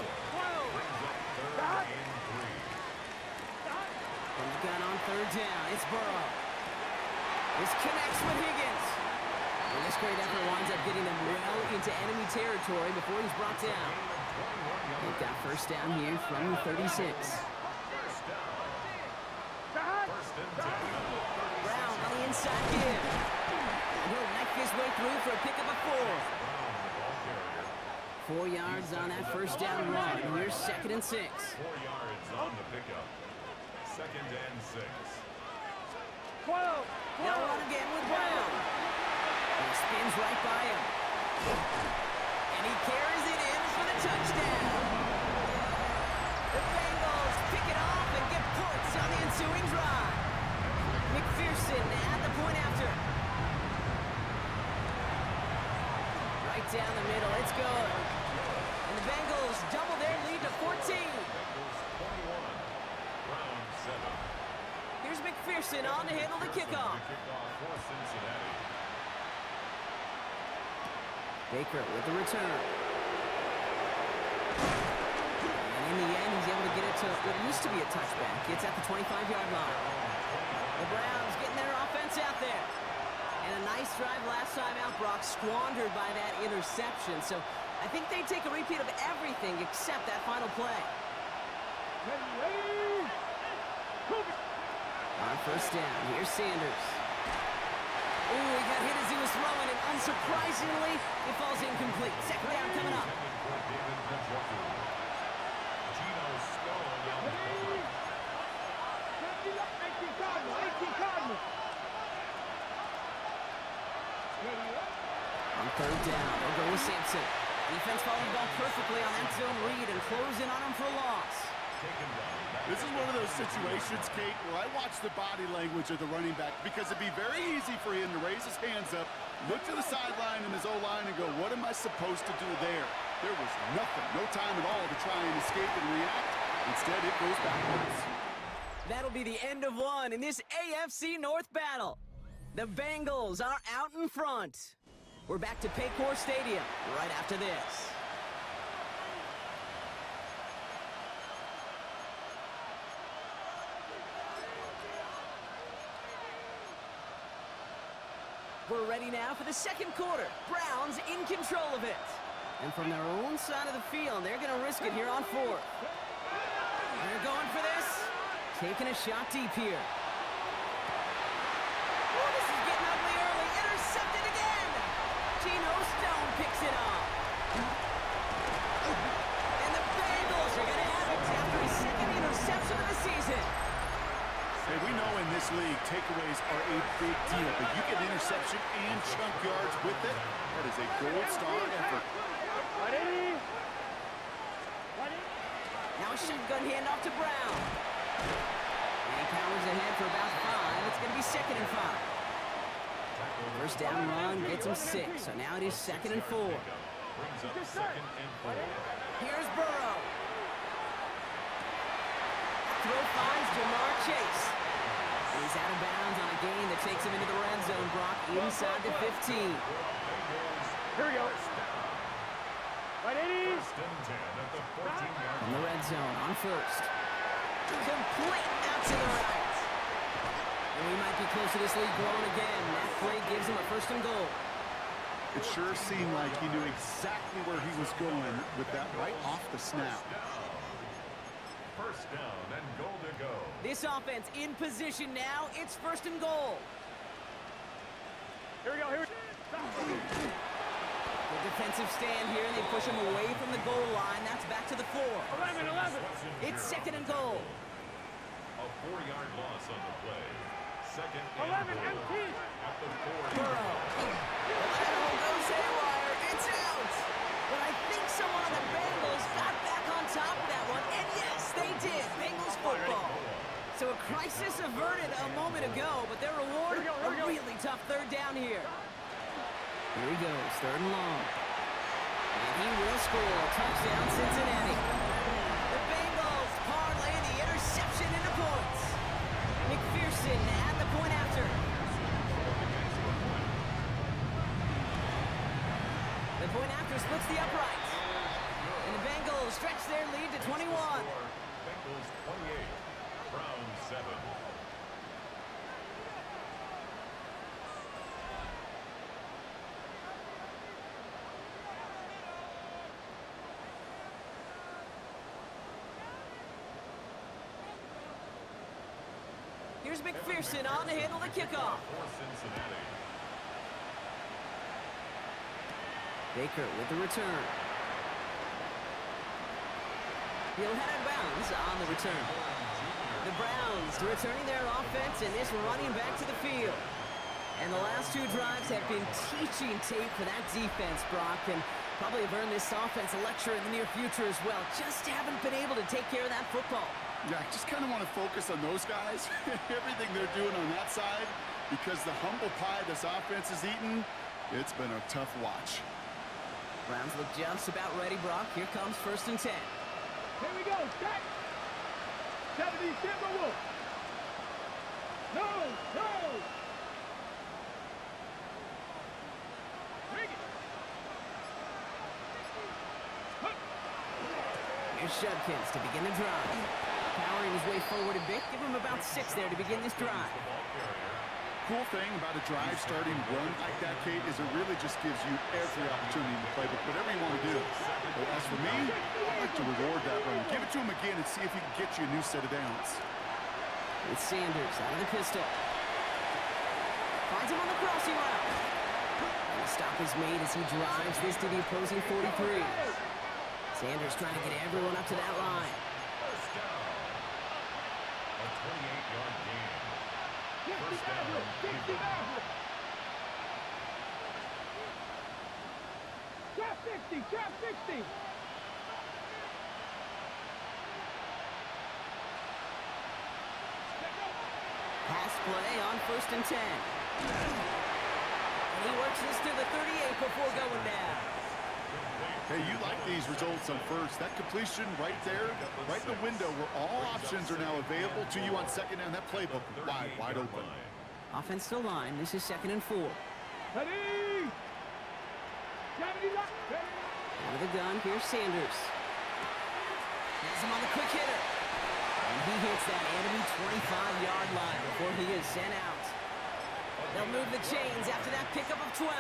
[SPEAKER 8] From the gun on third down, it's Burrow. This connects with Higgins. And this great effort winds up getting them well into enemy territory before he's brought down. They've got first down here from the 36. Brown on the inside give. And he'll knife his way through for a pickup of 4. 4 yards on that first down run. Here's 2nd and 6.
[SPEAKER 4] 4 yards on the pickup. 2nd and 6.
[SPEAKER 8] They'll run again with Brown. And he spins right by him. And he carries it in for the touchdown. The Bengals pick it off and get points on the ensuing drive. McPherson at the point after. Right down the middle, it's good. And the Bengals double their lead to 14.
[SPEAKER 4] Bengals 21, Browns 7.
[SPEAKER 8] Here's McPherson on to handle the kickoff.
[SPEAKER 4] Kickoff for Cincinnati.
[SPEAKER 8] Baker with the return. in the end, he's able to get it to what used to be a touchback. It's at the 25-yard line. The Browns getting their offense out there. And a nice drive last time out, Brock, squandered by that interception. So I think they take a repeat of everything except that final play. On first down, here's Sanders. Ooh, he got hit as he was throwing, and unsurprisingly, it falls incomplete. Second down coming up. On third down, they'll go with Sampson. Defense following the ball perfectly on that zone read and close in on him for a loss.
[SPEAKER 9] This is one of those situations, Kate, where I watch the body language of the running back because it'd be very easy for him to raise his hands up, look to the sideline and his O-line and go, what am I supposed to do there? There was nothing, no time at all to try and escape and react. Instead, it goes backwards.
[SPEAKER 8] That'll be the end of one in this AFC North battle. The Bengals are out in front. We're back to Paycor Stadium right after this. We're ready now for the second quarter. Browns in control of it. And from their own side of the field, they're going to risk it here on fourth. They're going for this. Taking a shot deep here. Oh, this is getting ugly early. Intercepted again. Geno Stone picks it up. And the Bengals are going to have it after his second interception of the season.
[SPEAKER 9] Hey, we know in this league, takeaways are a big deal, but you get interception and chunk yards with it. That is a gold star effort.
[SPEAKER 8] Now a shotgun handoff to Brown. And he powers ahead for about 5. It's going to be 2nd and 5. First down run gets him 6. So now it is 2nd and 4. Here's Burrow. Throw finds Jamar Chase. He's out of bounds on a gain that takes him into the red zone, Brock, inside the 15.
[SPEAKER 5] Here we go. Right, 80.
[SPEAKER 8] In the red zone on first. Complete out to the right. And we might be close to this lead growing again. That play gives him a 1st and goal.
[SPEAKER 9] It sure seemed like he knew exactly where he was going with that right off the snap.
[SPEAKER 4] First down and goal to go.
[SPEAKER 8] This offense in position now. It's 1st and goal.
[SPEAKER 5] Here we go. Here we go.
[SPEAKER 8] The defensive stand here. They push him away from the goal line. That's back to the 4.
[SPEAKER 5] 11.
[SPEAKER 8] It's 2nd and goal.
[SPEAKER 4] A 4-yard loss on the play. 2nd and
[SPEAKER 5] 11
[SPEAKER 4] goal
[SPEAKER 5] empty.
[SPEAKER 4] at the 40.
[SPEAKER 8] Burrow. Lateral goes haywire. It's out. But I think someone on the Bengals got back on top of that one. And yes, they did. Bengals football. So a crisis averted a moment ago, but their reward, a really tough 3rd down here. Here he goes, 3rd and long. And he will score. Touchdown, Cincinnati. The Bengals parlay the interception into points. McPherson at the point after. The point after splits the uprights. And the Bengals stretch their lead to 21.
[SPEAKER 4] Bengals 28, Browns 7.
[SPEAKER 8] Here's McPherson on to handle the kickoff.
[SPEAKER 4] For Cincinnati.
[SPEAKER 8] Baker with the return. He'll head out of bounds on the return. The Browns returning their offense and this running back to the field. And the last 2 drives have been teaching tape for that defense, Brock, and probably have earned this offense a lecture in the near future as well. Just haven't been able to take care of that football.
[SPEAKER 9] Yeah, I just kind of want to focus on those guys, everything they're doing on that side, because the humble pie this offense has eaten, it's been a tough watch.
[SPEAKER 8] Browns look just about ready, Brock. Here comes 1st and 10.
[SPEAKER 5] Here we go. Set. 70 Timberwolves. No. Bring it.
[SPEAKER 8] Here's Shudkins to begin the drive. Powering his way forward a bit. Give him about 6 there to begin this drive.
[SPEAKER 9] Cool thing about a drive starting run like that, Kate, is it really just gives you every opportunity in the playbook, whatever you want to do. But as for me, I like to reward that run. Give it to him again and see if he can get you a new set of downs.
[SPEAKER 8] With Sanders out of the pistol. Finds him on the crossing route. And the stop is made as he drives this to the opposing 43. Sanders trying to get everyone up to that line.
[SPEAKER 4] First down. A 28-yard gain. First down.
[SPEAKER 5] 60 Maverick. Trap 60, trap 60.
[SPEAKER 8] Pass play on 1st and 10. And he works this to the 38 before going down.
[SPEAKER 9] Hey, you like these results on first. That completion right there, right in the window where all options are now available to you on second down. That playbook wide open.
[SPEAKER 8] Offensive line, this is 2nd and 4.
[SPEAKER 5] Ready!
[SPEAKER 8] Out of the gun, here's Sanders. Has him on the quick hitter. And he hits that enemy 25-yard line before he is sent out. They'll move the chains after that pickup of 12.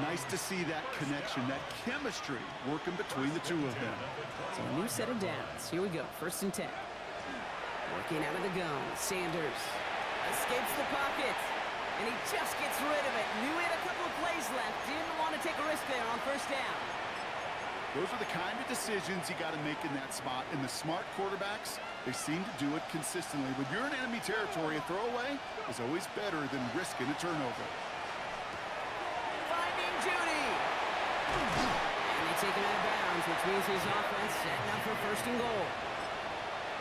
[SPEAKER 9] Nice to see that connection, that chemistry working between the two of them.
[SPEAKER 8] So a new set of downs. Here we go, 1st and 10. Working out of the gun, Sanders escapes the pocket. And he just gets rid of it. Knew he had a couple of plays left. Didn't want to take a risk there on 1st down.
[SPEAKER 9] Those are the kind of decisions you got to make in that spot. And the smart quarterbacks, they seem to do it consistently. When you're in enemy territory, a throwaway is always better than risking a turnover.
[SPEAKER 8] Finding Judy. And they take him out of bounds, which means his offense setting up for 1st and goal.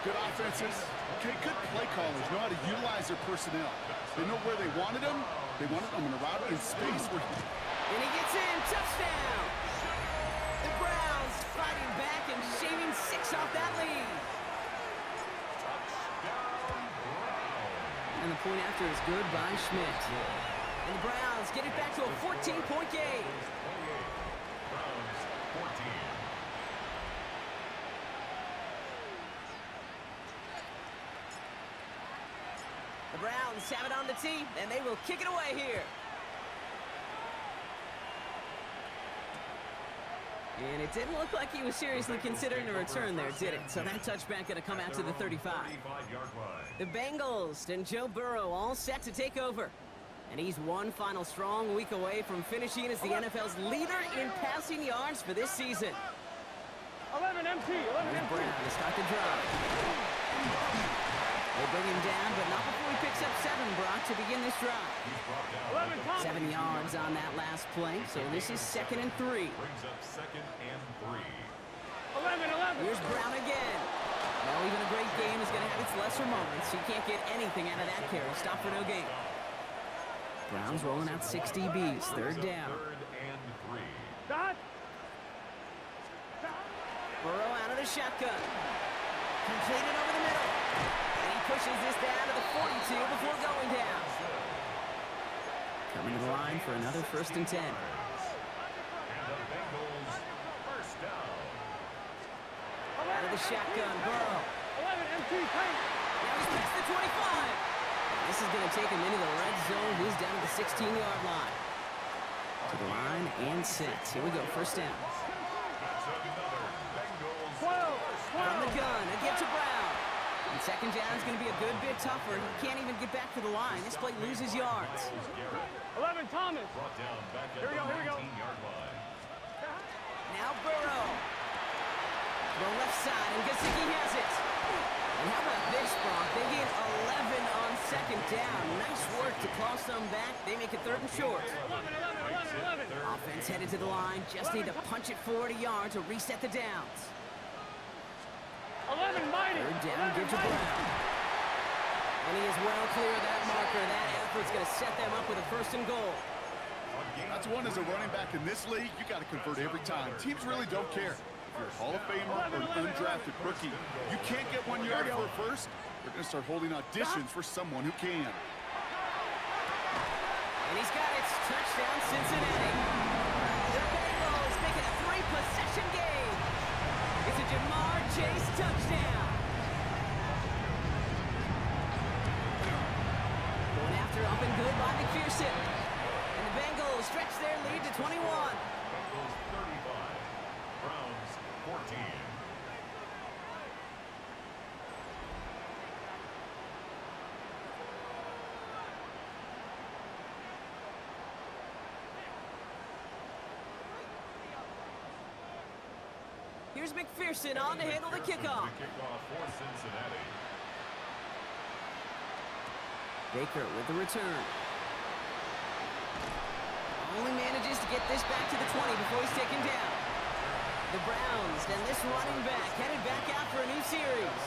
[SPEAKER 9] Good offenses. Okay, good play callers know how to utilize their personnel. They know where they wanted them. They wanted them in a route in space.
[SPEAKER 8] And he gets in. Touchdown. The Browns fighting back and shaving 6 off that lead. And the point after is good by Schmidt. And the Browns get it back to a 14-point game.
[SPEAKER 4] Browns 14.
[SPEAKER 8] The Browns have it on the tee, and they will kick it away here. And it didn't look like he was seriously considering a return there, did it? So that touchback going to come out to the 35. The Bengals and Joe Burrow all set to take over. And he's one final strong week away from finishing as the NFL's leader in passing yards for this season.
[SPEAKER 5] 11 MT, 11 MT.
[SPEAKER 8] Brown to start the drive. They bring him down, but not before he picks up 7, Brock, to begin this drive. 7 yards on that last play, so this is 2nd and 3.
[SPEAKER 4] Brings up 2nd and 3.
[SPEAKER 5] 11.
[SPEAKER 8] Here's Brown again. Well, even a great game is going to have its lesser moments. He can't get anything out of that carry. Stop for no gain. Brown's rolling out 6 DBs, 3rd down.
[SPEAKER 4] 3rd and 3.
[SPEAKER 8] Burrow out of the shotgun. Completed over the middle. And he pushes this down to the 42 before going down. Coming to the line for another 1st and 10.
[SPEAKER 4] And the Bengals first down.
[SPEAKER 8] Out of the shotgun, Burrow.
[SPEAKER 5] 11 MT, tight.
[SPEAKER 8] Now he's past the 25. This is going to take him into the red zone. He's down to the 16-yard line. To the line and set. Here we go, 1st down.
[SPEAKER 4] That's another Bengals
[SPEAKER 5] 12.
[SPEAKER 8] From the gun, again to Brown. And 2nd down is going to be a good bit tougher. He can't even get back to the line. This play loses yards.
[SPEAKER 5] 11 Thomas.
[SPEAKER 4] brought down back at
[SPEAKER 5] Here we go.
[SPEAKER 4] the 19-yard line.
[SPEAKER 8] Now Burrow. The left side, and Gesicki has it. And how about this, Brock? They get 11 on 2nd down. Nice work to claw some back. They make it 3rd and short.
[SPEAKER 5] 11.
[SPEAKER 8] Offense headed to the line. Just need to punch it 40 yards to reset the downs.
[SPEAKER 5] 11 mighty.
[SPEAKER 8] 3rd down, give to Brown. And he is well clear of that marker. That effort's going to set them up with a 1st and goal.
[SPEAKER 9] That's one as a running back in this league, you got to convert every time. Teams really don't care. If you're a Hall of Famer or an undrafted rookie, you can't get 1 yard for a first, they're going to start holding auditions for someone who can.
[SPEAKER 8] And he's got it. Touchdown, Cincinnati. The Bengals make it a 3-possession game. It's a Jamar chase, touchdown. Going after up and good by McPherson. And the Bengals stretch their lead to 21.
[SPEAKER 4] Bengals 35, Browns 14.
[SPEAKER 8] Here's McPherson on to handle the kickoff.
[SPEAKER 4] The kickoff for Cincinnati.
[SPEAKER 8] Baker with the return. Only manages to get this back to the 20 before he's taken down. The Browns and this running back headed back out for a new series.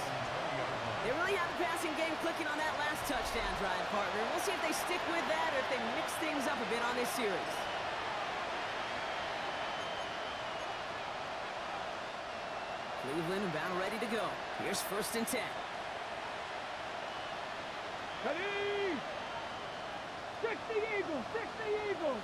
[SPEAKER 8] They really have the passing game clicking on that last touchdown drive, partner. We'll see if they stick with that or if they mix things up a bit on this series. Cleveland about ready to go. Here's 1st and 10.
[SPEAKER 5] Ready! 60 Eagles! 60 Eagles!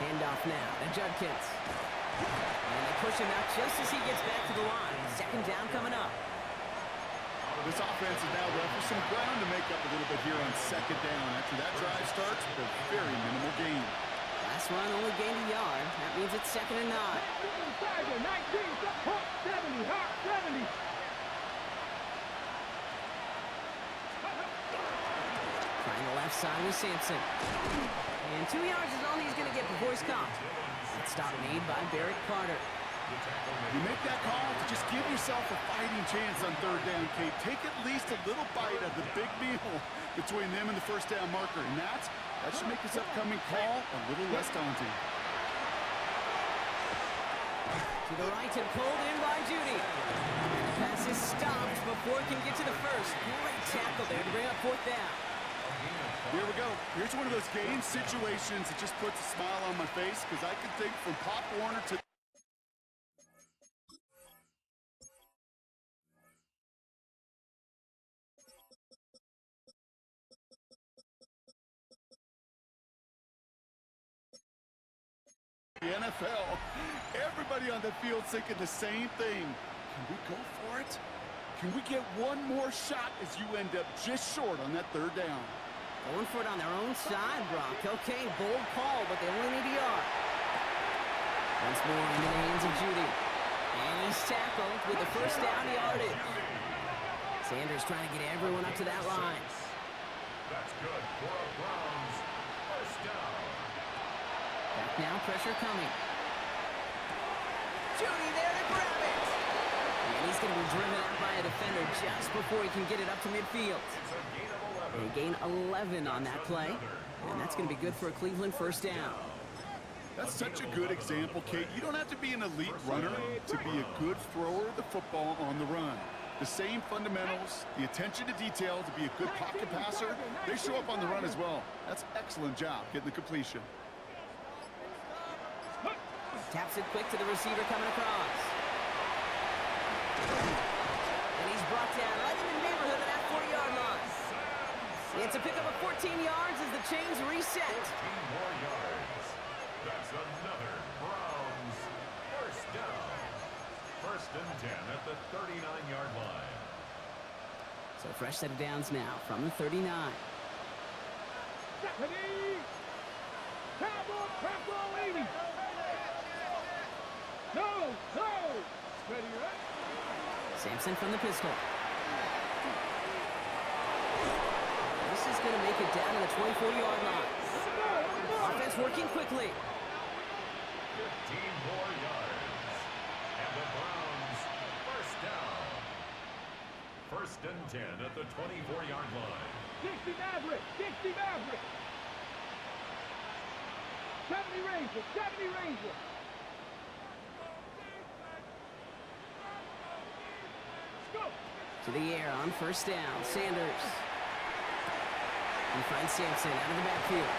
[SPEAKER 8] Handoff now to Judkins. And they push him out just as he gets back to the line. 2nd down coming up.
[SPEAKER 9] This offense is now left with some ground to make up a little bit here on 2nd down. After that drive starts with a very minimal gain.
[SPEAKER 8] Last run only gained a yard. That means it's 2nd and 9.
[SPEAKER 5] Tiger, 19, Hawk 70, Hawk 70.
[SPEAKER 8] Trying the left side with Sampson. And 2 yards is all he's going to get before he's caught. That stop made by Barrett Carter.
[SPEAKER 9] You make that call to just give yourself a fighting chance on 3rd down, Kate. Take at least a little bite of the big meal between them and the 1st down marker. And that should make this upcoming call a little less daunting.
[SPEAKER 8] To the right and pulled in by Judy. The pass is stopped before it can get to the 1st. Great tackle there to bring up 4th down.
[SPEAKER 9] Here we go. Here's one of those game situations that just puts a smile on my face because I can think from Pop Warner to... the NFL. Everybody on the field thinking the same thing. Can we go for it? Can we get one more shot as you end up just short on that 3rd down?
[SPEAKER 8] Going for it on their own side, Brock. Okay, bold call, but they only need a yard. Once more into the hands of Judy. And he's tackled with the 1st down yardage. Sanders trying to get everyone up to that line.
[SPEAKER 4] That's good for a Browns 1st down.
[SPEAKER 8] Back now, pressure coming. Judy there to grab it. And he's going to be driven out by a defender just before he can get it up to midfield. They gain 11 on that play. And that's going to be good for a Cleveland 1st down.
[SPEAKER 9] That's such a good example, Kate. You don't have to be an elite runner to be a good thrower of the football on the run. The same fundamentals, the attention to detail to be a good pocket passer, they show up on the run as well. That's an excellent job getting the completion.
[SPEAKER 8] Taps it quick to the receiver coming across. And he's brought down right in the neighborhood of that 40-yard line. It's a pickup of 14 yards as the chains reset.
[SPEAKER 4] 14 more yards. That's another Browns 1st down. 1st and 10 at the 39-yard line.
[SPEAKER 8] So fresh set of downs now from the 39.
[SPEAKER 5] Ready! Cowboy, Cowboy, 80. No! Ready, right?
[SPEAKER 8] Sampson from the pistol. This is going to make it down to the 24-yard line. Offense working quickly.
[SPEAKER 4] 15 more yards. And the Browns 1st down. 1st and 10 at the 24-yard line.
[SPEAKER 5] 60 Maverick! 60 Maverick! 70 Ranger! 70 Ranger!
[SPEAKER 8] To the air on 1st down. Sanders. He finds Sampson out of the backfield.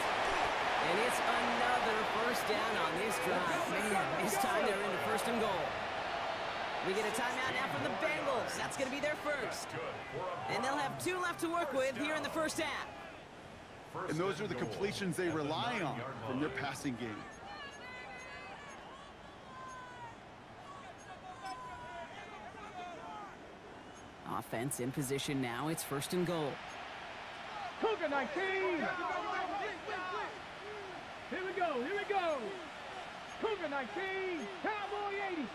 [SPEAKER 8] And it's another 1st down on this drive. Man, this time they're into 1st and goal. We get a timeout now from the Bengals. That's going to be their 1st. And they'll have 2 left to work with here in the 1st half.
[SPEAKER 9] And those are the completions they rely on from their passing game.
[SPEAKER 8] Offense in position now. It's 1st and goal.
[SPEAKER 5] Cougar 19. Here we go. Here we go. Cougar 19. Cowboy 80.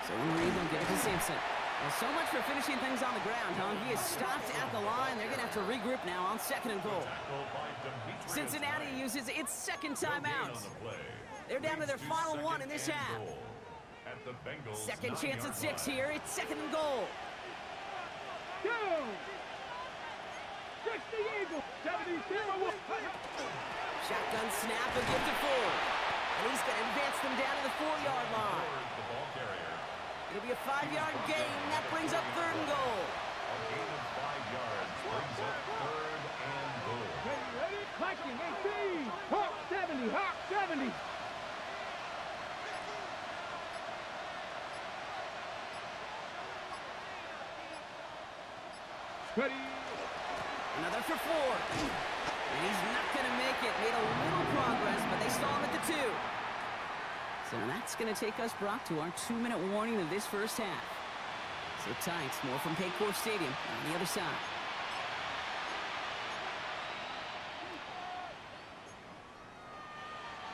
[SPEAKER 8] So Reed will get it to Simpson. Well, so much for finishing things on the ground, huh? He is stopped at the line. They're going to have to regroup now on 2nd and goal. Cincinnati uses its 2nd timeout. They're down to their final one in this half. Second chance at 6 here. It's 2nd and goal.
[SPEAKER 5] Go! 60 Eagles. 70-0.
[SPEAKER 8] Shotgun snap and give to Ford. And he's going to advance them down to the 4-yard line. It'll be a 5-yard gain. That brings up 3rd and goal.
[SPEAKER 4] A gain of 5 yards brings up 3rd and goal.
[SPEAKER 5] Ready? Viking 18. Hawk 70. Hawk 70. Ready.
[SPEAKER 8] Another for Ford. And he's not going to make it. Made a little progress, but they stall him at the 2. So that's going to take us, Brock, to our 2-minute warning of this first half. Sit tight. More from Paycor Stadium on the other side.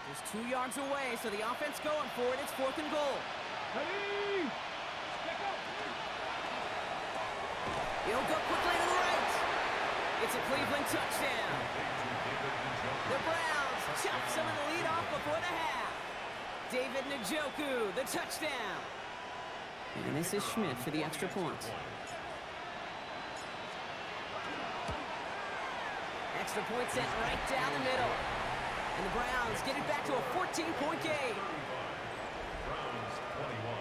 [SPEAKER 8] Just 2 yards away, so the offense going for it. It's 4th and goal.
[SPEAKER 5] Ready.
[SPEAKER 8] He'll go quickly to the right. It's a Cleveland touchdown. The Browns chop some of the lead off before the half. David JUJU, the touchdown. And this is Schmidt for the extra point. Extra point sent right down the middle. And the Browns get it back to a 14-point game.
[SPEAKER 4] Browns 21.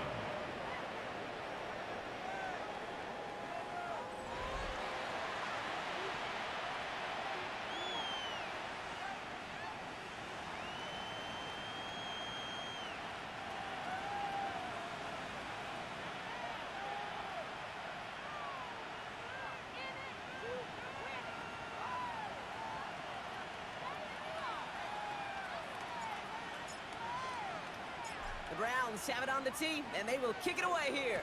[SPEAKER 8] The Browns have it on the tee, and they will kick it away here.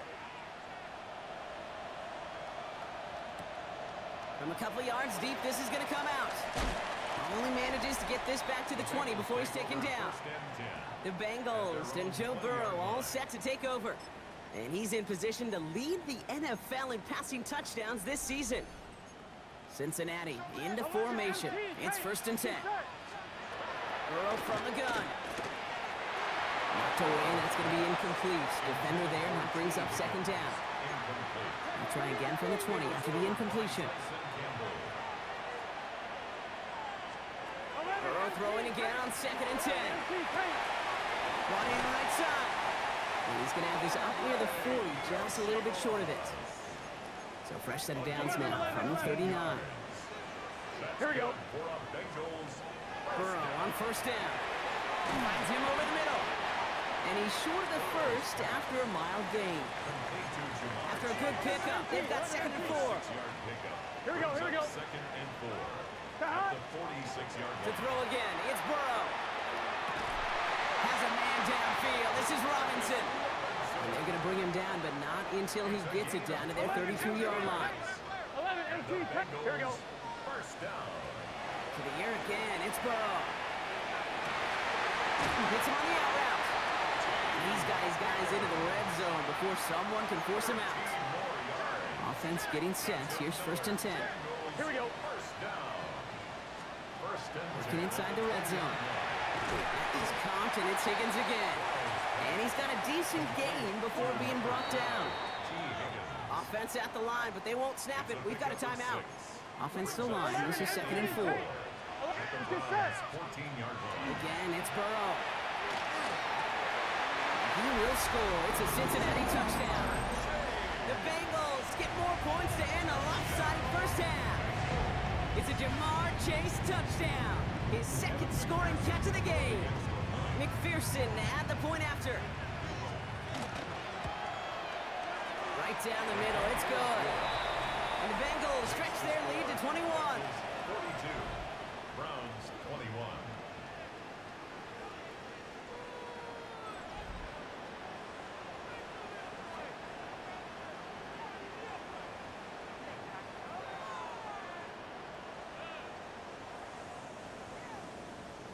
[SPEAKER 8] From a couple of yards deep, this is going to come out. Only manages to get this back to the 20 before he's taken down. The Bengals and Joe Burrow all set to take over. And he's in position to lead the NFL in passing touchdowns this season. Cincinnati into formation. It's 1st and 10. Burrow from the gun. Knocked away, and that's going to be incomplete. Defender there, and that brings up 2nd down. We'll try again from the 20 after the incompletion. Burrow throwing again on 2nd and 10. Brought in right side. And he's going to have this up near the 40, just a little bit short of it. So fresh set of downs now from the 39.
[SPEAKER 5] Here we go.
[SPEAKER 8] Burrow on 1st down. Finds him over the middle. And he's short of the 1st after a mild gain. After a good pickup, they've got 2nd and 4.
[SPEAKER 5] Here we go. Here we go.
[SPEAKER 4] 2nd and 4. At the 46-yard line.
[SPEAKER 8] To throw again, it's Burrow. Has a man downfield. This is Robinson. And they're going to bring him down, but not until he gets it down to their 32-yard line.
[SPEAKER 5] 11, 18, here we go.
[SPEAKER 4] First down.
[SPEAKER 8] To the air again, it's Burrow. Hits him on the out route. And he's got his guys into the red zone before someone can force him out. Offense getting set. Here's 1st and 10.
[SPEAKER 5] Here we go.
[SPEAKER 4] First down.
[SPEAKER 8] Working inside the red zone. He's comped, and it's Higgins again. And he's got a decent gain before being brought down. Offense at the line, but they won't snap it. We've got a timeout. Offense to the line. This is 2nd and 4. Again, it's Burrow. He will score. It's a Cincinnati touchdown. The Bengals get more points to end a lopsided first half. It's a Jamar Chase touchdown. His 2nd scoring catch of the game. McPherson at the point after. Right right down the middle. It's good. And the Bengals stretch their lead to 21.
[SPEAKER 4] 42. Browns 21.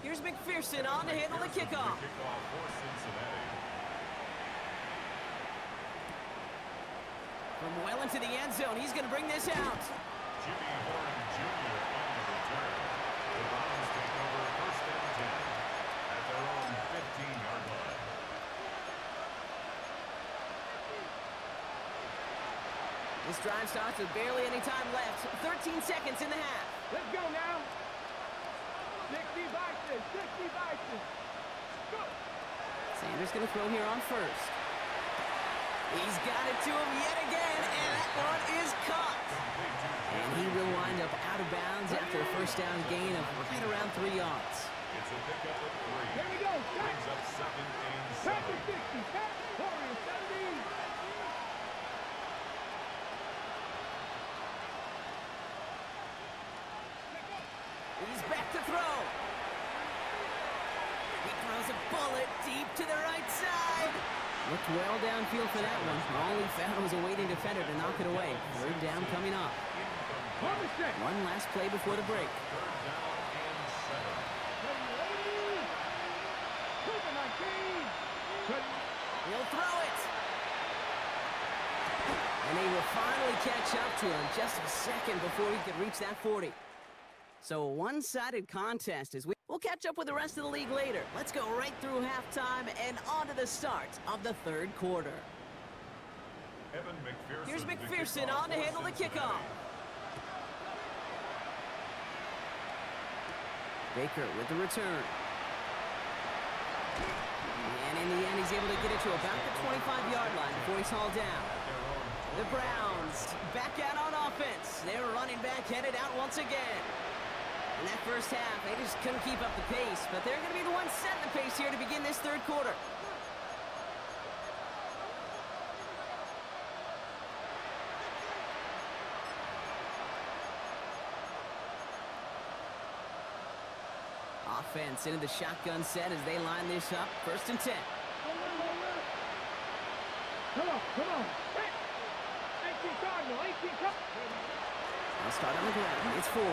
[SPEAKER 8] Here's McPherson on to handle the kickoff.
[SPEAKER 4] Kickoff for Cincinnati.
[SPEAKER 8] From well into the end zone, he's going to bring this out.
[SPEAKER 4] Jimmy Horn Jr. on the return. The Browns take over first and 10 at their own 15-yard line.
[SPEAKER 8] This drive starts with barely any time left. 13 seconds in the half.
[SPEAKER 5] Let's go now. 60 Vikings, 60 Vikings. Go.
[SPEAKER 8] Sanders going to throw here on first. He's got it to him yet again, and that one is caught. And he will wind up out of bounds after a first down gain of right around 3 yards.
[SPEAKER 4] It's a pickup of 3.
[SPEAKER 5] Here we go.
[SPEAKER 4] Brings up 2nd and 7.
[SPEAKER 5] Packers 60, Warriors 70.
[SPEAKER 8] He's back to throw. He throws a bullet deep to the right side. Looked well downfield for that one. All he found was a waiting defender to knock it away. Third down coming up. One last play before the break. He'll throw it. And they will finally catch up to him just a second before he could reach that 40. So a one-sided contest as we'll catch up with the rest of the league later. Let's go right through halftime and on to the start of the third quarter. Here's McPherson on to handle the kickoff. Baker with the return. And in the end, he's able to get it to about the 25-yard line before he's hauled down. The Browns back out on offense. Their running back headed out once again. In that first half, they just couldn't keep up the pace, but they're going to be the ones setting the pace here to begin this third quarter. Offense into the shotgun set as they line this up. 1st and 10.
[SPEAKER 5] Come on. 18 Cardinals, 18 Cardinals.
[SPEAKER 8] They'll start on the ground. It's 4.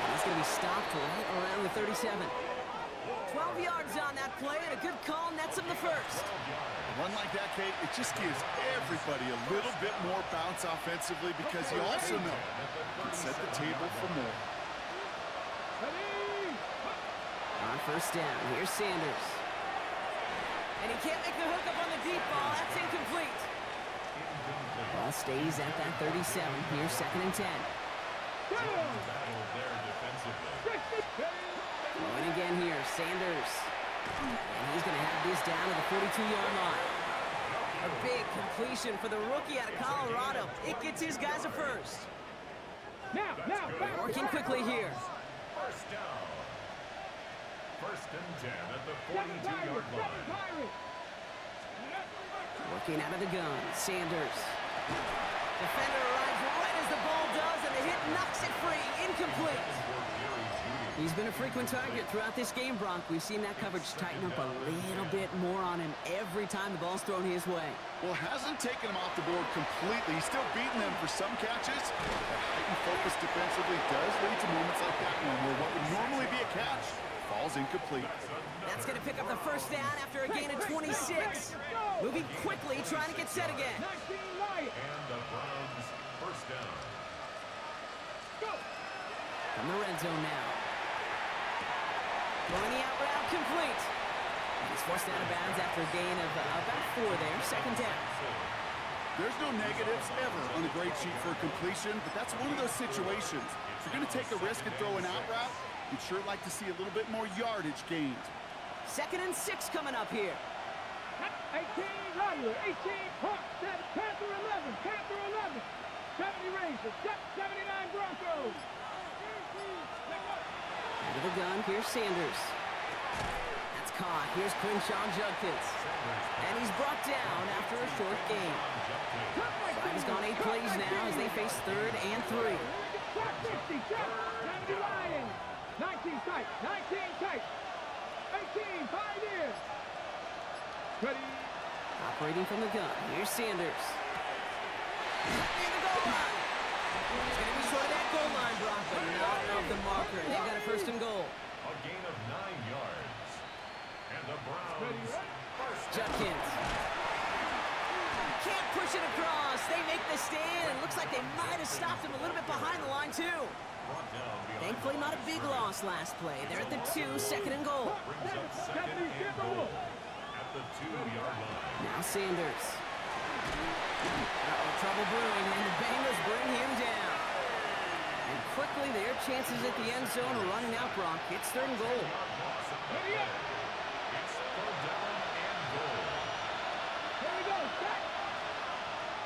[SPEAKER 8] He's going to be stopped right around the 37. 12 yards on that play, and a good call nets him the first.
[SPEAKER 9] One like that, Kate, it just gives everybody a little bit more bounce offensively because you also know you can set the table for more.
[SPEAKER 8] On 1st down, here's Sanders. And he can't make the hook up on the deep ball. That's incomplete. Ball stays at that 37. Here's 2nd and 10. Going again here, Sanders. And he's going to have this down to the 42-yard line. A big completion for the rookie out of Colorado. It gets his guys a first.
[SPEAKER 5] Now,
[SPEAKER 8] working quickly here.
[SPEAKER 4] First down. 1st and 10 at the 42-yard line.
[SPEAKER 8] Working out of the gun, Sanders. Defender arrives right as the ball does, and the hit knocks it free. Incomplete. He's been a frequent target throughout this game, Bronk. We've seen that coverage tighten up a little bit more on him every time the ball's thrown his way.
[SPEAKER 9] Well, hasn't taken him off the board completely. He's still beating them for some catches. That heightened focus defensively does lead to moments like that one where what would normally be a catch falls incomplete.
[SPEAKER 8] That's going to pick up the first down after a gain of 26. Moving quickly, trying to get set again.
[SPEAKER 4] And the Browns first down.
[SPEAKER 8] From the red zone now. Throwing the out route complete. And he's forced out of bounds after a gain of about 4 there. 2nd down.
[SPEAKER 9] There's no negatives ever on a grade sheet for a completion, but that's one of those situations. If you're going to take a risk and throw an out route, you'd sure like to see a little bit more yardage gained.
[SPEAKER 8] 2nd and 6 coming up here.
[SPEAKER 5] 18 Rattler, 18 Hawks, Panther 11, Panther 11, 70 Rangers, 79 Broncos.
[SPEAKER 8] Into the gun, here's Sanders. That's caught. Here's Crenshaw Judkins. And he's brought down after a short gain. Drive has gone 8 plays now as they face 3rd and 3.
[SPEAKER 5] Shot 50, shot. 70 Lions. 19 tight, 19 tight. 18, 5 in. Ready.
[SPEAKER 8] Operating from the gun. Here's Sanders. Near the goal line. It's going to be short of that goal line, Brock, but not off the marker. They've got a 1st and goal.
[SPEAKER 4] A gain of 9 yards. And the Browns first.
[SPEAKER 8] Judkins. Can't push it across. They make the stand. Looks like they might have stopped him a little bit behind the line, too. Thankfully, not a big loss last play. They're at the 2, 2nd and goal.
[SPEAKER 4] Brings up 2nd and goal at the 2-yard line.
[SPEAKER 8] Now Sanders. Trouble brewing, and the Bengals bring him down. And quickly, their chances at the end zone are running out, Brock. It's 3rd and goal.
[SPEAKER 4] It's 3rd down and goal.
[SPEAKER 5] Here we go, set.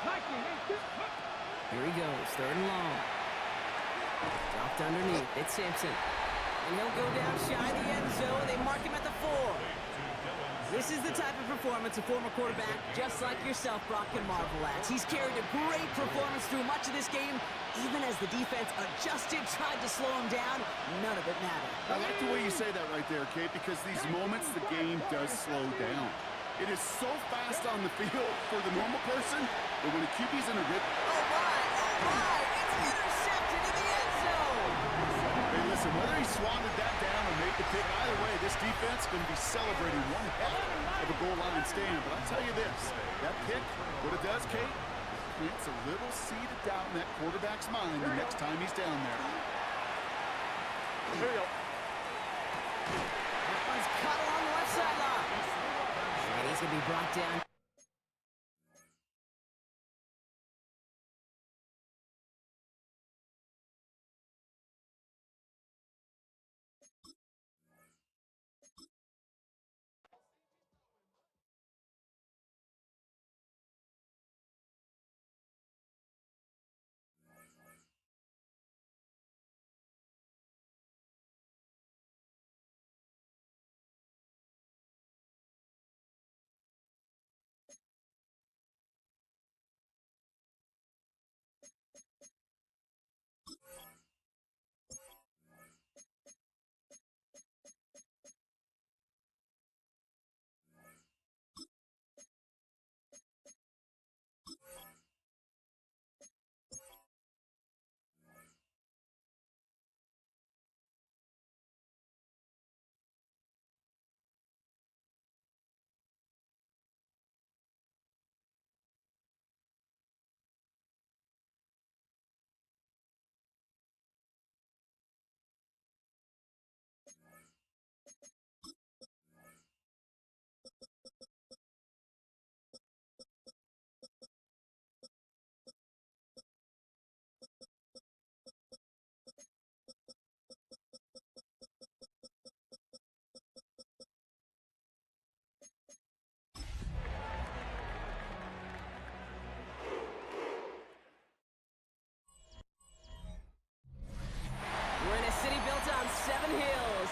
[SPEAKER 5] 19, 8,
[SPEAKER 8] Here he goes, 3rd and long. Dropped underneath. It's Simpson. And he'll go down shy of the end zone. They mark him at the 4. This is the type of performance a former quarterback, just like yourself, Brock, can marvel at. He's carried a great performance through much of this game, even as the defense adjusted, tried to slow him down. None of it mattered.
[SPEAKER 9] I like the way you say that right there, Kate, because these moments the game does slow down. It is so fast on the field for the normal person, but when a QB's in a rhythm...
[SPEAKER 8] Oh, my! It's intercepted in the end zone!
[SPEAKER 9] Hey, listen, whether he swatted that down or made the pick, either way, this defense is going to be celebrating one heck of a goal line stand. But I'll tell you this, that pick, what it does, Kate, creates a little seed of doubt in that quarterback's mind the next time he's down there.
[SPEAKER 5] Here we go.
[SPEAKER 8] That one's cut along the left sideline. And he's going to be brought down.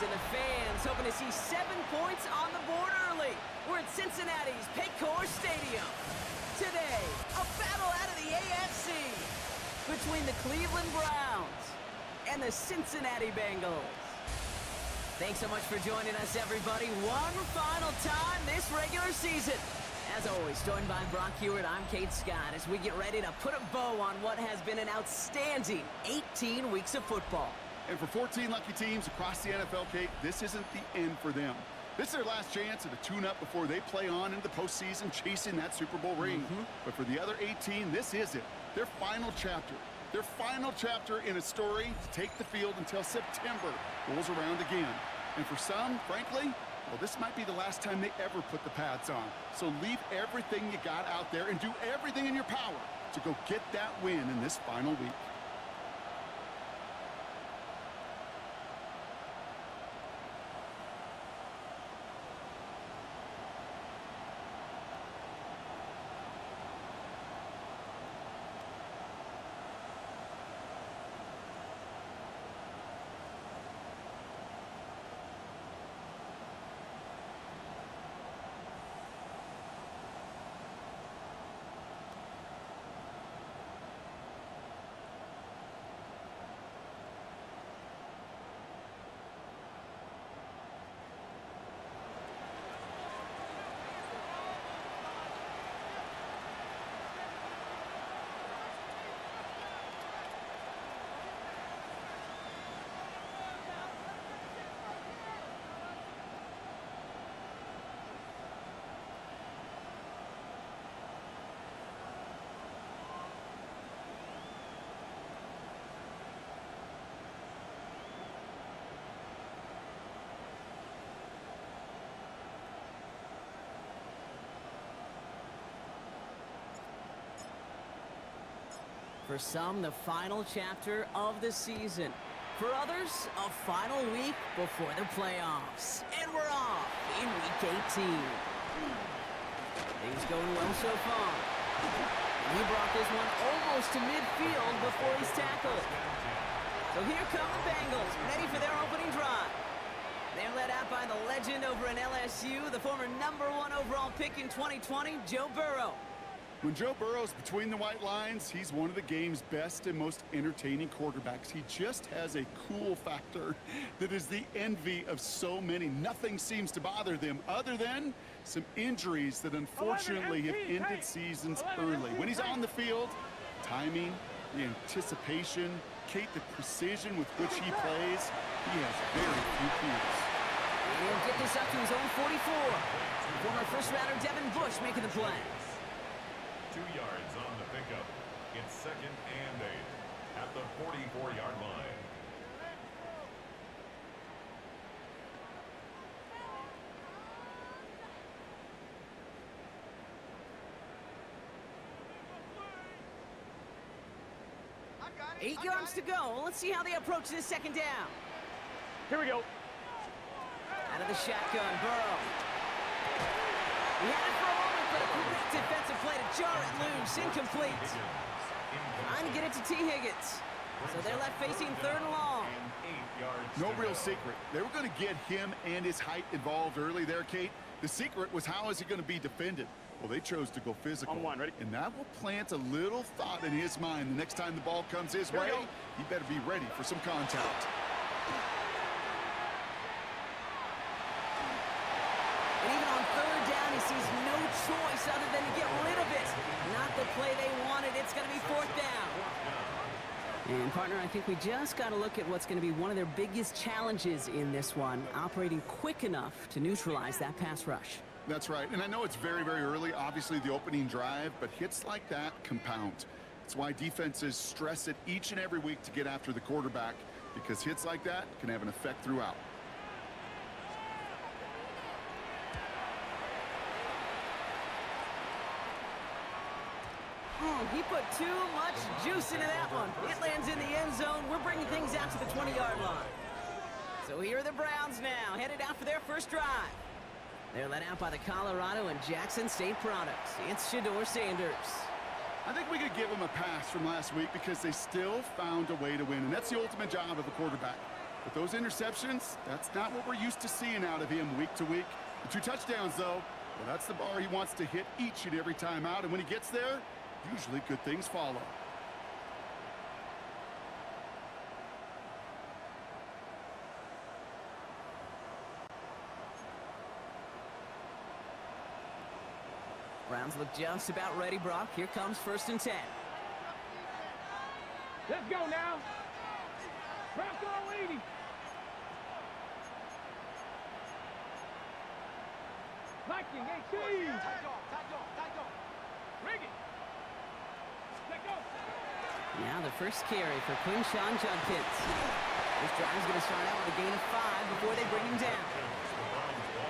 [SPEAKER 8] And the fans hoping to see 7 points on the board early. We're at Cincinnati's Paycor Stadium. Today, a battle out of the AFC between the Cleveland Browns and the Cincinnati Bengals. Thanks so much for joining us, everybody. One final time this regular season. As always, joined by Brock Hewitt, I'm Kate Scott as we get ready to put a bow on what has been an outstanding 18 weeks of football.
[SPEAKER 9] And for 14 lucky teams across the NFL, Kate, this isn't the end for them. This is their last chance at a tune-up before they play on into the postseason chasing that Super Bowl ring. But for the other 18, this is it. Their final chapter. Their final chapter in a story to take the field until September rolls around again. And for some, frankly, well, this might be the last time they ever put the pads on. So leave everything you got out there and do everything in your power to go get that win in this final week.
[SPEAKER 8] For some, the final chapter of the season. For others, a final week before the playoffs. And we're off in Week 18. Things going well so far. And he brought this one almost to midfield before he's tackled. So here come the Bengals, ready for their opening drive. They're led out by the legend over in LSU, the former #1 overall pick in 2020, Joe Burrow.
[SPEAKER 9] When Joe Burrow's between the white lines, he's one of the game's best and most entertaining quarterbacks. He just has a cool factor that is the envy of so many. Nothing seems to bother them other than some injuries that unfortunately have ended seasons early. When he's on the field, timing, the anticipation, Kate, the precision with which he plays, he has very few peers.
[SPEAKER 8] And he'll get this up to his own 44. Former first-rounder Devin Bush making the play.
[SPEAKER 4] 2 yards on the pickup. It's 2nd and 8 at the 44-yard line.
[SPEAKER 8] Eight yards to go. Let's see how they approach this second down.
[SPEAKER 11] Here we go.
[SPEAKER 8] Out of the shotgun, Burrow. He had it for a moment, but a great defensive play to jar it loose. Incomplete. Trying to get it to T. Higgins. So they're left facing 3rd and long.
[SPEAKER 9] No real secret. They were going to get him and his height involved early there, Kate. The secret was how is he going to be defended? Well, they chose to go physical.
[SPEAKER 11] On one, ready?
[SPEAKER 9] And that will plant a little thought in his mind. The next time the ball comes his way, he better be ready for some contact.
[SPEAKER 8] And even on 3rd down, he sees no choice other than to get rid of it. Not the play they wanted. It's going to be 4th down. And, partner, I think we just got to look at what's going to be one of their biggest challenges in this one, operating quick enough to neutralize that pass rush.
[SPEAKER 9] That's right. And I know it's very, very early, obviously the opening drive, but hits like that compound. It's why defenses stress it each and every week to get after the quarterback, because hits like that can have an effect throughout.
[SPEAKER 8] He put too much juice into that one. It lands in the end zone. We're bringing things out to the 20-yard line. So here are the Browns now, headed out for their first drive. They're led out by the Colorado and Jackson State products. It's Shedeur Sanders.
[SPEAKER 9] I think we could give them a pass from last week because they still found a way to win, and that's the ultimate job of a quarterback. But those interceptions, that's not what we're used to seeing out of him week to week. The 2 touchdowns, though, well, that's the bar he wants to hit each and every time out, and when he gets there, usually good things follow.
[SPEAKER 8] Browns look just about ready, Brock. Here comes 1st and 10.
[SPEAKER 5] Let's go now. Bronco 80. Viking 18. Rig it. Let go.
[SPEAKER 8] Now the first carry for Quinshawn Judkins. This drive's going to start out with a gain of 5 before they bring him down.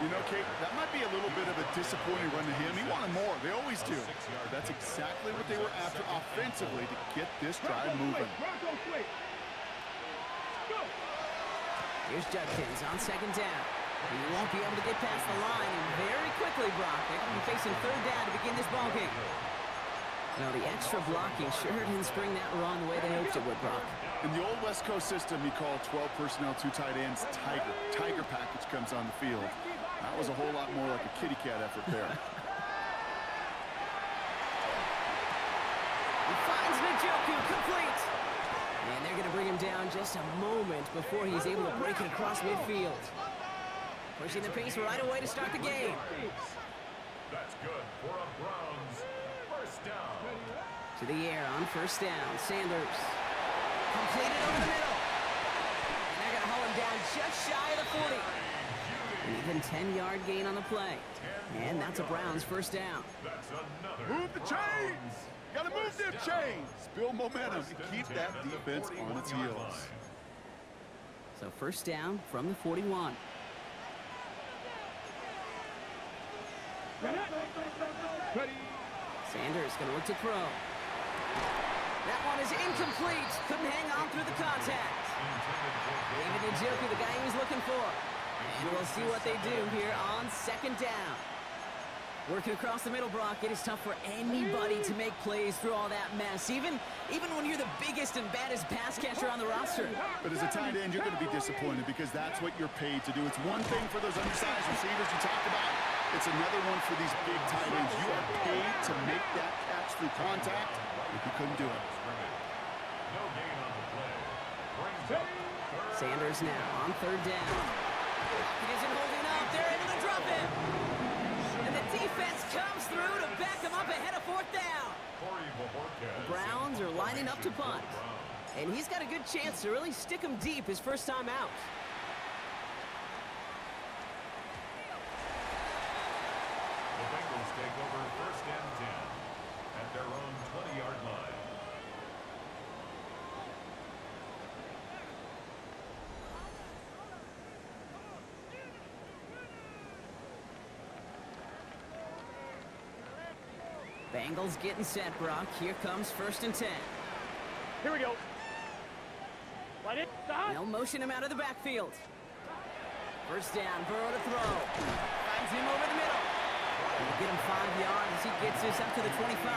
[SPEAKER 9] You know, Kate, that might be a little bit of a disappointing run to him. He wanted more. They always do. But that's exactly what they were after offensively to get this drive moving.
[SPEAKER 8] Here's Judkins on 2nd down. He won't be able to get past the line, and very quickly, Brock, they're going to be facing 3rd down to begin this ballgame. Now, the extra blocking sure didn't spring that run the way they hoped it would, Brock.
[SPEAKER 9] In the old West Coast system, he called 12 personnel, 2 tight ends, Tiger. Tiger package comes on the field. That was a whole lot more like a kitty cat effort there.
[SPEAKER 8] He finds JUJU complete. And they're going to bring him down just a moment before he's able to break it across midfield. Pushing the pace right away to start the game.
[SPEAKER 4] That's good for a Browns first down.
[SPEAKER 8] To the air on 1st down. Sanders. Completed over the middle. And they're going to haul him down just shy of the 40. An even 10-yard gain on the play. And that's a Browns first down.
[SPEAKER 4] That's another.
[SPEAKER 9] Move the chains! Got to move them chains! Build momentum and keep that defense on its heels.
[SPEAKER 8] So 1st down from the 41. Sanders going to look to throw. That one is incomplete. Couldn't hang on through the contact. David JUJU, the guy he was looking for. And we'll see what they do here on second down. Working across the middle, Brock, it is tough for anybody to make plays through all that mess, even when you're the biggest and baddest pass catcher on the roster.
[SPEAKER 9] But as a tight end, you're going to be disappointed because that's what you're paid to do. It's one thing for those undersized receivers you talked about. It's another one for these big tight ends. You are paid to make that catch through contact. If you couldn't do it.
[SPEAKER 4] No gain on the play. Brings up
[SPEAKER 8] Sanders now on third down. He isn't holding up. They're able to drop him. And the defense comes through to back him up ahead of fourth down. The Browns are lining up to punt. And he's got a good chance to really stick him deep his first time out.
[SPEAKER 4] The Bengals take over first and 10 at their own 20-yard line.
[SPEAKER 8] Bengals getting set, Brock. Here comes first and 10.
[SPEAKER 5] Here we go. Let it stop.
[SPEAKER 8] They'll motion him out of the backfield. First down, Burrow to throw. Finds him over the middle. He'll get him 5 yards as he gets this up to the 25.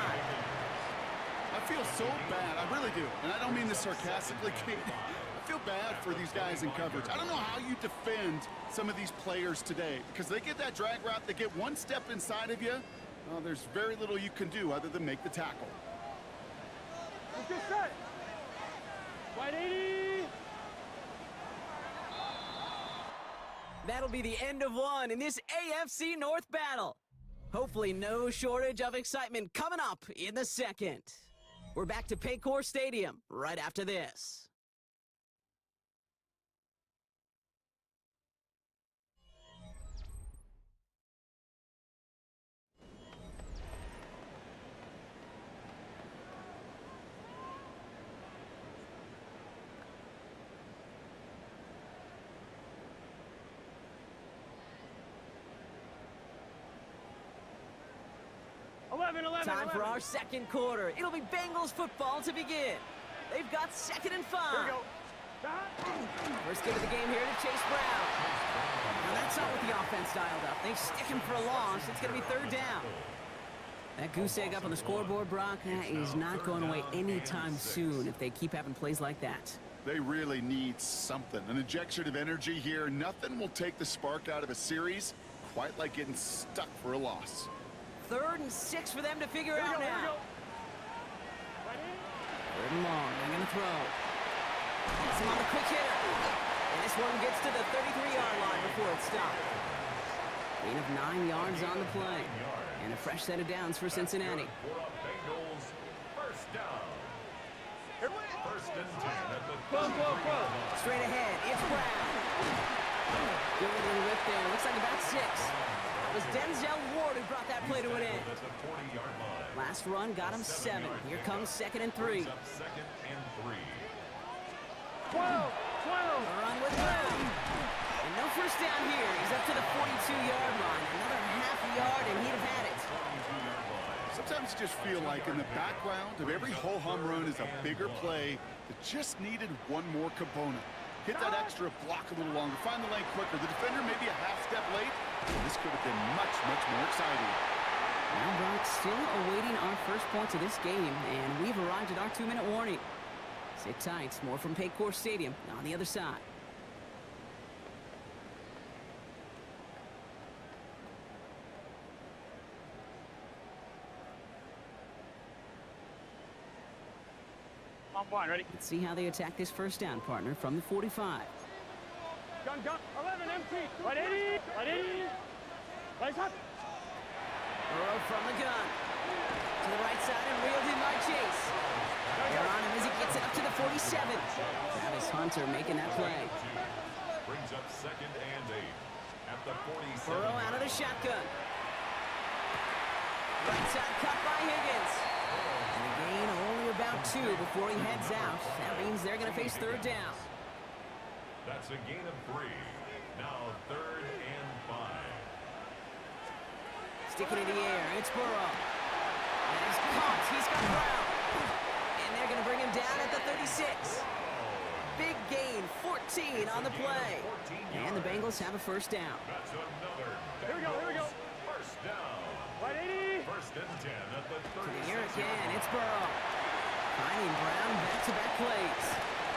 [SPEAKER 9] I feel so bad. I really do. And I don't mean this sarcastically, Kate. I feel bad for these guys in coverage. I don't know how you defend some of these players today because they get that drag route, they get one step inside of you. Well, there's very little you can do other than make the tackle.
[SPEAKER 5] Let's get set. 180.
[SPEAKER 8] That'll be the end of one in this AFC North battle. Hopefully no shortage of excitement coming up in the second. We're back to Paycor Stadium right after this. Time for our second quarter. It'll be Bengals football to begin. They've got 2nd and 5.
[SPEAKER 5] Here we go.
[SPEAKER 8] First give of the game here to Chase Brown. Now that's not what the offense dialed up. They stick him for a loss. It's going to be 3rd down. That goose egg up on the scoreboard, Brock, that is not going away anytime soon if they keep having plays like that.
[SPEAKER 9] They really need something. An injection of energy here. Nothing will take the spark out of a series quite like getting stuck for a loss.
[SPEAKER 8] 3rd and 6 for them to figure out now. 3rd and long. They're going to throw. Gets him on the quick hitter. And this one gets to the 33-yard line before it stopped. Gain of 9 yards on the play. And a fresh set of downs for Cincinnati.
[SPEAKER 4] Bengals first down. First and 10 at the
[SPEAKER 8] Straight ahead, it's Brown. Good little whip there. Looks like about 6. It was Denzel Ward who brought that play to an end. Last run got him 7. Here comes 2nd and 3.
[SPEAKER 4] Second and 3.
[SPEAKER 5] 12.
[SPEAKER 8] A run with Brown. And no first down here. He's up to the 42-yard line. Another half yard and he'd have had it.
[SPEAKER 9] Sometimes you just feel like in the background of every whole home run is a bigger play that just needed one more component. Hit that extra block a little longer, find the lane quicker. The defender maybe a half step late. This could have been much, much more exciting.
[SPEAKER 8] Now, Brock, still awaiting our first points of this game, and we've arrived at our 2-minute warning. Sit tight. More from Paycor Stadium on the other side.
[SPEAKER 5] On one, ready?
[SPEAKER 8] Let's see how they attack this first down, partner, from the 45.
[SPEAKER 5] Gun. 11, empty. 180. 180. Place up.
[SPEAKER 8] Burrow from the gun. To the right side and reeled in by Chase. They're on him as he gets it up to the 47. Travis Hunter making that play.
[SPEAKER 4] Brings up 2nd and 8 at the 47.
[SPEAKER 8] Burrow out of the shotgun. Right side cut by Higgins. And a gain only about 2 before he heads out. That means they're going to face 3rd down.
[SPEAKER 4] That's a gain of 3. Now 3rd and 5.
[SPEAKER 8] Sticking in the air, it's Burrow. And he's caught. He's got Brown. And they're going to 6. Big gain, 14 on the play. And the Bengals have a first down.
[SPEAKER 4] That's another.
[SPEAKER 11] Here we go, here we go.
[SPEAKER 4] First down.
[SPEAKER 11] Right, 80.
[SPEAKER 4] First and 10 at the
[SPEAKER 8] To
[SPEAKER 4] 30.
[SPEAKER 8] the air again, it's Burrow. Finding Brown, back-to-back plays.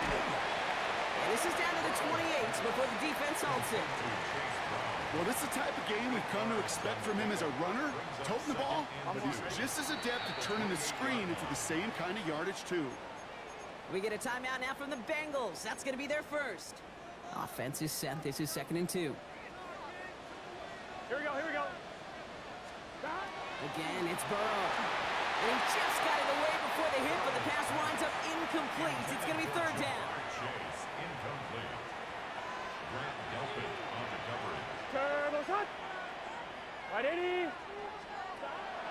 [SPEAKER 8] And this is down to the 28 before the defense halts it.
[SPEAKER 9] Well, this is the type of game we've come to expect from him as a runner, toting the ball, but he's just as adept at turning the screen into the same kind of yardage, too.
[SPEAKER 8] We get a timeout now from the Bengals. That's going to be their first. Offense is set. This is 2nd and 2.
[SPEAKER 11] Here we go, here we go.
[SPEAKER 8] Again, it's Burrow. And he just got it away before the hit, but the pass winds up incomplete. It's going to be 3rd down.
[SPEAKER 4] Chase incomplete. Grant Delpit on the coverage.
[SPEAKER 11] Turbo shot. Right, 80.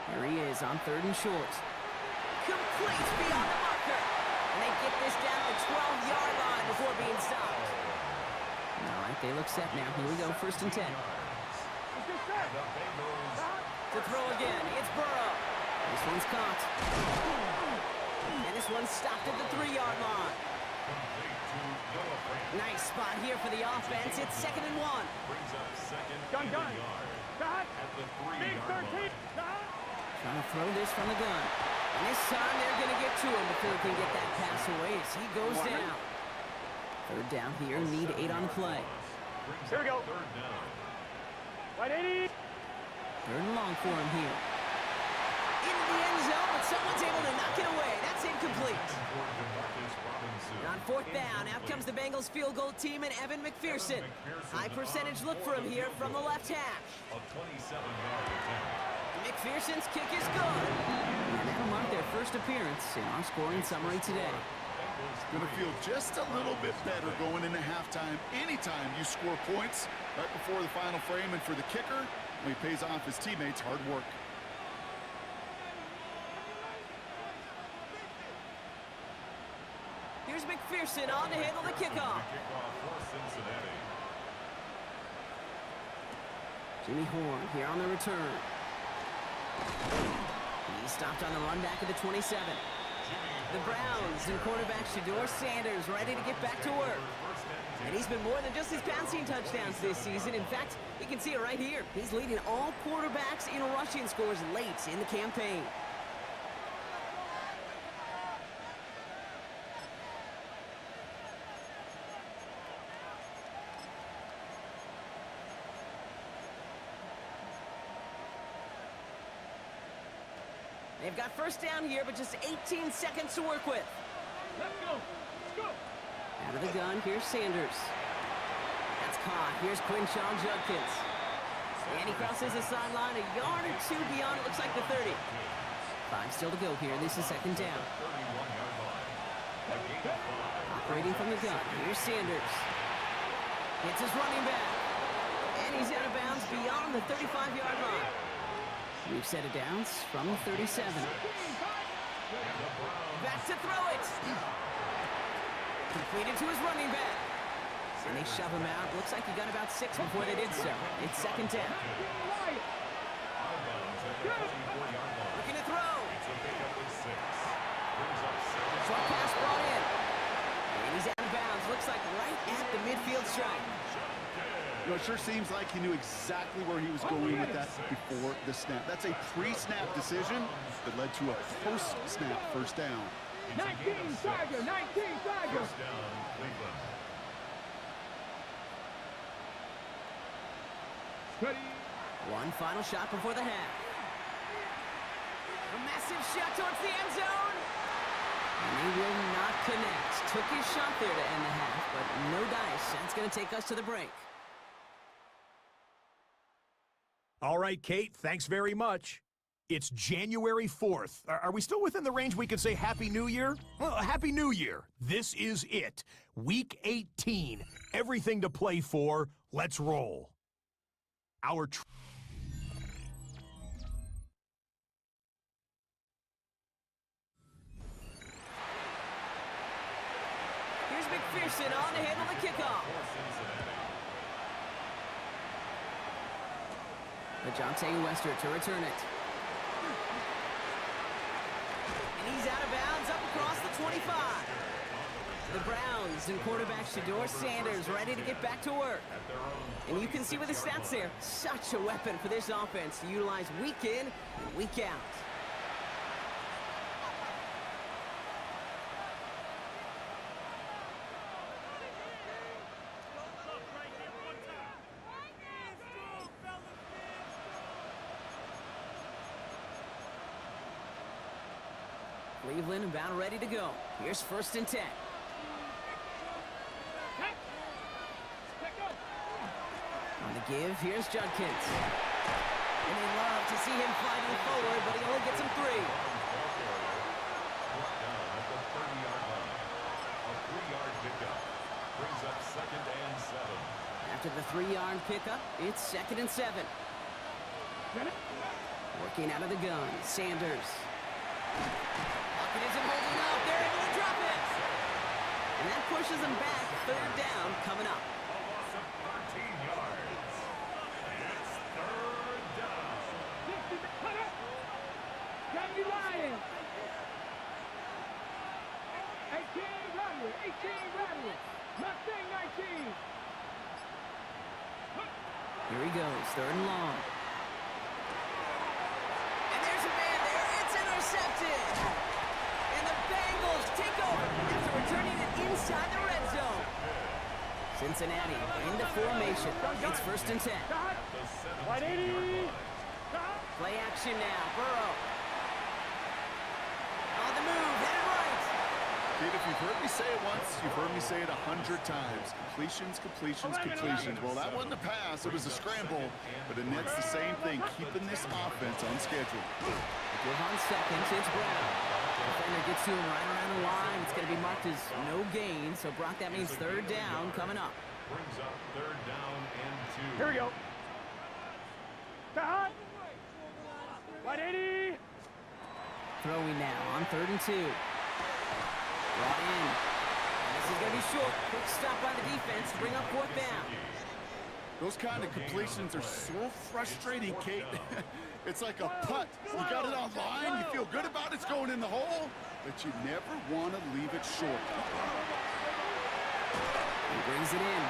[SPEAKER 8] Here he is on 3rd and short. Complete beyond the marker. And they get this down to the 12-yard line before being stopped. All right, they look set now. Here we go, 1st and 10. To throw again, it's Burrow. This one's caught. And this one's stopped at the 3-yard line. Nice spot here for the offense. It's 2nd and 1.
[SPEAKER 4] Brings up second
[SPEAKER 11] Gun.
[SPEAKER 4] at the 3-yard line.
[SPEAKER 8] Trying to throw this from the gun. And this time they're going to get to him before he can get that pass away as he goes down. 3rd down here, need 8 on the play.
[SPEAKER 11] Here we go.
[SPEAKER 4] 3rd down.
[SPEAKER 11] Right, 80.
[SPEAKER 8] 3rd and long for him here. Into the end zone, but someone's able to knock it away. That's incomplete. On 4th down, out comes the Bengals field goal team and Evan McPherson. High percentage look for him here from the left hash.
[SPEAKER 4] A 27-yard attempt.
[SPEAKER 8] McPherson's kick is good. And that'll mark their first appearance in our scoring summary today.
[SPEAKER 9] Going to feel just a little bit better going into halftime anytime you score points right before the final frame, and for the kicker, when he pays off his teammates' hard work.
[SPEAKER 8] Here's McPherson on to handle the kickoff.
[SPEAKER 4] Kickoff for Cincinnati.
[SPEAKER 8] Jimmy Horn here on the return. He stopped on the run back at the 27. The Browns and quarterback Shedeur Sanders ready to get back to work. And he's been more than just his passing touchdowns this season. In fact, you can see it right here. He's leading all quarterbacks in rushing scores late in the campaign. They've got first down here, but just 18 seconds to work with.
[SPEAKER 5] Let's go. Let's go.
[SPEAKER 8] Out of the gun, here's Sanders. That's caught. Here's Quinshawn Judkins. And he crosses the sideline a yard or two beyond, it looks like the 30. 5 still to go here. This is 2nd down. Operating from the gun, here's Sanders. Hits his running back. And he's out of bounds beyond the 35-yard line. We've set it downs from the 37. Back to throw it. Completed to his running back. And they shove him out. Looks like he got about 6 before they did so. It's 2nd down. Looking to throw. Short pass brought in. And he's out of bounds. Looks like right at the midfield stripe.
[SPEAKER 9] You know, it sure seems like he knew exactly where he was going with that before the snap. That's a pre-snap decision that led to a post-snap first down.
[SPEAKER 5] 19 Tiger, 19 Tiger.
[SPEAKER 4] First down, Cleveland.
[SPEAKER 5] Ready.
[SPEAKER 8] One final shot before the half. A massive shot towards the end zone. And he will not connect. Took his shot there to end the half, but no dice. That's going to take us to the break.
[SPEAKER 10] All right, Kate, thanks very much. It's January 4th. Are we still within the range we could say Happy New Year? Well, Happy New Year. This is it. Week 18. Everything to play for. Let's roll.
[SPEAKER 8] Here's McPherson on to handle the kickoff. LeJohntay Wester to return it. And he's out of bounds up across the 25. The Browns and quarterback Shedeur Sanders ready to get back to work. And you can see with the stats there, such a weapon for this offense to utilize week in and week out. Cleveland about ready to go. Here's 1st and 10. On the give, here's Judkins. And they love to see him fighting forward, but he only gets him 3. After the 3-yard pickup, it's 2nd and 7. Working out of the gun, Sanders. It isn't holding up. They're able to drop it. And that pushes them back. 3rd down coming up.
[SPEAKER 4] 13 yards. It's 3rd down.
[SPEAKER 5] 50, can you lie? 18 Radley. 18 Radley. Mustang 19.
[SPEAKER 8] Here he goes. 3rd and long. And there's a man there. It's intercepted. Bengals take over after returning it inside the red zone. Cincinnati into formation. It's 1st and 10. Play action now. Burrow. On the move. Hit it right.
[SPEAKER 9] Kid, if you've heard me say it once, you've heard me say it 100 times. Completions, completions, completions. Well, that wasn't a pass. It was a scramble. But it nets the same thing, keeping this offense on schedule.
[SPEAKER 8] Give on seconds. It's Brown. Defender gets to him right around the line. It's going to be marked as no gain. So, Brock, that means 3rd down coming up.
[SPEAKER 4] Brings up 3rd down and 2.
[SPEAKER 5] Here we go. Hot. 180.
[SPEAKER 8] Throwing now on 3rd and 2. Brought in. And this is going to be short. Quick stop by the defense to bring up 4th down.
[SPEAKER 9] Those kind of completions are so frustrating, Kate. It's like a putt. You got it on line, you feel good about it's going in the hole, but you never want to leave it short.
[SPEAKER 8] He brings it in.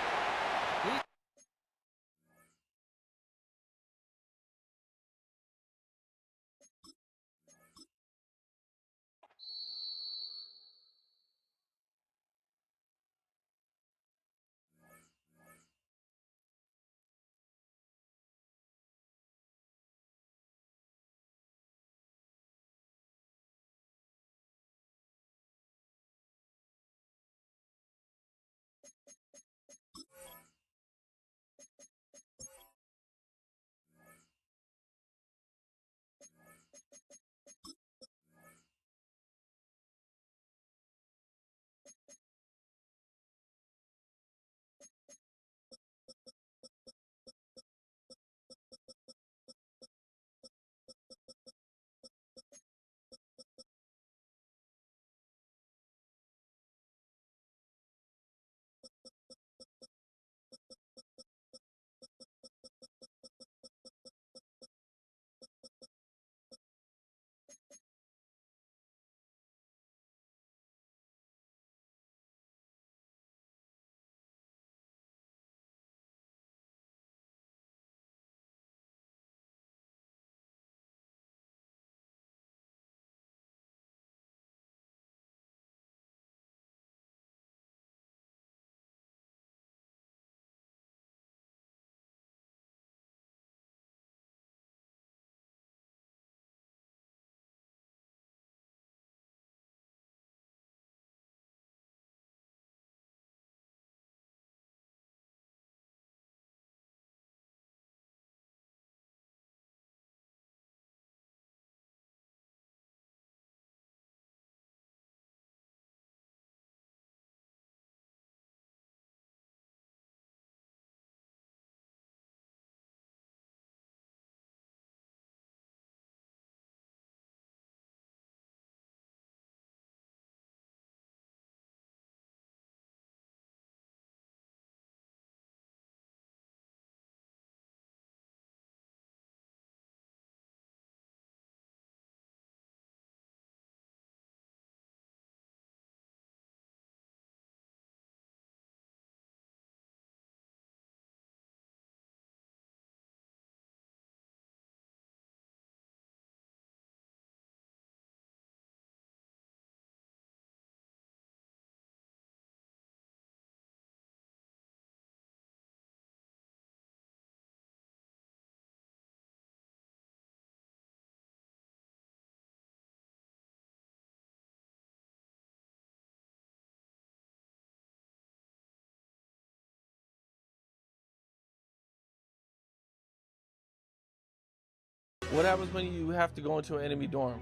[SPEAKER 1] What happens when you have to go into an enemy dorm?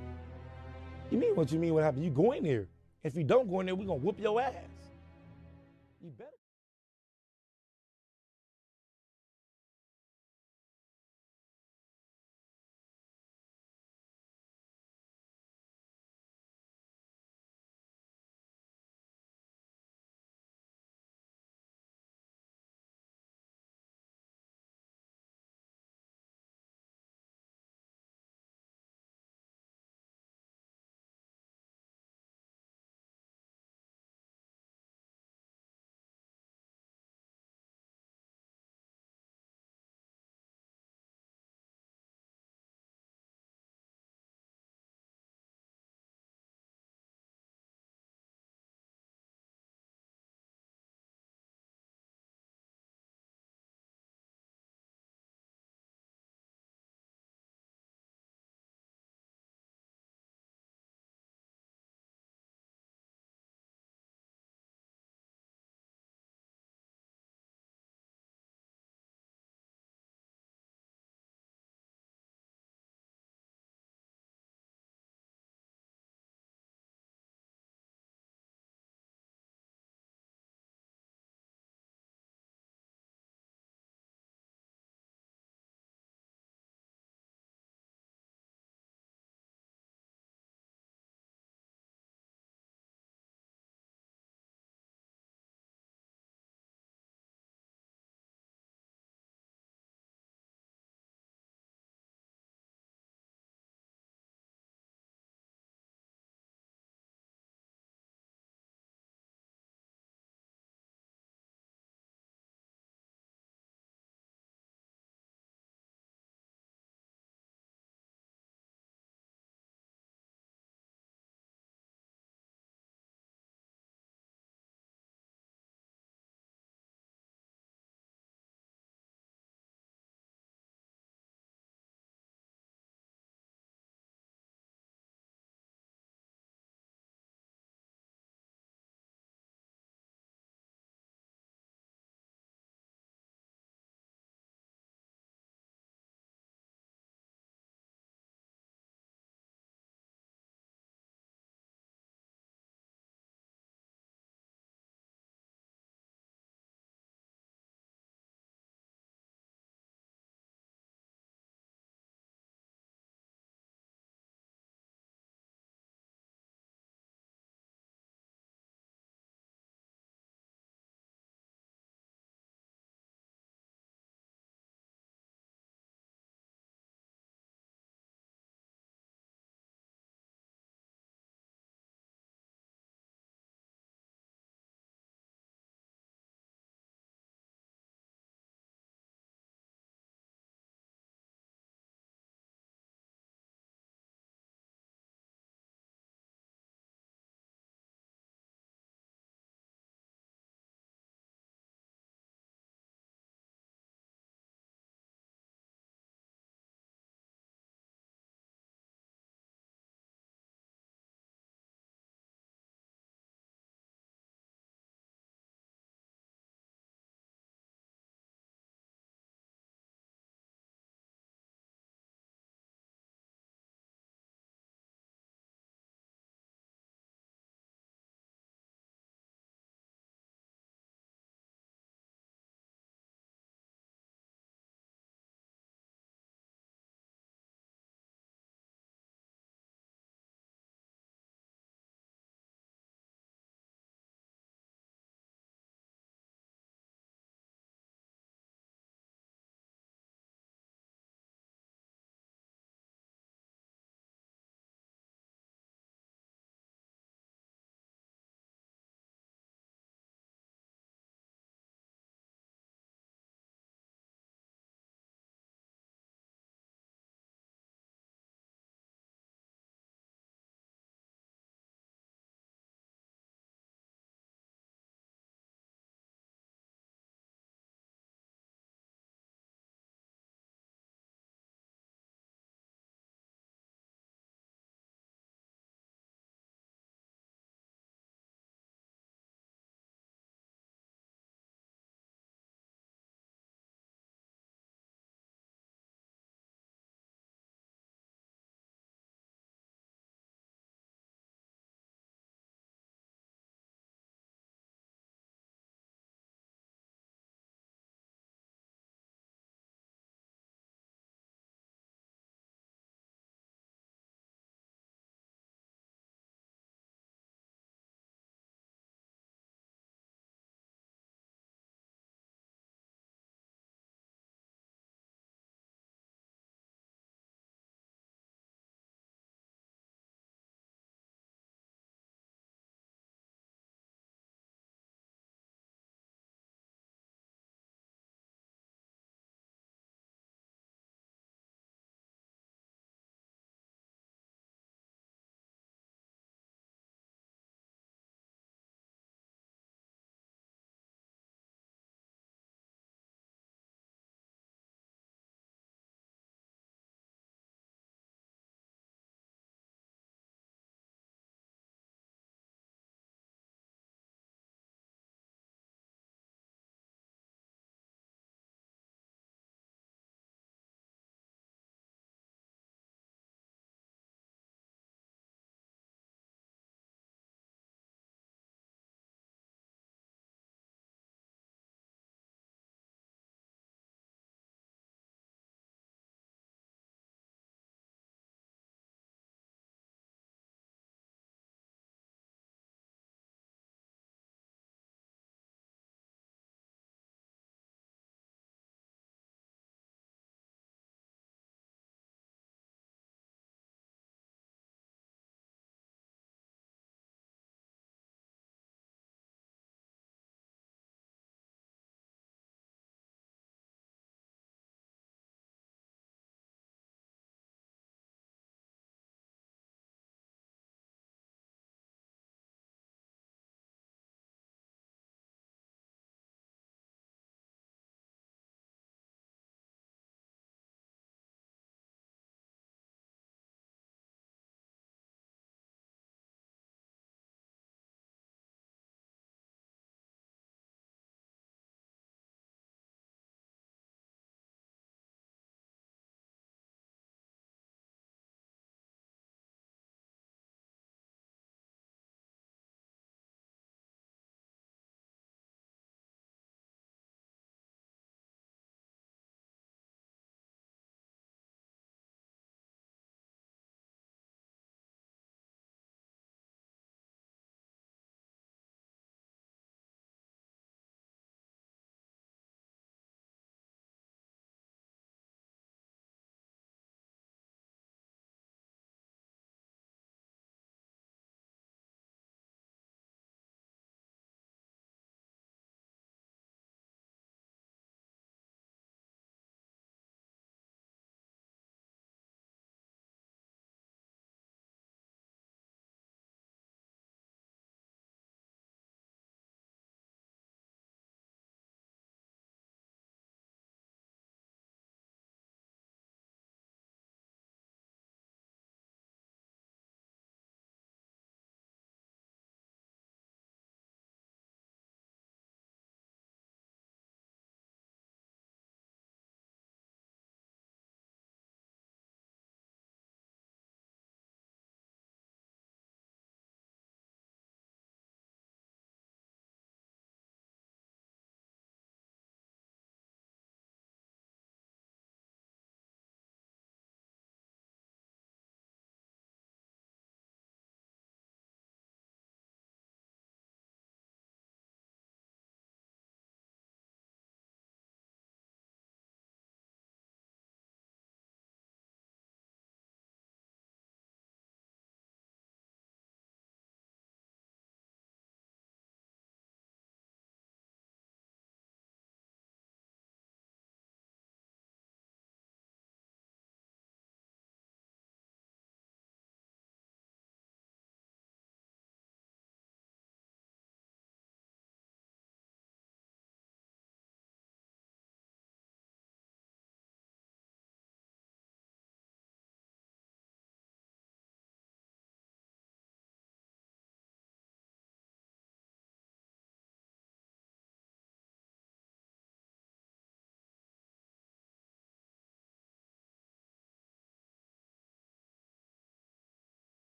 [SPEAKER 13] You mean what you mean? What happened? You go in there. If you don't go in there, we're gonna whoop your ass. You better.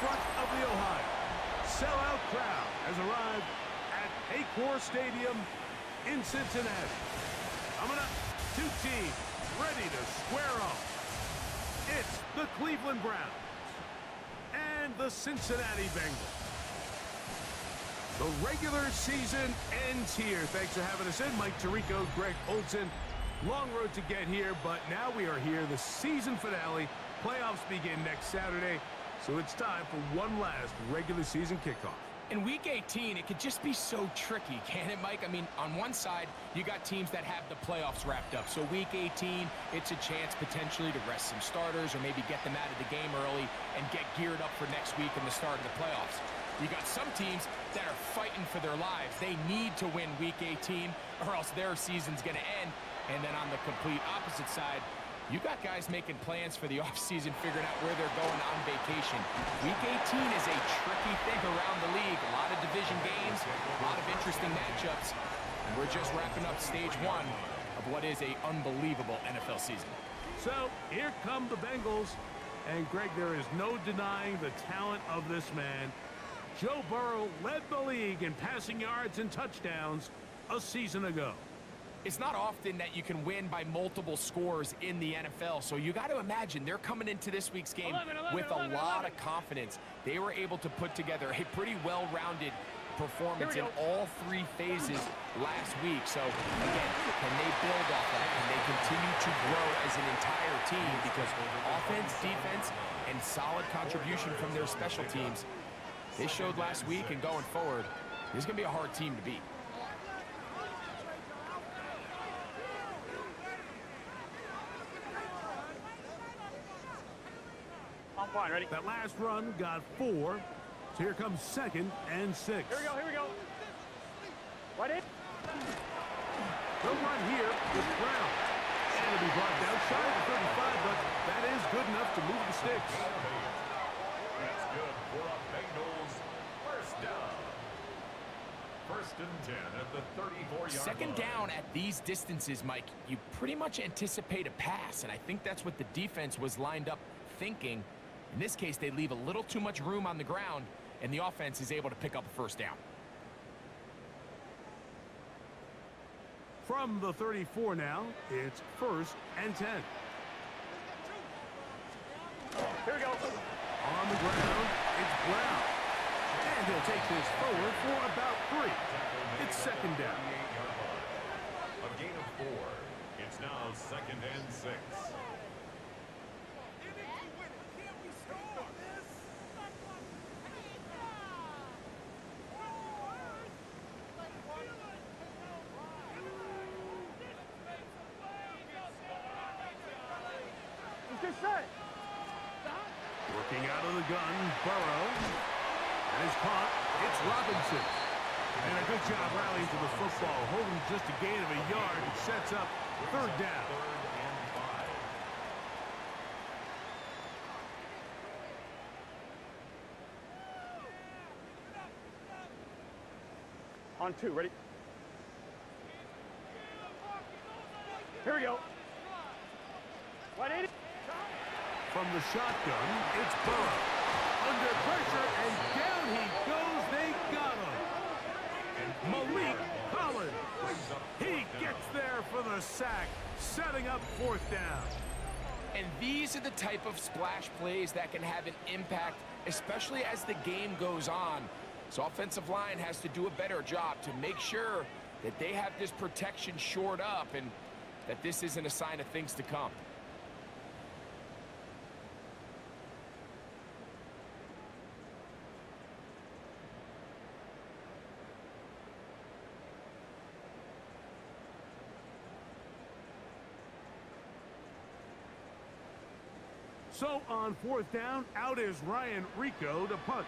[SPEAKER 11] front of the Ohio. Sellout crowd has arrived at Paycor Stadium in Cincinnati. Coming up, two teams ready to square off. It's the Cleveland Browns and the Cincinnati Bengals. The regular season ends here. Thanks for having us in. Mike Tirico, Greg Olsen. Long road to get here, but now we are here. The season finale. Playoffs begin next Saturday, so it's time for one last regular season kickoff.
[SPEAKER 12] In Week 18, it could just be so tricky, can't it, Mike? I mean, on one side, you got teams that have the playoffs wrapped up. So Week 18, it's a chance potentially to rest some starters or maybe get them out of the game early and get geared up for next week and the start of the playoffs. You got some teams that are fighting for their lives. They need to win Week 18 or else their season's going to end. And then on the complete opposite side, you got guys making plans for the offseason, figuring out where they're going on vacation. Week 18 is a tricky thing around the league. A lot of division games, a lot of interesting matchups. And we're just wrapping up stage one of what is an unbelievable NFL season.
[SPEAKER 11] So here come the Bengals. And Greg, there is no denying the talent of this man. Joe Burrow led the league in passing yards and touchdowns a season ago.
[SPEAKER 12] It's not often that you can win by multiple scores in the NFL, so you got to imagine they're coming into this week's game with a lot of confidence. They were able to put together a pretty well-rounded performance in all three phases last week. So, again, can they build off that? Can they continue to grow as an entire team? Because offense, defense, and solid contribution from their special teams, they showed last week, and going forward, this is going to be a hard team to beat.
[SPEAKER 11] Ready? That last run got 4. So here comes 2nd and 6.
[SPEAKER 5] Here we go. Right in.
[SPEAKER 11] The run here is Brown. And it'll be brought down shy of the 35, but that is good enough to move the sticks.
[SPEAKER 4] That's good for a Bengals first down. 1st and 10 at the 34-yard line.
[SPEAKER 12] Second down at these distances, Mike, you pretty much anticipate a pass, and I think that's what the defense was lined up thinking. In this case, they leave a little too much room on the ground, and the offense is able to pick up a first down.
[SPEAKER 11] From the 34 now, it's 1st and 10.
[SPEAKER 5] Here we go.
[SPEAKER 11] On the ground, it's Brown. And he'll take this forward for about 3. It's 2nd down.
[SPEAKER 4] A gain of 4. It's now 2nd and 6.
[SPEAKER 11] Working out of the gun, Burrow. And is caught. It's Robinson. And a good job rallying to the football. Holding just a gain of a yard. It sets up 3rd down.
[SPEAKER 5] 3rd and 5. On 2, ready? Here we go. 180.
[SPEAKER 11] From the shotgun, it's Burrow. Under pressure, and down he goes. They got him. Malik Collins. He gets there for the sack, setting up 4th down.
[SPEAKER 12] And these are the type of splash plays that can have an impact, especially as the game goes on. So offensive line has to do a better job to make sure that they have this protection shored up and that this isn't a sign of things to come.
[SPEAKER 11] So on 4th down, out is Ryan Rico to punt.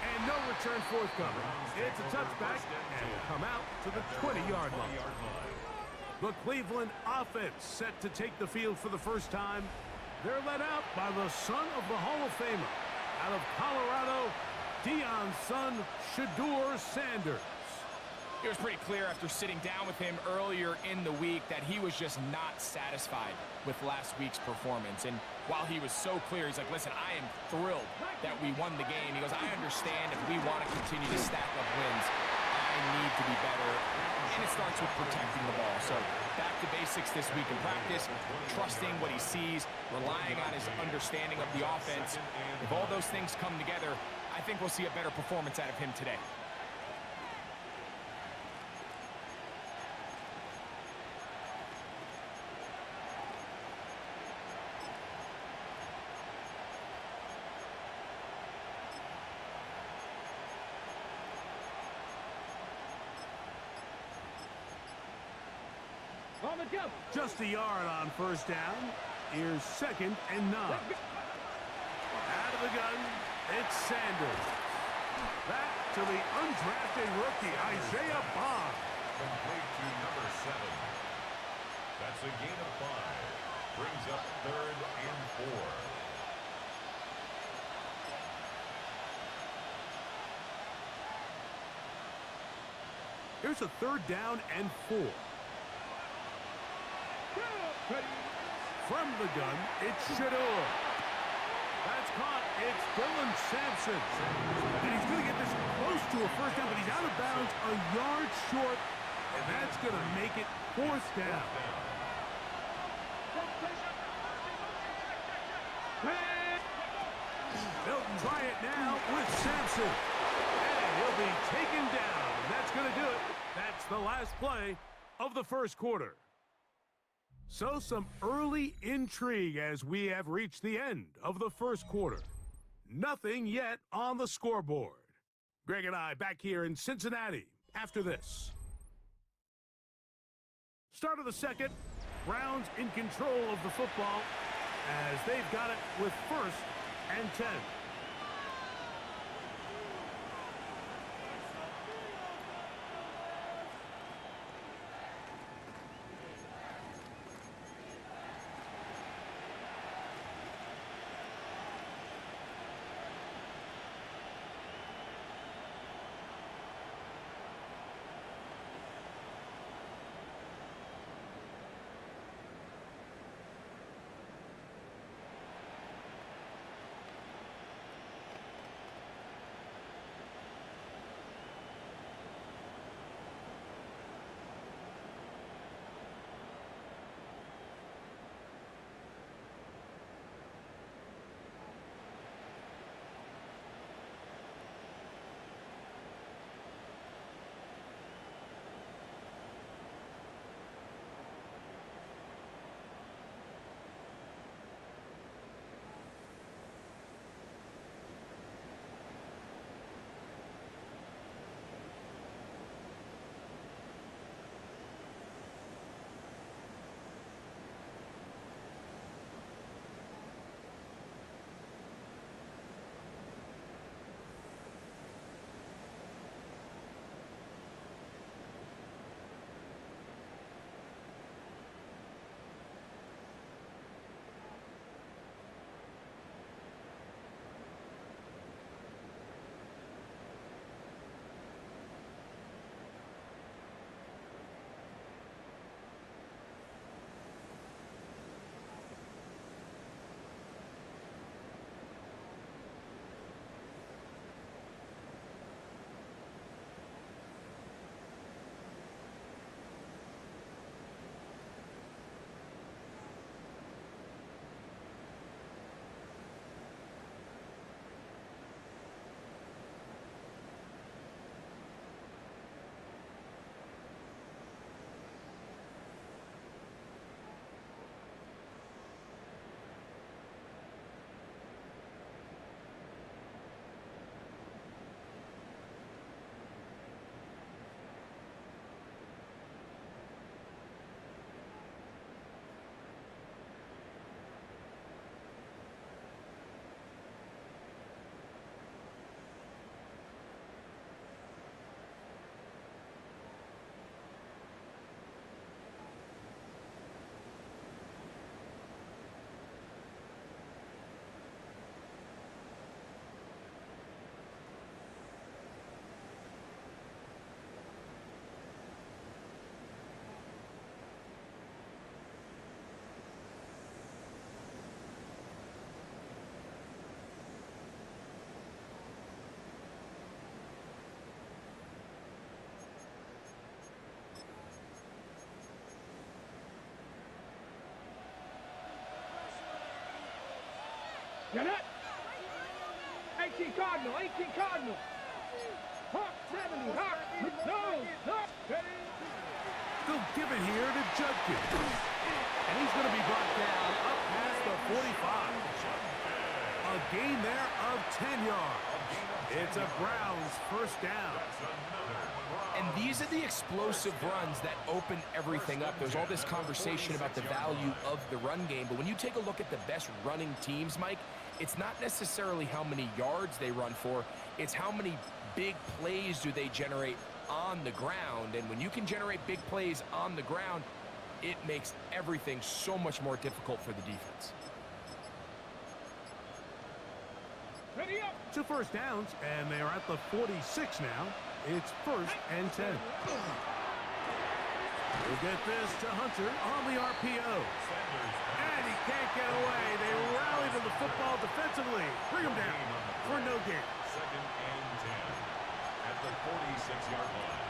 [SPEAKER 11] And no return forthcoming. It's a touchback and will come out to the 20-yard line. The Cleveland offense set to take the field for the first time. They're led out by the son of the Hall of Famer. Out of Colorado, Deion's son, Shedeur Sanders.
[SPEAKER 12] It was pretty clear after sitting down with him earlier in the week that he was just not satisfied with last week's performance. And while he was so clear, he's like, listen, I am thrilled that we won the game. He goes, I understand if we want to continue to stack up wins, I need to be better. And it starts with protecting the ball. So back to basics this week in practice, trusting what he sees, relying on his understanding of the offense. If all those things come together, I think we'll see a better performance out of him today.
[SPEAKER 11] Just a yard on first down. Here's 2nd and 9. Out of the gun, it's Sanders. Back to the undrafted rookie, Isaiah Bond.
[SPEAKER 4] Complete to number 7. That's a gain of 5. Brings up 3rd and 4.
[SPEAKER 11] Here's a 3rd down and 4. From the gun, it's JUJU. That's caught. It's Dylan Sampson. And he's going to get this close to a first down, but he's out of bounds a yard short, and that's going to make it 4th down. They'll try it now with Sampson. And he'll be taken down. And that's going to do it. That's the last play of the first quarter. So some early intrigue as we have reached the end of the first quarter. Nothing yet on the scoreboard. Greg and I back here in Cincinnati after this. Start of the second. Browns in control of the football as they've got it with 1st and 10.
[SPEAKER 5] Connect. 18 Cardinal, 18 Cardinal. Hawk, 70, Hawk, no, Hawk.
[SPEAKER 11] They'll give it here to JUJU. And he's going to be brought down up past the 45. A gain there of 10 yards. It's a Browns first down.
[SPEAKER 12] And these are the explosive runs that open everything up. There's all this conversation about the value of the run game, but when you take a look at the best running teams, Mike, it's not necessarily how many yards they run for, it's how many big plays do they generate on the ground. And when you can generate big plays on the ground, it makes everything so much more difficult for the defense.
[SPEAKER 5] Ready up.
[SPEAKER 11] 2 first downs, and they are at the 46 now. It's 1st and 10. We'll get this to Hunter on the RPO. And he can't get away. They rally to the football defensively. Bring him down for no gain.
[SPEAKER 4] 2nd and 10 at the 46-yard line.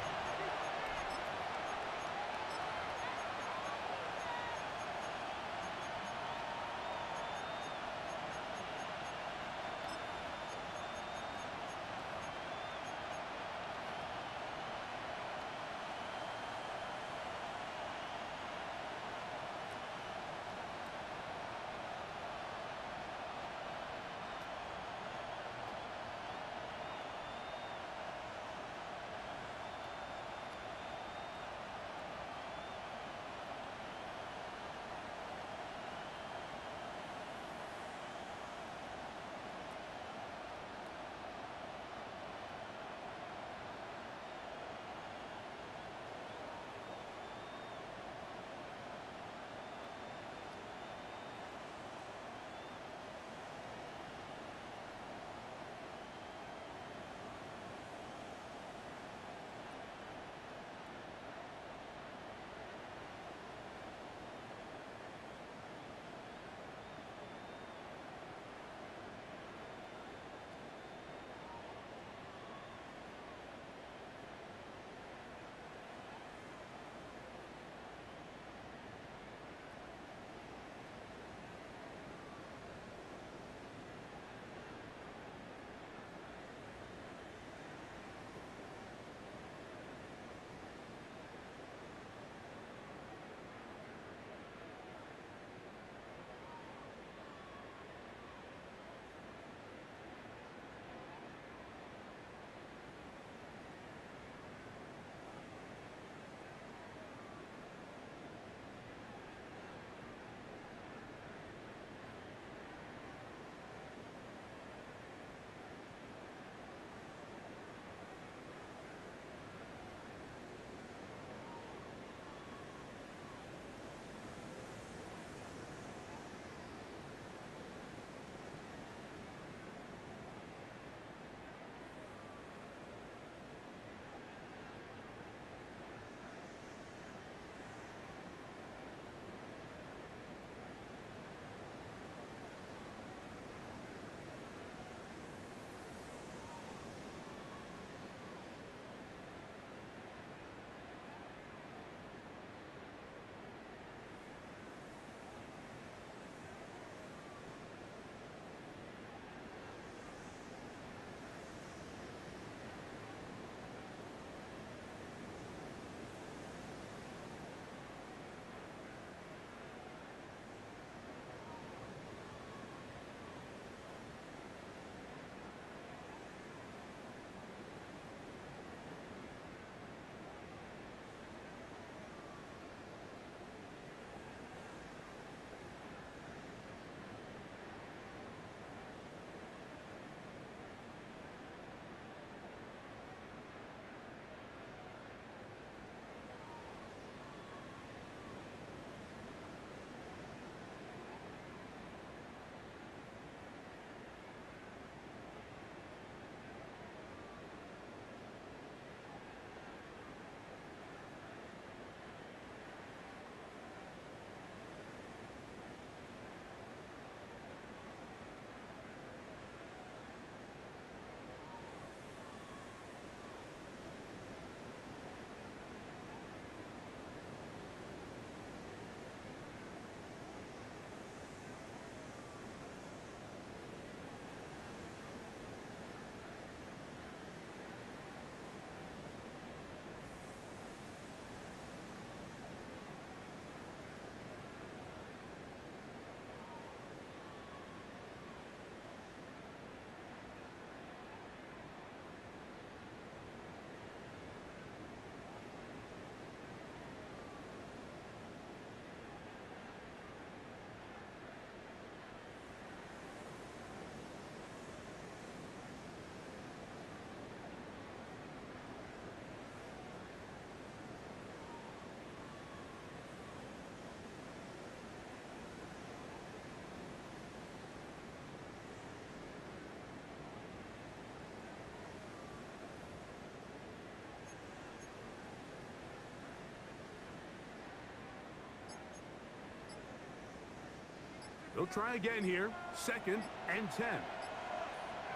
[SPEAKER 11] They'll try again here. 2nd and 10.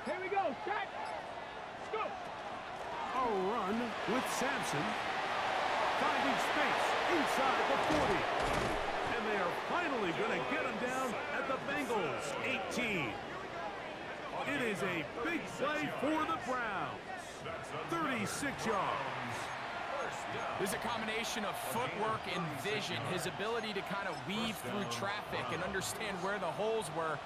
[SPEAKER 5] Here we go. Set. Go.
[SPEAKER 11] A run with Sampson. Finding space inside the 40. And they are finally going to get him down at the Bengals 18. It is a big play for the Browns. 36 yards.
[SPEAKER 12] There's a combination of footwork and vision, his ability to kind of weave through traffic and understand where the holes were.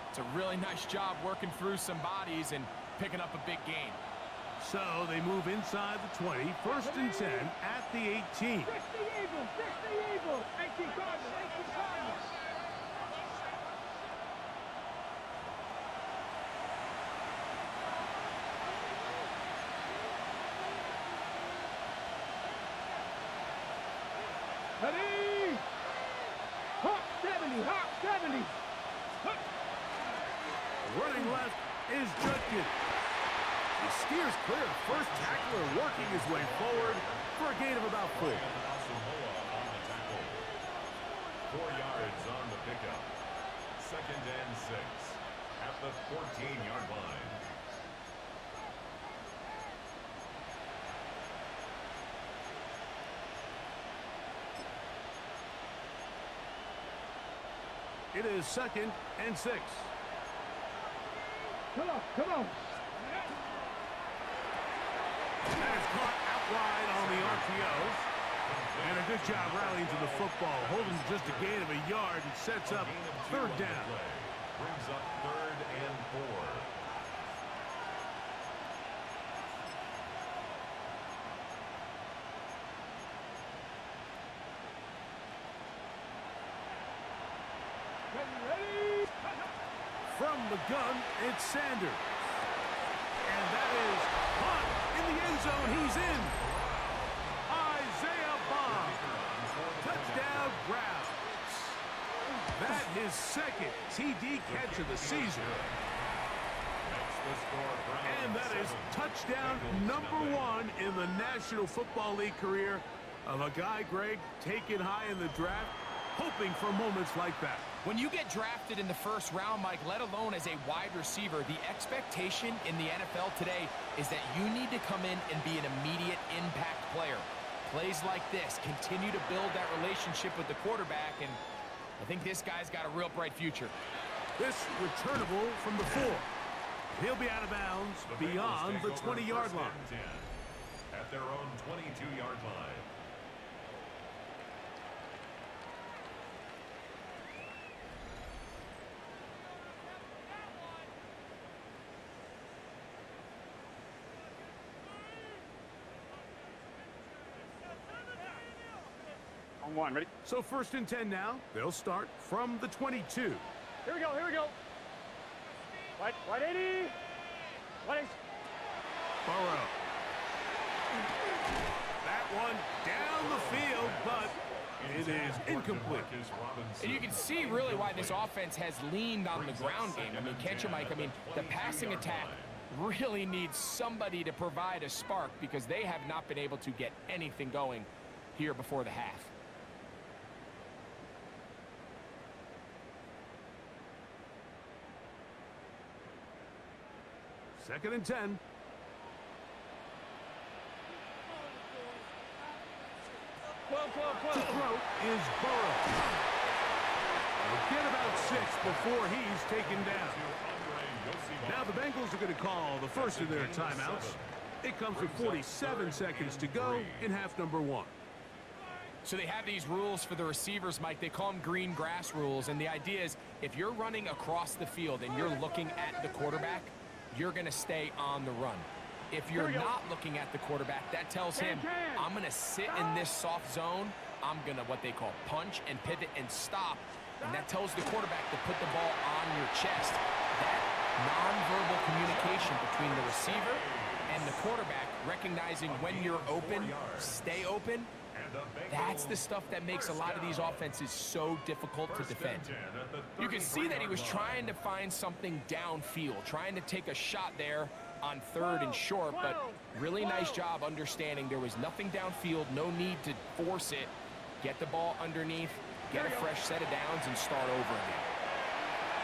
[SPEAKER 12] It's a really nice job working through some bodies and picking up a big gain.
[SPEAKER 11] So they move inside the 20, 1st and 10 at the 18.
[SPEAKER 5] 60 Eagles, 60 Eagles. 18 Cardinals, 18 Cardinals. Ready! Hawk 70, Hawk 70.
[SPEAKER 11] Running left is Judkins. He steers clear. First tackler working his way forward for a gain of about 4.
[SPEAKER 4] 4 yards on the pickup. 2nd and 6 at the 14-yard line.
[SPEAKER 11] It is 2nd and 6.
[SPEAKER 5] Come on, come on.
[SPEAKER 11] That is caught out wide on the RPOs. And a good job rallying to the football. Holding just a gain of a yard and sets up 3rd down.
[SPEAKER 4] Brings up 3rd and 4.
[SPEAKER 5] Ready?
[SPEAKER 11] From the gun, it's Sanders. And that is caught in the end zone. He's in. Isaiah Bond. Touchdown, Browns. That is 2nd TD catch of the season. And that is touchdown number 1 in the National Football League career of a guy, Greg, taken high in the draft, hoping for moments like that.
[SPEAKER 12] When you get drafted in the 1st round, Mike, let alone as a wide receiver, the expectation in the NFL today is that you need to come in and be an immediate impact player. Plays like this continue to build that relationship with the quarterback, and I think this guy's got a real bright future.
[SPEAKER 11] This returnable from the 4. He'll be out of bounds beyond the 20-yard line.
[SPEAKER 4] At their own 22-yard line.
[SPEAKER 9] On 1, ready?
[SPEAKER 11] So 1st and 10 now. They'll start from the 22.
[SPEAKER 5] Here we go, here we go. White 80. White.
[SPEAKER 11] Burrow. That one down the field, but it is incomplete.
[SPEAKER 12] And you can see really why this offense has leaned on the ground game. I mean, can't you, Mike? I mean, the passing attack really needs somebody to provide a spark because they have not been able to get anything going here before the half.
[SPEAKER 11] Second and 10. To throw is Burrow. They'll get about 6 before he's taken down. Now the Bengals are going to call the first of their timeouts. It comes with 47 seconds to go in half number 1.
[SPEAKER 12] So they have these rules for the receivers, Mike. They call them green grass rules, and the idea is if you're running across the field and you're looking at the quarterback, you're going to stay on the run. If you're not looking at the quarterback, that tells him, I'm going to sit in this soft zone. I'm going to what they call punch and pivot and stop. And that tells the quarterback to put the ball on your chest. That nonverbal communication between the receiver and the quarterback, recognizing when you're open, stay open, that's the stuff that makes a lot of these offenses so difficult to defend. You can see that he was trying to find something downfield, trying to take a shot there on 3rd and short, but really nice job understanding there was nothing downfield, no need to force it. Get the ball underneath, get a fresh set of downs, and start over again.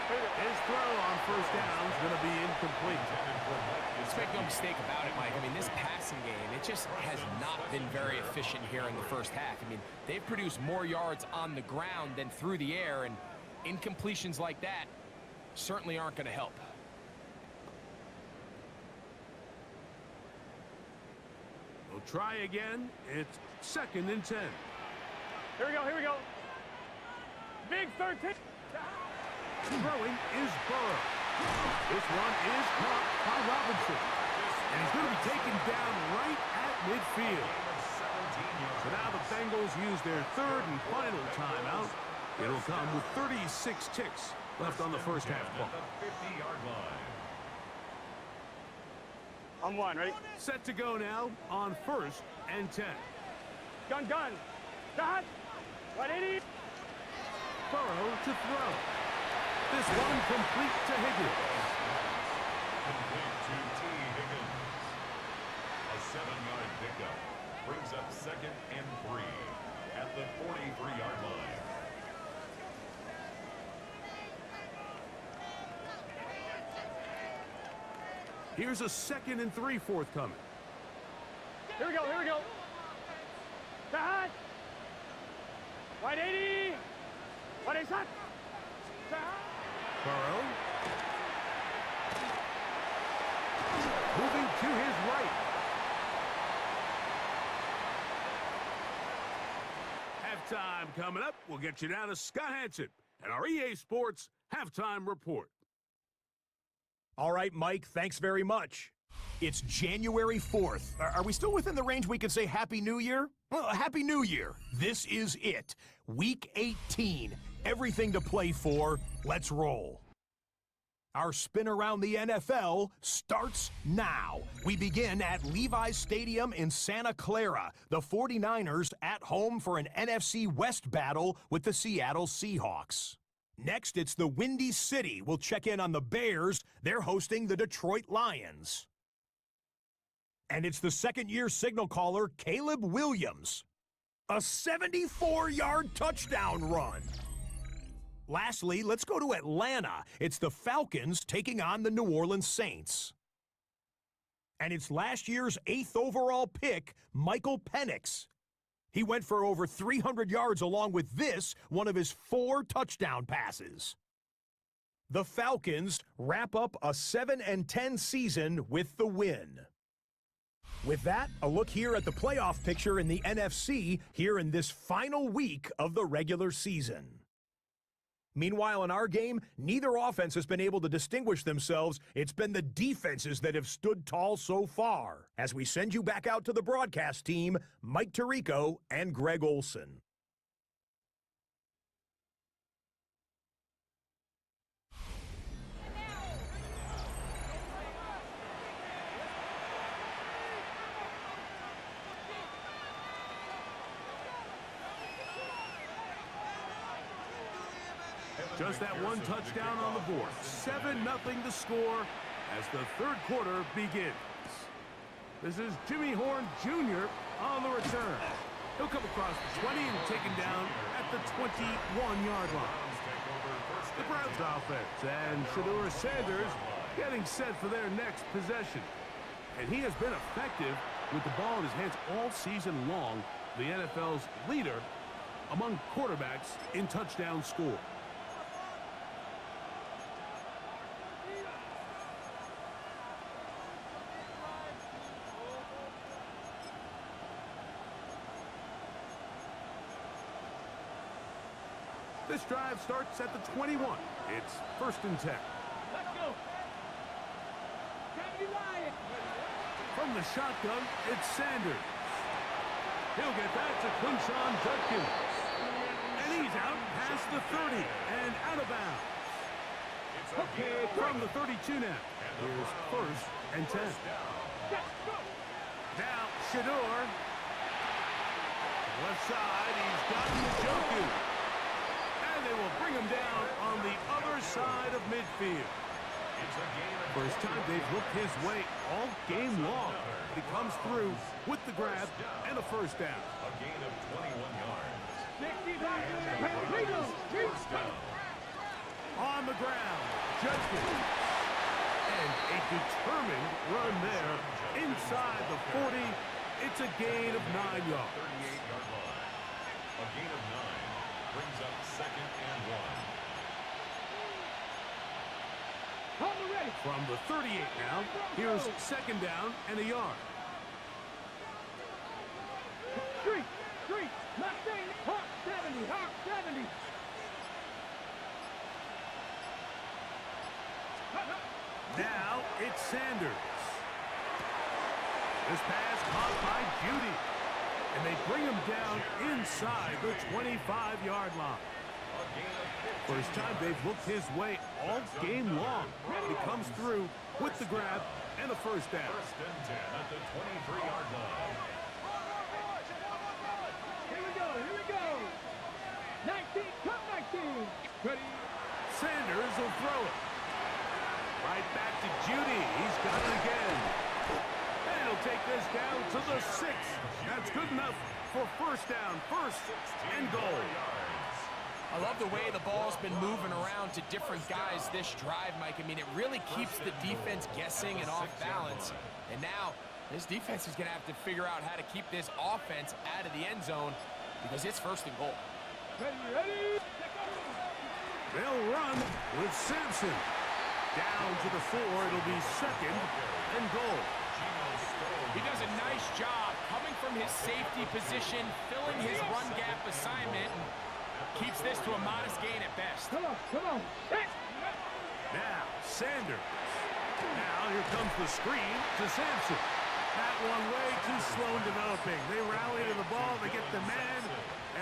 [SPEAKER 11] His throw on first down is going to be incomplete.
[SPEAKER 12] Let's make no mistake about it, Mike. I mean, this passing game, it just has not been very efficient here in the first half. I mean, they've produced more yards on the ground than through the air, and incompletions like that certainly aren't going to help.
[SPEAKER 11] We'll try again. It's 2nd and 10.
[SPEAKER 5] Here we go, here we go. Big 13.
[SPEAKER 11] Throwing is Burrow. This one is caught by Robinson. And he's going to be taken down right at midfield. So now the Bengals use their 3rd and final timeout. It'll come with 36 ticks left on the first half clock.
[SPEAKER 5] On one, ready?
[SPEAKER 11] Set to go now on 1st and 10.
[SPEAKER 5] Gun. Dot. 180.
[SPEAKER 11] Burrow to throw. This one complete to Higgins.
[SPEAKER 4] Complete to T. Higgins. A 7-yard pickup brings up 2nd and 3 at the 43-yard line.
[SPEAKER 11] Here's a 2nd and 3 forthcoming.
[SPEAKER 5] Here we go. Dot. 180. What is that?
[SPEAKER 11] Burrow. Moving to his right. Halftime coming up. We'll get you down to Scott Hansen and our EA Sports Halftime Report.
[SPEAKER 10] All right, Mike, thanks very much. It's January 4th. Are we still within the range we could say Happy New Year? Well, Happy New Year. This is it. Week 18. Everything to play for. Let's roll. Our spin around the NFL starts now. We begin at Levi's Stadium in Santa Clara. The 49ers at home for an NFC West battle with the Seattle Seahawks. Next, it's the Windy City. We'll check in on the Bears. They're hosting the Detroit Lions. And it's the second-year signal caller, Caleb Williams. A 74-yard touchdown run. Lastly, let's go to Atlanta. It's the Falcons taking on the New Orleans Saints. And it's last year's 8th overall pick, Michael Penix. He went for over 300 yards along with this, one of his 4 touchdown passes. The Falcons wrap up a 7-10 season with the win. With that, a look here at the playoff picture in the NFC here in this final week of the regular season. Meanwhile, in our game, neither offense has been able to distinguish themselves. It's been the defenses that have stood tall so far. As we send you back out to the broadcast team, Mike Tirico and Greg Olson.
[SPEAKER 11] Just that one touchdown on the board. 7-0 the score as the 3rd quarter begins. This is Jimmy Horn Jr. on the return. He'll come across the 20 and taken down at the 21-yard line. The Browns offense and Shedeur Sanders getting set for their next possession. And he has been effective with the ball in his hands all season long. The NFL's leader among quarterbacks in touchdown score. This drive starts at the 21. It's 1st and 10.
[SPEAKER 5] Let's go.
[SPEAKER 11] From the shotgun, it's Sanders. He'll get that to Quinshon Judkins. And he's out past the 30 and out of bounds. From the 32 now. Here's 1st and 10. Now, Shedeur. Left side, he's gotten the Judkins. And they will bring him down on the other side of midfield. First time they've looked his way all game long. He comes through with the grab and a first down.
[SPEAKER 4] A gain of 21 yards.
[SPEAKER 11] On the ground, Judkins. And a determined run there inside the 40. It's a gain of 9 yards.
[SPEAKER 4] 38-yard line. A gain of 9 brings up 2nd and 1.
[SPEAKER 11] From the 38 now, here's 2nd down and a yard.
[SPEAKER 5] Street, Mustang, Hawk 70, Hawk 70.
[SPEAKER 11] Now it's Sanders. This pass caught by Judy. And they bring him down inside the 25-yard line. First time they've looked his way all game long. He comes through with the grab and a first down.
[SPEAKER 4] 1st and 10 at the 23-yard line.
[SPEAKER 5] Here we go. 19, cut 19. Ready.
[SPEAKER 11] Sanders will throw it. Right back to Judy. He's got it again. And he'll take this down to the 6. That's good enough for first down. 1st and goal.
[SPEAKER 12] I love the way the ball's been moving around to different guys this drive, Mike. I mean, it really keeps the defense guessing and off balance. And now this defense is going to have to figure out how to keep this offense out of the end zone because it's 1st and goal.
[SPEAKER 5] Ready.
[SPEAKER 11] They'll run with Sampson. Down to the 4. It'll be 2nd and goal.
[SPEAKER 12] He does a nice job coming from his safety position, filling his run gap assignment, and keeps this to a modest gain at best.
[SPEAKER 5] Come on.
[SPEAKER 11] Now, Sanders. Now, here comes the screen to Sampson. That one way too slow in developing. They rally to the ball, they get the man,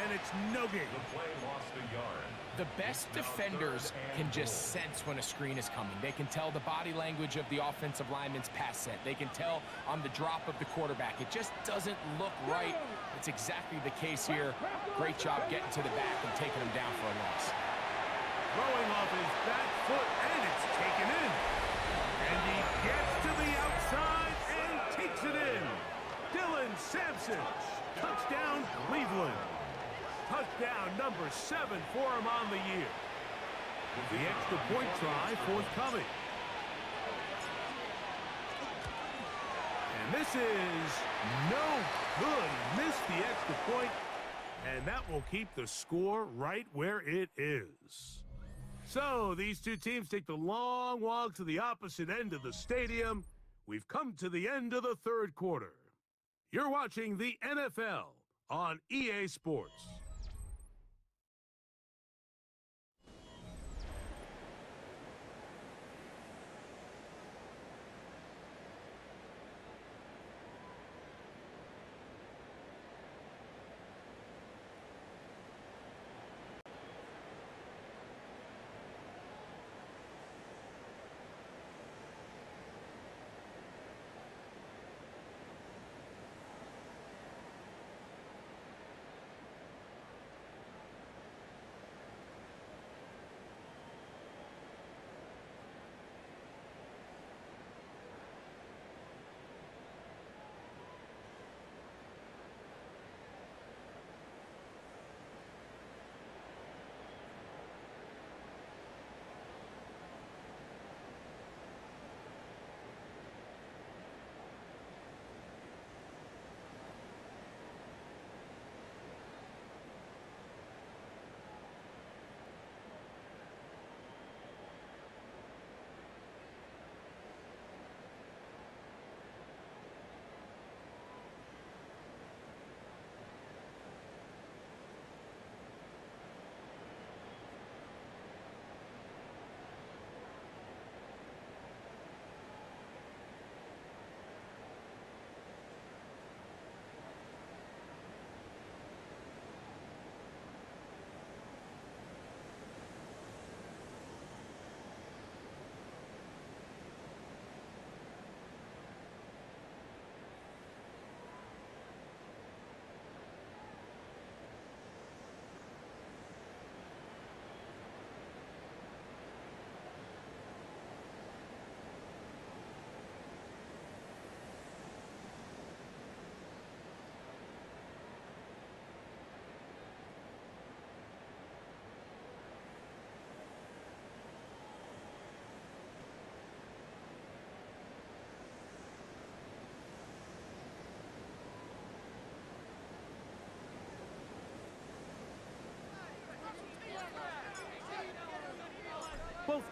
[SPEAKER 11] and it's no gain.
[SPEAKER 4] The play lost a yard.
[SPEAKER 12] The best defenders can just sense when a screen is coming. They can tell the body language of the offensive lineman's pass set. They can tell on the drop of the quarterback. It just doesn't look right. It's exactly the case here. Great job getting to the back and taking him down for a loss.
[SPEAKER 11] Throwing off his back foot, and it's taken in. And he gets to the outside and takes it in. Dylan Sampson. Touchdown, Cleveland. Touchdown number 7 for him on the year. The extra point try forthcoming. And this is no good. Missed the extra point, and that will keep the score right where it is. So these two teams take the long walk to the opposite end of the stadium. We've come to the end of the 3rd quarter. You're watching the NFL on EA Sports.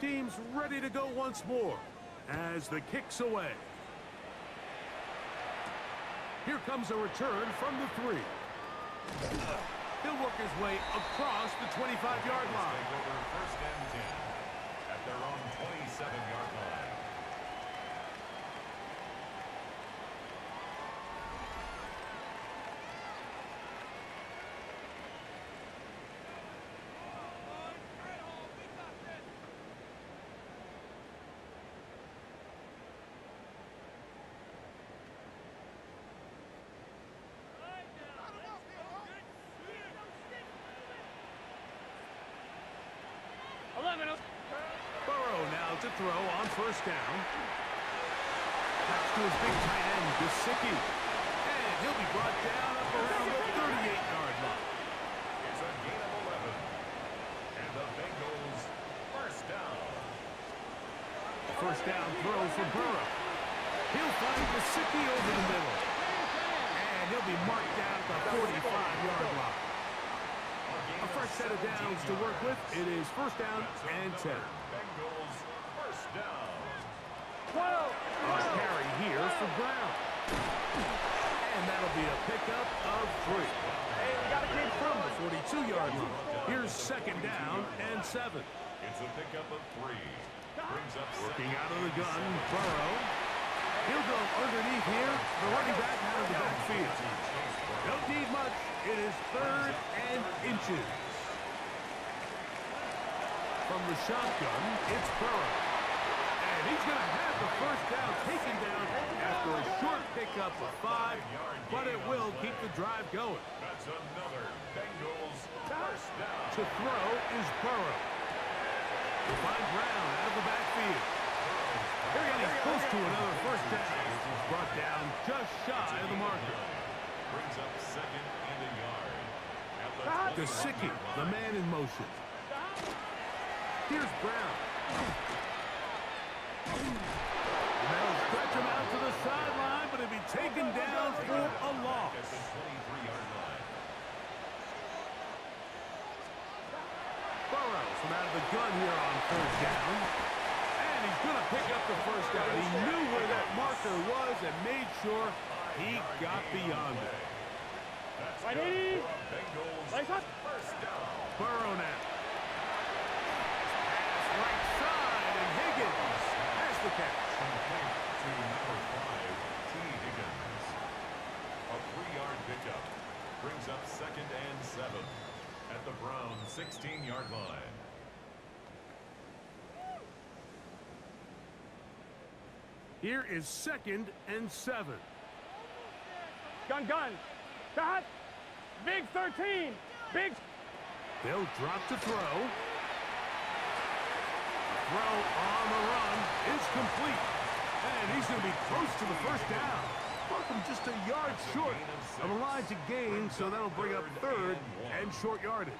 [SPEAKER 11] team's ready to go once more as the kick's away. Here comes a return from the 3. He'll work his way across the 25-yard line.
[SPEAKER 4] First and 10 at their own 27-yard line.
[SPEAKER 11] Burrow now to throw on first down. Pass to his big tight end, Gesicki. And he'll be brought down up around the 38-yard line.
[SPEAKER 4] It's a gain of 11. And the Bengals first down.
[SPEAKER 11] First down throw for Burrow. He'll find Gesicki over the middle. And he'll be marked down at the 45-yard line. A fresh set of downs to work with. It is first down and 10.
[SPEAKER 4] Bengals first down.
[SPEAKER 11] A carry here for Brown. And that'll be a pickup of 3. From the 42-yard line. Here's second down and 7.
[SPEAKER 4] It's a pickup of 3. Brings up
[SPEAKER 11] Working out of the gun, Burrow. He'll go underneath here. The running back out of the backfield. Don't need much. It is third and inches. From the shotgun, it's Burrow. And he's going to have the first down taken down after a short pickup of 5, but it will keep the drive going.
[SPEAKER 4] That's another Bengals first down.
[SPEAKER 11] To throw is Burrow. To find Brown out of the backfield. They're getting close to another first down. This is brought down just shy of the marker.
[SPEAKER 4] Brings up second and a yard.
[SPEAKER 11] Gesicki, the man in motion. Here's Brown. They'll stretch him out to the sideline, but he'll be taken down for a loss.
[SPEAKER 4] At the 23-yard line.
[SPEAKER 11] Burrow from out of the gun here on first down. And he's going to pick up the first down. He knew where that marker was and made sure he got beyond it.
[SPEAKER 4] Right, Bengals first down.
[SPEAKER 11] Burrow now. Pass right side, and Higgins has the catch.
[SPEAKER 4] Complete to number 5, T. Higgins. A 3-yard pickup. Brings up second and 7 at the Brown 16-yard line.
[SPEAKER 11] Here is second and 7.
[SPEAKER 5] Gun. Dot. Big 13. Big.
[SPEAKER 11] They'll drop to throw. Throw on the run is complete. And he's going to be close to the first down. Welcome just a yard short of a line to gain, so that'll bring up third and short yardage.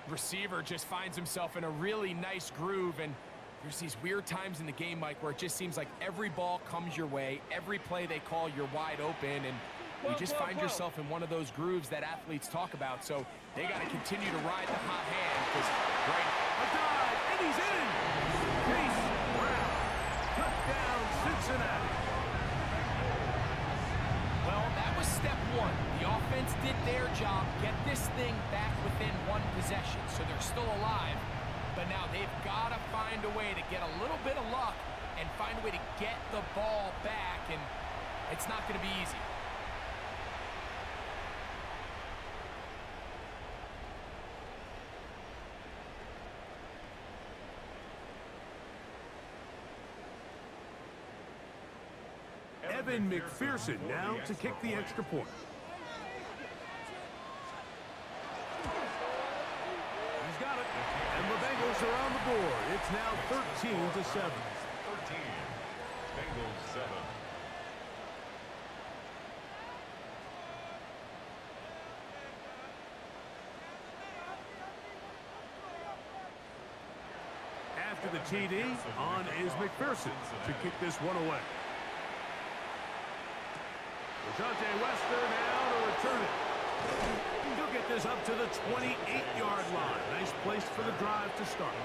[SPEAKER 12] Receiver just finds himself in a really nice groove, and there's these weird times in the game, Mike, where it just seems like every ball comes your way, every play they call, you're wide open, and you just find yourself in one of those grooves that athletes talk about. So they got to continue to ride the hot hand, because
[SPEAKER 11] A dive, and he's in! Chase Brown, touchdown Cincinnati.
[SPEAKER 12] Well, that was step 1. The offense did their job, get this thing back within 1 possession, so they're still alive. But now they've got to find a way to get a little bit of luck and find a way to get the ball back, and it's not going to be easy.
[SPEAKER 11] Evan McPherson now to kick the extra point. He's got it. And the Bengals are on the board. It's now 13-7.
[SPEAKER 4] 13. Bengals 7.
[SPEAKER 11] After the TD, on is McPherson to kick this one away. Dante Wester now to return it. He'll get this up to the 28-yard line. Nice place for the drive to start.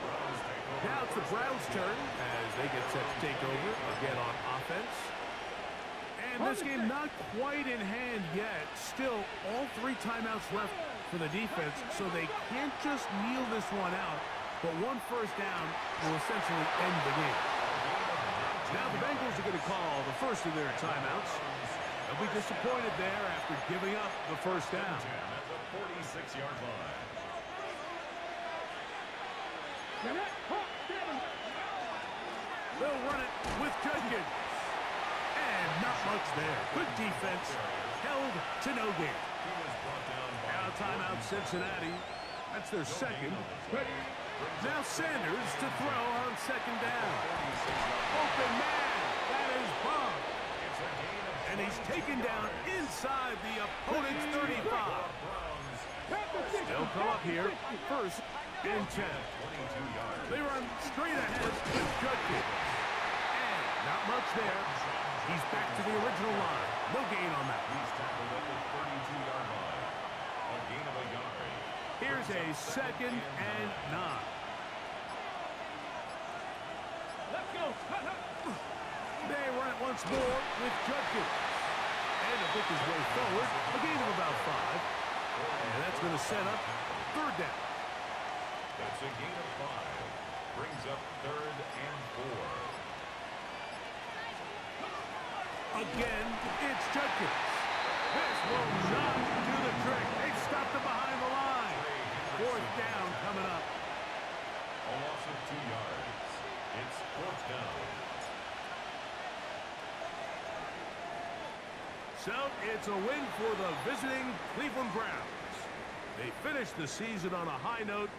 [SPEAKER 11] Now it's the Browns' turn as they get set to take over again on offense. And this game not quite in hand yet. Still, all 3 timeouts left for the defense, so they can't just kneel this one out. But 1 first down will essentially end the game. Now the Bengals are going to call the first of their timeouts. They'll be disappointed there after giving up the first down.
[SPEAKER 4] At the 46-yard line.
[SPEAKER 11] They'll run it with Jenkins. And not much there. Good defense. Held to no gain. Now timeout Cincinnati. That's their second. Now Sanders to throw on second down. Open man. That is Bob. And he's taken down inside the opponent's 35. They'll come up here. First and 10. They run straight ahead with Judkins. And not much there. He's back to the original line. No gain on that.
[SPEAKER 4] He's tackled at the 32-yard line. A gain of a yard.
[SPEAKER 11] Here's a second and 9.
[SPEAKER 5] Let's go.
[SPEAKER 11] They run it once more with Judkins. And to pick his way forward, a gain of about 5. And that's going to set up third down.
[SPEAKER 4] That's a gain of 5. Brings up 3rd and 4.
[SPEAKER 11] Again, it's Judkins. This will not do the trick. They stopped him behind the line. 4th down coming up.
[SPEAKER 4] A loss of 2 yards. It's 4th down.
[SPEAKER 11] So it's a win for the visiting Cleveland Browns. They finished the season on a high note.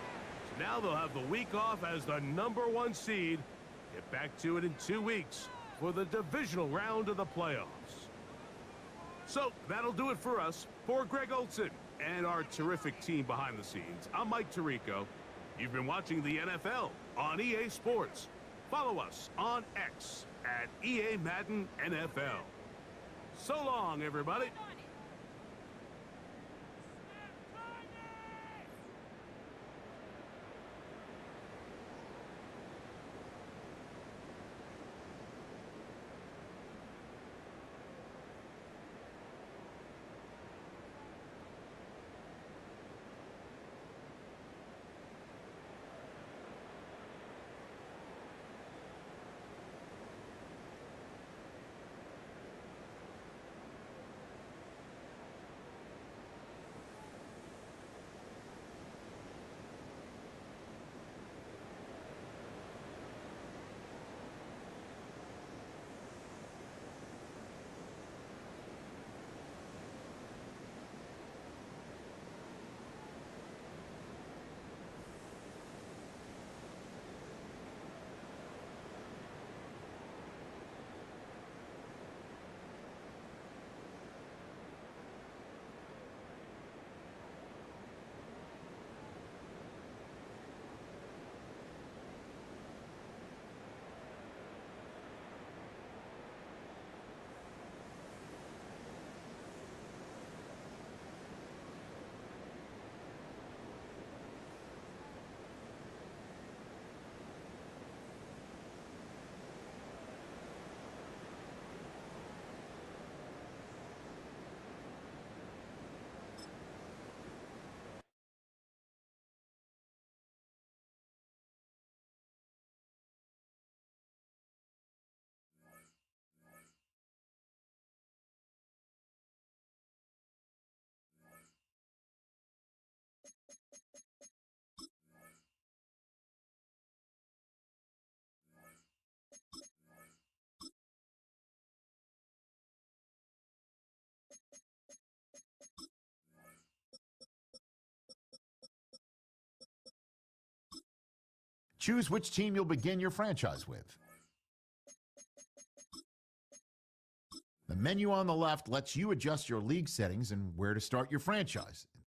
[SPEAKER 11] So now they'll have the week off as the #1 seed. Get back to it in 2 weeks for the divisional round of the playoffs. So that'll do it for us. For Greg Olson and our terrific team behind the scenes, I'm Mike Tirico. You've been watching the NFL on EA Sports. Follow us on X at EA Madden NFL. So long, everybody.
[SPEAKER 7] Choose which team you'll begin your franchise with. The menu on the left lets you adjust your league settings and where to start your franchise in